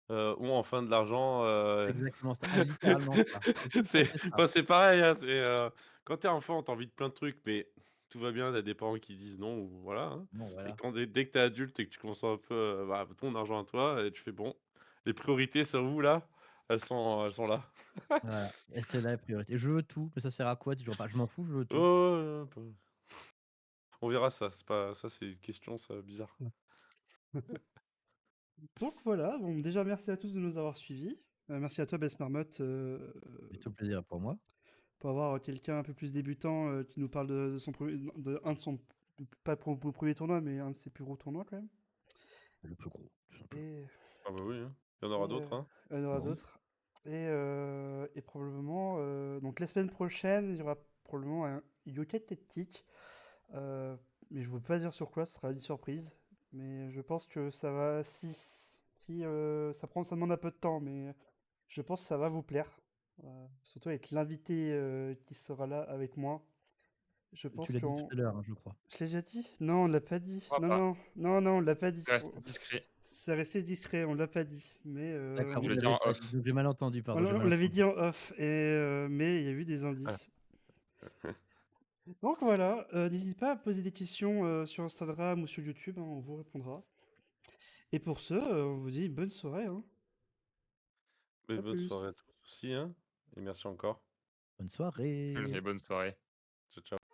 Speaker 3: ont enfin de l'argent,
Speaker 4: C'est exactement ça. Ah, littéralement ça. C'est tout à
Speaker 3: c'est
Speaker 4: fait ça.
Speaker 3: enfin, c'est pareil, hein, c'est, quand tu es enfant, tu as envie de plein de trucs, mais tout va bien, t'as des parents qui disent non ou voilà, hein.
Speaker 4: Bon,
Speaker 3: Et
Speaker 4: voilà.
Speaker 3: dès que t'es adulte et que tu commences un peu, ton argent à toi et tu fais: «Bon, les priorités sur vous là, elles sont là».
Speaker 4: Voilà. Et c'est la priorité. Je veux tout, mais ça sert à quoi? Toujours pas. Je m'en fous, je veux
Speaker 3: Ouais,
Speaker 4: tout.
Speaker 3: ouais, ouais, on verra ça, c'est pas ça, c'est une question ça bizarre.
Speaker 1: Donc voilà, bon, déjà merci à tous de nous avoir suivis. Merci à toi, Bess Marmotte,
Speaker 4: C'est tout plaisir pour moi.
Speaker 1: pour avoir quelqu'un un peu plus débutant qui nous parle de son premier, un de son, pas pour le premier tournoi, mais un de ses plus gros tournois quand même.
Speaker 4: Le plus gros, tout simplement.
Speaker 1: Et,
Speaker 3: Ah bah oui, hein. Il y en aura d'autres, hein.
Speaker 1: il y en aura
Speaker 4: Bah oui.
Speaker 1: d'autres. Et probablement, donc la semaine prochaine, il y aura probablement un Yokai Tactique. Mais je ne veux pas dire sur quoi, ce sera une surprise. Mais je pense que ça va, si ça demande un peu de temps, mais je pense que ça va vous plaire. Surtout avec l'invité qui sera là avec moi. Je
Speaker 4: Et tu
Speaker 1: pense
Speaker 4: l'as dit tout
Speaker 1: qu'on...
Speaker 4: à l'heure, hein, je crois.
Speaker 1: Je l'ai déjà dit? Non, on l'a pas dit.
Speaker 2: Je crois
Speaker 1: Non,
Speaker 2: pas.
Speaker 1: non, non, non, on l'a pas dit.
Speaker 2: C'est resté discret.
Speaker 1: C'est resté discret, on l'a pas dit. Mais
Speaker 4: D'accord,
Speaker 2: Je
Speaker 4: vous
Speaker 2: le dis
Speaker 4: l'avez
Speaker 2: en
Speaker 4: pas dit.
Speaker 2: off.
Speaker 4: Donc j'ai mal entendu, pardon, j'ai
Speaker 1: on
Speaker 4: mal
Speaker 1: l'avait
Speaker 4: entendu.
Speaker 1: dit en off, mais il y a eu des indices. Donc voilà, n'hésitez pas à poser des questions sur Instagram ou sur YouTube, hein, on vous répondra. Et pour ce, on vous dit bonne soirée, hein.
Speaker 3: Mais
Speaker 1: À
Speaker 3: bonne soirée
Speaker 1: plus.
Speaker 3: à tous aussi, hein, et merci encore.
Speaker 4: Bonne soirée.
Speaker 2: Et bonne soirée.
Speaker 3: Ciao, ciao.